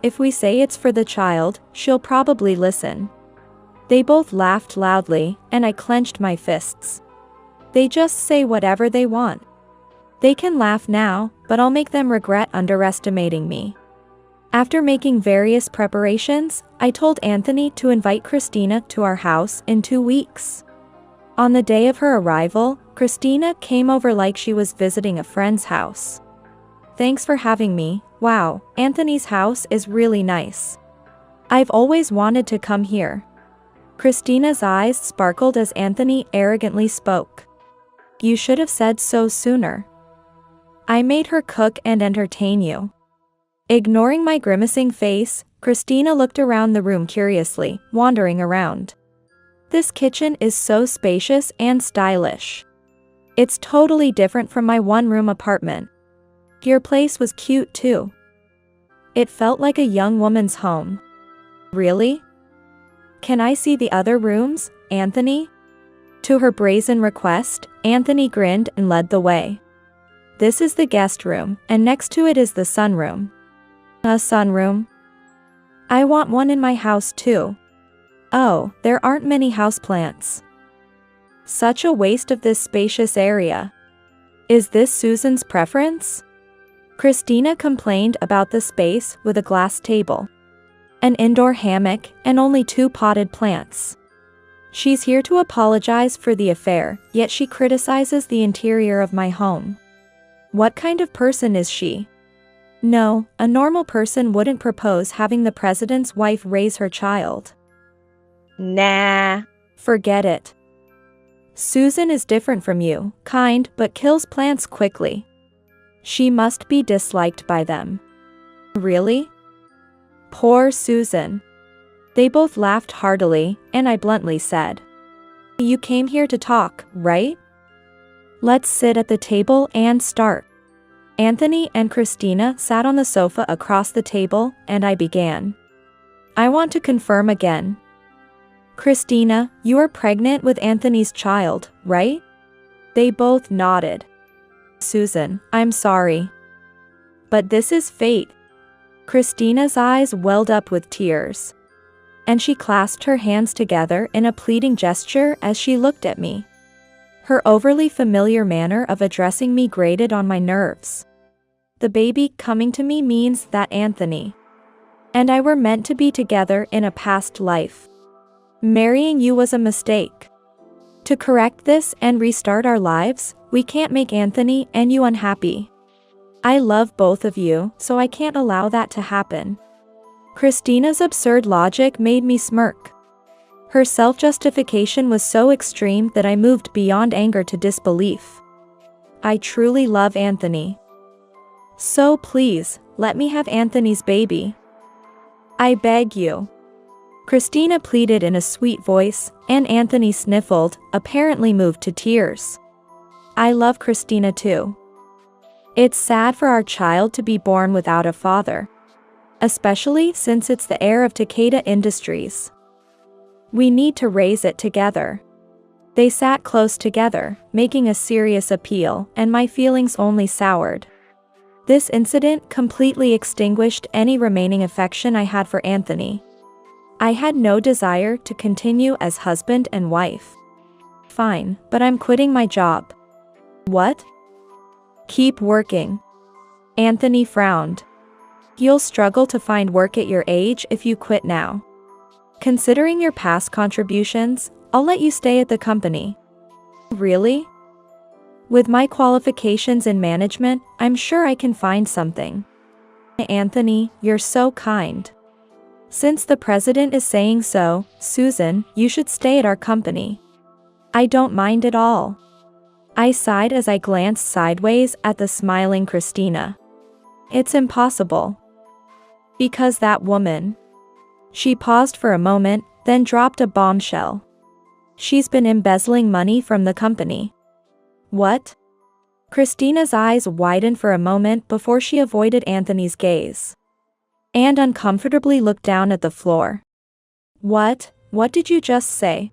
If we say it's for the child, she'll probably listen. They both laughed loudly, and I clenched my fists. They just say whatever they want. They can laugh now, but I'll make them regret underestimating me. After making various preparations, I told Anthony to invite Christina to our house in 2 weeks. On the day of her arrival, Christina came over like she was visiting a friend's house. Thanks for having me. Wow, Anthony's house is really nice. I've always wanted to come here. Christina's eyes sparkled as Anthony arrogantly spoke. You should have said so sooner. I made her cook and entertain you. Ignoring my grimacing face, Christina looked around the room curiously, wandering around. This kitchen is so spacious and stylish. It's totally different from my one-room apartment. Your place was cute too. It felt like a young woman's home. Really? Can I see the other rooms, Anthony? To her brazen request, Anthony grinned and led the way. This is the guest room, and next to it is the sunroom. A sunroom? I want one in my house too. Oh, there aren't many houseplants. Such a waste of this spacious area. Is this Susan's preference? Christina complained about the space with a glass table, an indoor hammock, and only 2 potted plants. She's here to apologize for the affair, yet she criticizes the interior of my home. What kind of person is she? No, a normal person wouldn't propose having the president's wife raise her child. Nah. Forget it. Susan is different from you, kind but kills plants quickly. She must be disliked by them. Really? Poor Susan. They both laughed heartily, and I bluntly said, You came here to talk, right? Let's sit at the table and start. Anthony and Christina sat on the sofa across the table, and I began. I want to confirm again. Christina, you are pregnant with Anthony's child, right? They both nodded. Susan, I'm sorry. But this is fate. Christina's eyes welled up with tears, and she clasped her hands together in a pleading gesture as she looked at me. Her overly familiar manner of addressing me grated on my nerves. The baby coming to me means that Anthony and I were meant to be together in a past life. Marrying you was a mistake. To correct this and restart our lives, we can't make Anthony and you unhappy. I love both of you, so I can't allow that to happen. Christina's absurd logic made me smirk. Her self-justification was so extreme that I moved beyond anger to disbelief. I truly love Anthony. So please, let me have Anthony's baby. I beg you. Christina pleaded in a sweet voice, and Anthony sniffled, apparently moved to tears. I love Christina too. It's sad for our child to be born without a father, especially since it's the heir of Takeda Industries. We need to raise it together. They sat close together, making a serious appeal, and my feelings only soured. This incident completely extinguished any remaining affection I had for Anthony. I had no desire to continue as husband and wife. Fine, but I'm quitting my job. What? Keep working. Anthony frowned. You'll struggle to find work at your age if you quit now. Considering your past contributions, I'll let you stay at the company. Really? With my qualifications in management, I'm sure I can find something. Anthony, you're so kind. Since the president is saying so, Susan, you should stay at our company. I don't mind at all. I sighed as I glanced sideways at the smiling Christina. It's impossible. Because that woman. She paused for a moment, then dropped a bombshell. She's been embezzling money from the company. What? Christina's eyes widened for a moment before she avoided Anthony's gaze. And uncomfortably looked down at the floor. What did you just say?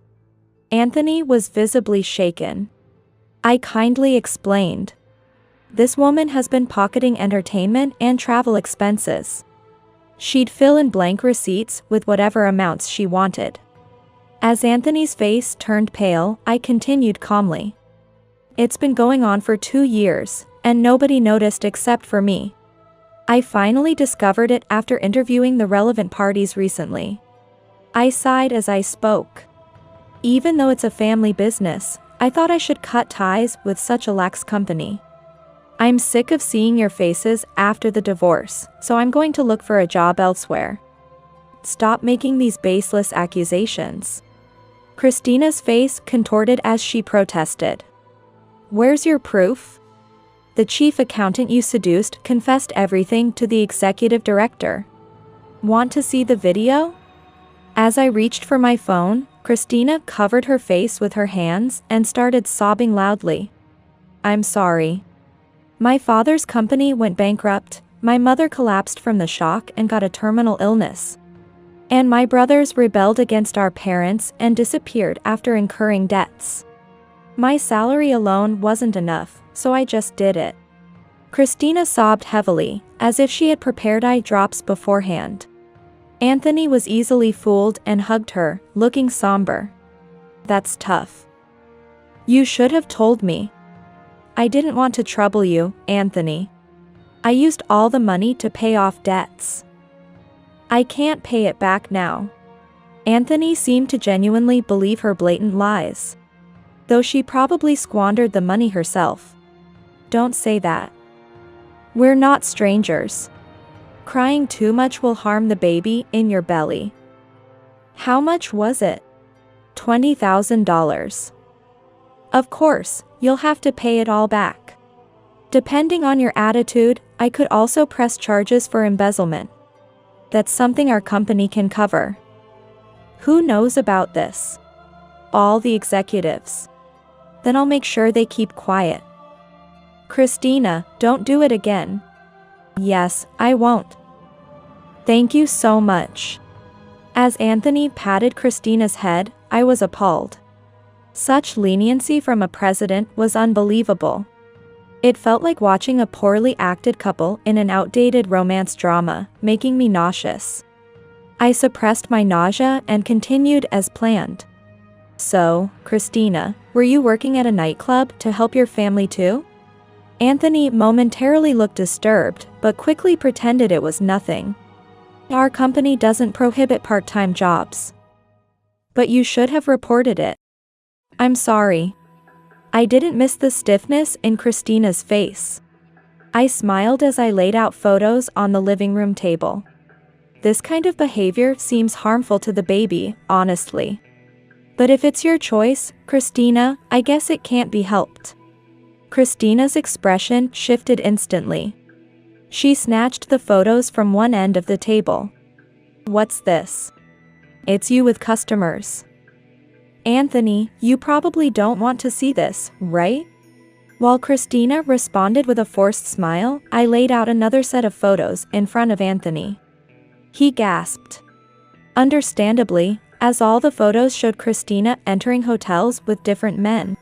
Anthony was visibly shaken. I kindly explained. This woman has been pocketing entertainment and travel expenses. She'd fill in blank receipts with whatever amounts she wanted. As Anthony's face turned pale, I continued calmly. It's been going on for 2 years, and nobody noticed except for me. I finally discovered it after interviewing the relevant parties recently. I sighed as I spoke. Even though it's a family business, I thought I should cut ties with such a lax company. I'm sick of seeing your faces after the divorce, so I'm going to look for a job elsewhere. Stop making these baseless accusations. Christina's face contorted as she protested. Where's your proof? The chief accountant you seduced confessed everything to the executive director. Want to see the video? As I reached for my phone, Christina covered her face with her hands and started sobbing loudly. I'm sorry. My father's company went bankrupt, my mother collapsed from the shock and got a terminal illness. And my brothers rebelled against our parents and disappeared after incurring debts. My salary alone wasn't enough, so I just did it. Christina sobbed heavily, as if she had prepared eye drops beforehand. Anthony was easily fooled and hugged her, looking somber. That's tough. You should have told me. I didn't want to trouble you, Anthony. I used all the money to pay off debts. I can't pay it back now. Anthony seemed to genuinely believe her blatant lies. Though she probably squandered the money herself. Don't say that. We're not strangers. Crying too much will harm the baby in your belly. How much was it? $20,000. Of course, you'll have to pay it all back. Depending on your attitude, I could also press charges for embezzlement. That's something our company can cover. Who knows about this? All the executives. Then I'll make sure they keep quiet. Christina, don't do it again. Yes, I won't. Thank you so much. As Anthony patted Christina's head, I was appalled. Such leniency from a president was unbelievable. It felt like watching a poorly acted couple in an outdated romance drama, making me nauseous. I suppressed my nausea and continued as planned. So, Christina, were you working at a nightclub to help your family too? Anthony momentarily looked disturbed, but quickly pretended it was nothing. Our company doesn't prohibit part-time jobs. But you should have reported it. I'm sorry. I didn't miss the stiffness in Christina's face. I smiled as I laid out photos on the living room table. This kind of behavior seems harmful to the baby, honestly. But if it's your choice, Christina, I guess it can't be helped. Christina's expression shifted instantly. She snatched the photos from one end of the table. What's this? It's you with customers. Anthony, you probably don't want to see this, right? While Christina responded with a forced smile, I laid out another set of photos in front of Anthony. He gasped. Understandably, as all the photos showed Christina entering hotels with different men,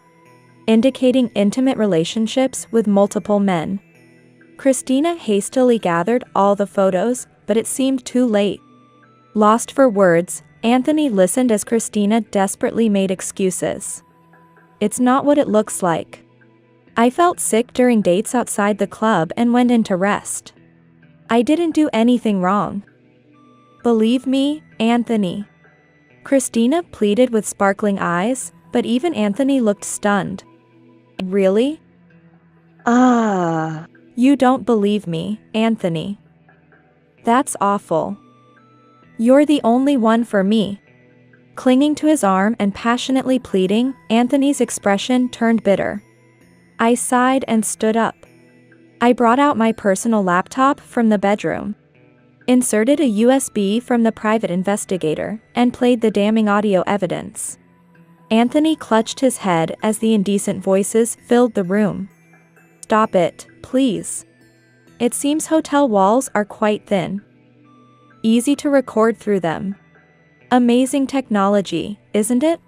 indicating intimate relationships with multiple men. Christina hastily gathered all the photos, but it seemed too late. Lost for words, Anthony listened as Christina desperately made excuses. It's not what it looks like. I felt sick during dates outside the club and went in to rest. I didn't do anything wrong. Believe me, Anthony. Christina pleaded with sparkling eyes, but even Anthony looked stunned. Really? You don't believe me, Anthony. That's awful. You're the only one for me. Clinging to his arm and passionately pleading, Anthony's expression turned bitter. I sighed and stood up. I brought out my personal laptop from the bedroom, inserted a USB from the private investigator, and played the damning audio evidence. Anthony clutched his head as the indecent voices filled the room. Stop it, please. It seems hotel walls are quite thin. Easy to record through them. Amazing technology, isn't it?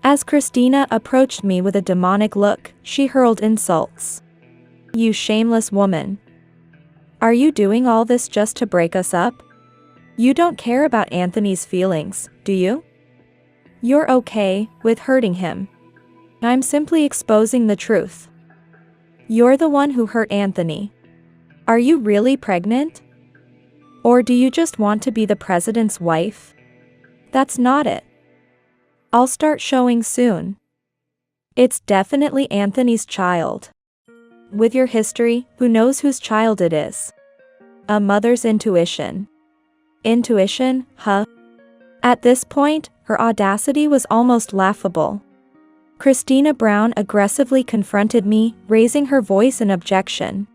As Christina approached me with a demonic look, she hurled insults. You shameless woman. Are you doing all this just to break us up? You don't care about Anthony's feelings, do you? You're okay with hurting him. I'm simply exposing the truth. You're the one who hurt Anthony. Are you really pregnant? Or do you just want to be the president's wife? That's not it. I'll start showing soon. It's definitely Anthony's child. With your history, who knows whose child it is? A mother's intuition. Intuition, huh? At this point, her audacity was almost laughable. Christina Brown aggressively confronted me, raising her voice in objection.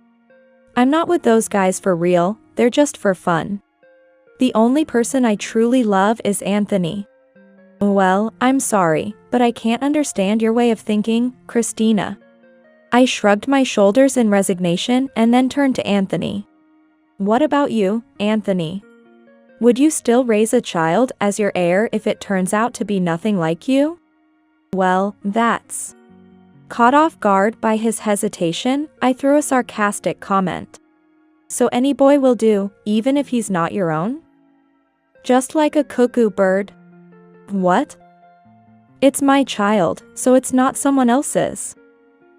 I'm not with those guys for real, they're just for fun. The only person I truly love is Anthony. Well, I'm sorry, but I can't understand your way of thinking, Christina. I shrugged my shoulders in resignation and then turned to Anthony. What about you, Anthony? Would you still raise a child as your heir if it turns out to be nothing like you? Well, that's... Caught off guard by his hesitation, I threw a sarcastic comment. So any boy will do, even if he's not your own? Just like a cuckoo bird? What? It's my child, so it's not someone else's.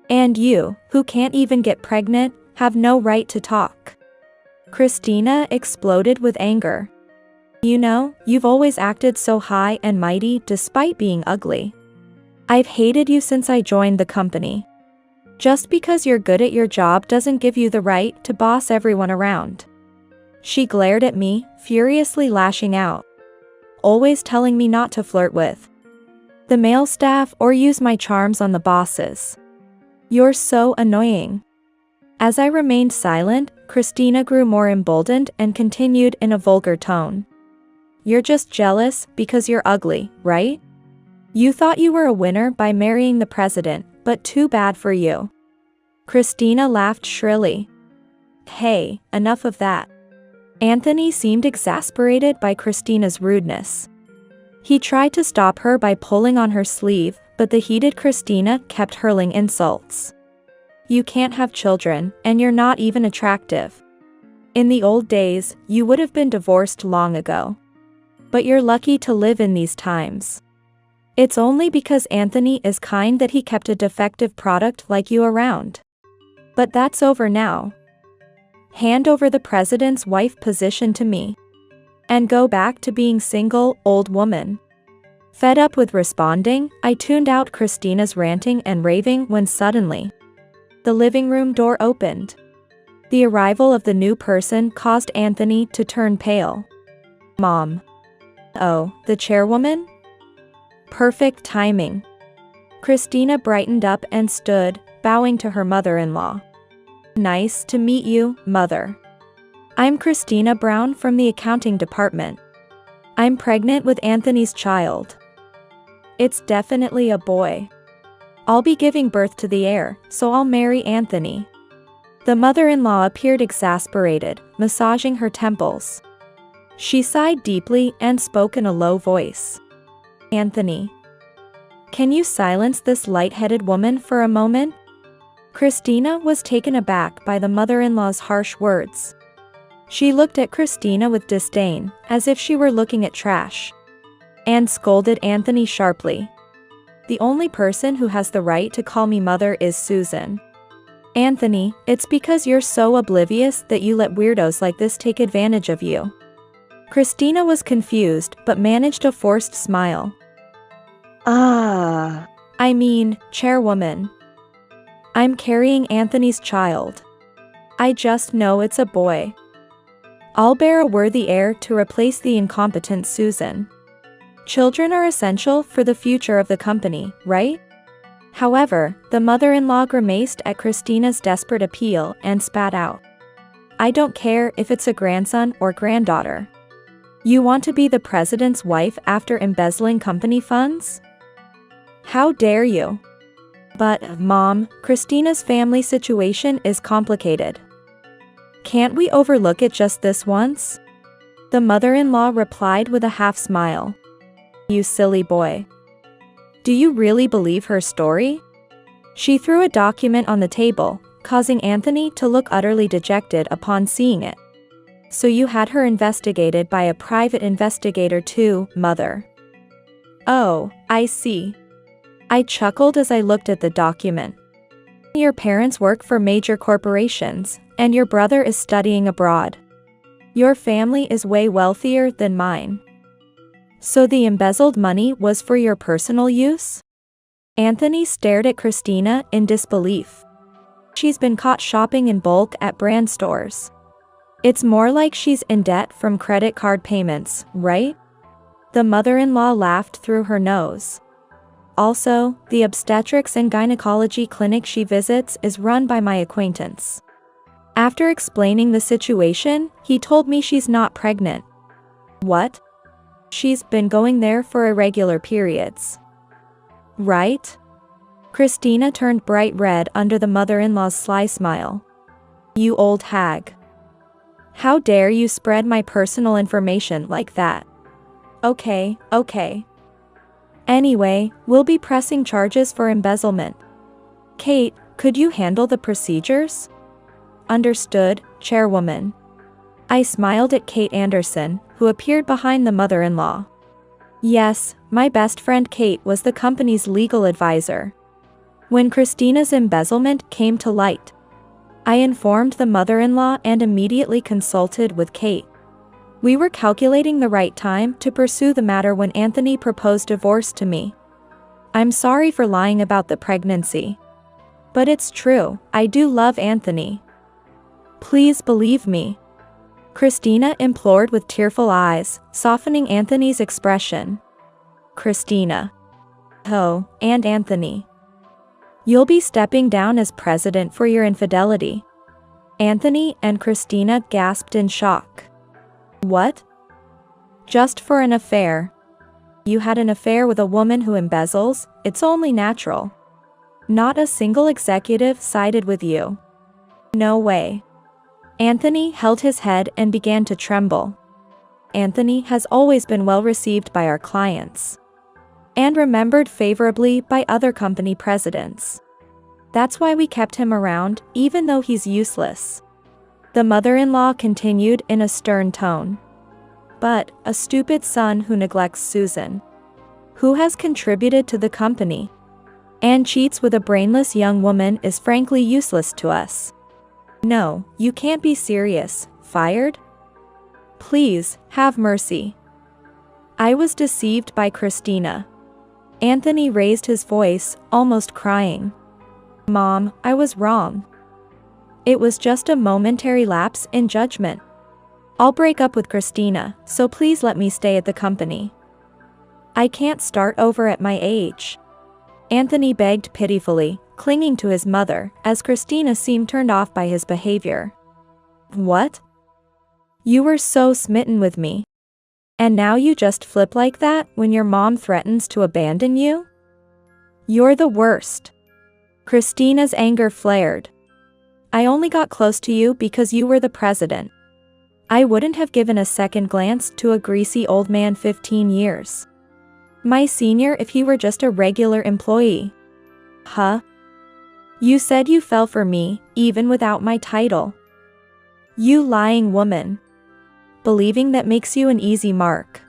And you, who can't even get pregnant, have no right to talk. Christina exploded with anger. You know, you've always acted so high and mighty despite being ugly. I've hated you since I joined the company. Just because you're good at your job doesn't give you the right to boss everyone around. She glared at me, furiously lashing out. Always telling me not to flirt with the male staff or use my charms on the bosses. You're so annoying. As I remained silent, Christina grew more emboldened and continued in a vulgar tone. You're just jealous because you're ugly, right? You thought you were a winner by marrying the president, but too bad for you. Christina laughed shrilly. Hey, enough of that. Anthony seemed exasperated by Christina's rudeness. He tried to stop her by pulling on her sleeve, but the heated Christina kept hurling insults. You can't have children, and you're not even attractive. In the old days, you would have been divorced long ago. But you're lucky to live in these times. It's only because Anthony is kind that he kept a defective product like you around. But that's over now. Hand over the president's wife position to me. And go back to being single, old woman. Fed up with responding, I tuned out Christina's ranting and raving when suddenly the living room door opened. The arrival of the new person caused Anthony to turn pale. Mom. Oh, the chairwoman? Perfect timing. Christina brightened up and stood, bowing to her mother-in-law. Nice to meet you, Mother. I'm Christina Brown from the accounting department. I'm pregnant with Anthony's child. It's definitely a boy. I'll be giving birth to the heir, so I'll marry Anthony. The mother-in-law appeared exasperated, massaging her temples. She sighed deeply and spoke in a low voice. Anthony. Can you silence this light-headed woman for a moment? Christina was taken aback by the mother-in-law's harsh words. She looked at Christina with disdain, as if she were looking at trash. And scolded Anthony sharply. The only person who has the right to call me mother is Susan. Anthony, it's because you're so oblivious that you let weirdos like this take advantage of you. Christina was confused but managed a forced smile. I mean, chairwoman. I'm carrying Anthony's child. I just know it's a boy. I'll bear a worthy heir to replace the incompetent Susan. Children are essential for the future of the company, right? However, the mother-in-law grimaced at Christina's desperate appeal and spat out. I don't care if it's a grandson or granddaughter. You want to be the president's wife after embezzling company funds? How dare you? But, Mom, Christina's family situation is complicated. Can't we overlook it just this once? The mother-in-law replied with a half-smile. You silly boy. Do you really believe her story? She threw a document on the table, causing Anthony to look utterly dejected upon seeing it. So you had her investigated by a private investigator too, Mother. Oh, I see. I chuckled as I looked at the document. Your parents work for major corporations, and your brother is studying abroad. Your family is way wealthier than mine. So the embezzled money was for your personal use? Anthony stared at Christina in disbelief. She's been caught shopping in bulk at brand stores. It's more like she's in debt from credit card payments, right? The mother-in-law laughed through her nose. Also, the obstetrics and gynecology clinic she visits is run by my acquaintance. After explaining the situation, he told me she's not pregnant. What? She's been going there for irregular periods. Right? Christina turned bright red under the mother-in-law's sly smile. You old hag. How dare you spread my personal information like that? Okay. Anyway, we'll be pressing charges for embezzlement. Kate, could you handle the procedures? Understood, Chairwoman. I smiled at Kate Anderson, who appeared behind the mother-in-law. Yes, my best friend Kate was the company's legal advisor. When Christina's embezzlement came to light, I informed the mother-in-law and immediately consulted with Kate. We were calculating the right time to pursue the matter when Anthony proposed divorce to me. I'm sorry for lying about the pregnancy. But it's true, I do love Anthony. Please believe me. Christina implored with tearful eyes, softening Anthony's expression. Christina. Oh, and Anthony. You'll be stepping down as president for your infidelity. Anthony and Christina gasped in shock. What? Just for an affair. You had an affair with a woman who embezzles, it's only natural. Not a single executive sided with you. No way. Anthony held his head and began to tremble. Anthony has always been well received by our clients. And remembered favorably by other company presidents. That's why we kept him around, even though he's useless. The mother-in-law continued in a stern tone. But, a stupid son who neglects Susan. Who has contributed to the company. And cheats with a brainless young woman is frankly useless to us. No, you can't be serious. Fired? Please, have mercy. I was deceived by Christina. Anthony raised his voice, almost crying. Mom, I was wrong. It was just a momentary lapse in judgment. I'll break up with Christina, so please let me stay at the company. I can't start over at my age. Anthony begged pitifully, clinging to his mother, as Christina seemed turned off by his behavior. What? You were so smitten with me. And now you just flip like that when your mom threatens to abandon you? You're the worst. Christina's anger flared. I only got close to you because you were the president. I wouldn't have given a second glance to a greasy old man 15 years. My senior if he were just a regular employee. Huh? You said you fell for me, even without my title. You lying woman. Believing that makes you an easy mark.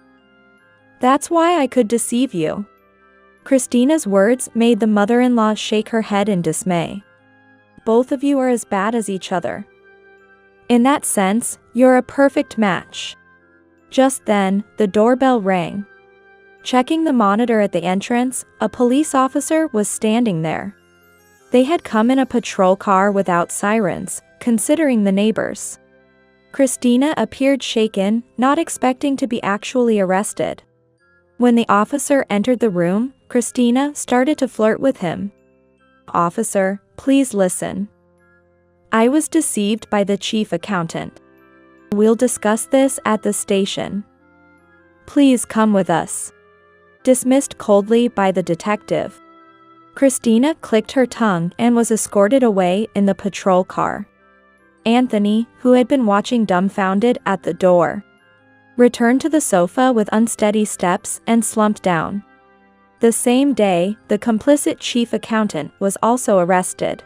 That's why I could deceive you. Christina's words made the mother-in-law shake her head in dismay. Both of you are as bad as each other. In that sense, you're a perfect match. Just then, the doorbell rang. Checking the monitor at the entrance, a police officer was standing there. They had come in a patrol car without sirens, considering the neighbors. Christina appeared shaken, not expecting to be actually arrested. When the officer entered the room, Christina started to flirt with him. "Officer, please listen. I was deceived by the chief accountant. We'll discuss this at the station. Please come with us." Dismissed coldly by the detective, Christina clicked her tongue and was escorted away in the patrol car. Anthony, who had been watching dumbfounded at the door, returned to the sofa with unsteady steps and slumped down. The same day, the complicit chief accountant was also arrested.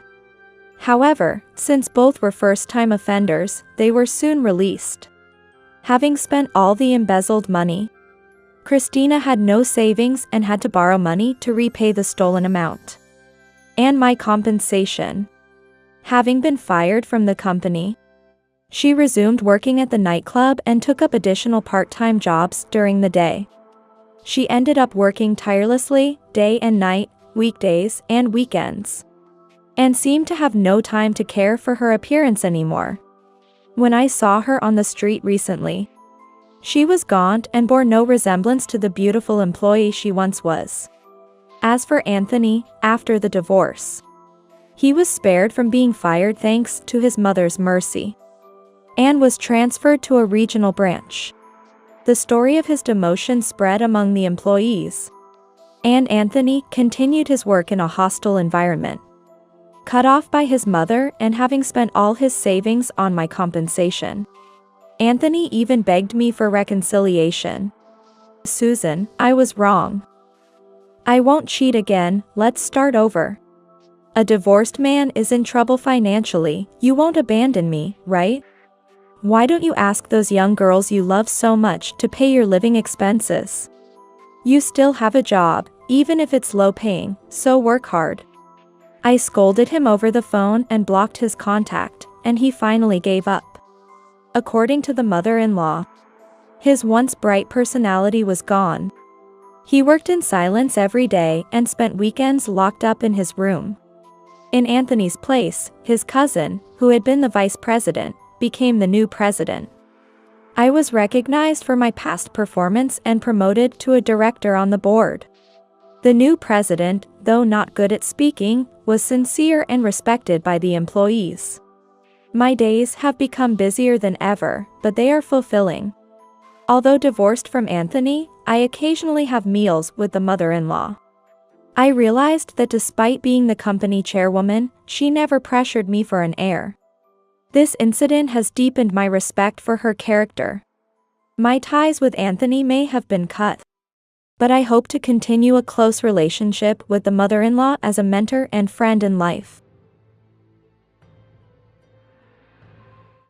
However, since both were first-time offenders, they were soon released. Having spent all the embezzled money, Christina had no savings and had to borrow money to repay the stolen amount. And my compensation. Having been fired from the company, she resumed working at the nightclub and took up additional part-time jobs during the day. She ended up working tirelessly, day and night, weekdays and weekends, and seemed to have no time to care for her appearance anymore. When I saw her on the street recently, she was gaunt and bore no resemblance to the beautiful employee she once was. As for Anthony, after the divorce, he was spared from being fired thanks to his mother's mercy, and was transferred to a regional branch. The story of his demotion spread among the employees, and Anthony continued his work in a hostile environment. Cut off by his mother and having spent all his savings on my compensation, Anthony even begged me for reconciliation. "Susan, I was wrong. I won't cheat again, let's start over. A divorced man is in trouble financially, you won't abandon me, right? Why don't you ask those young girls you love so much to pay your living expenses? You still have a job, even if it's low paying, so work hard." I scolded him over the phone and blocked his contact, and he finally gave up. According to the mother-in-law, his once bright personality was gone. He worked in silence every day and spent weekends locked up in his room. In Anthony's place, his cousin, who had been the vice president, became the new president. I was recognized for my past performance and promoted to a director on the board. The new president, though not good at speaking, was sincere and respected by the employees. My days have become busier than ever, but they are fulfilling. Although divorced from Anthony, I occasionally have meals with the mother-in-law. I realized that despite being the company chairwoman, she never pressured me for an heir. This incident has deepened my respect for her character. My ties with Anthony may have been cut, but I hope to continue a close relationship with the mother-in-law as a mentor and friend in life.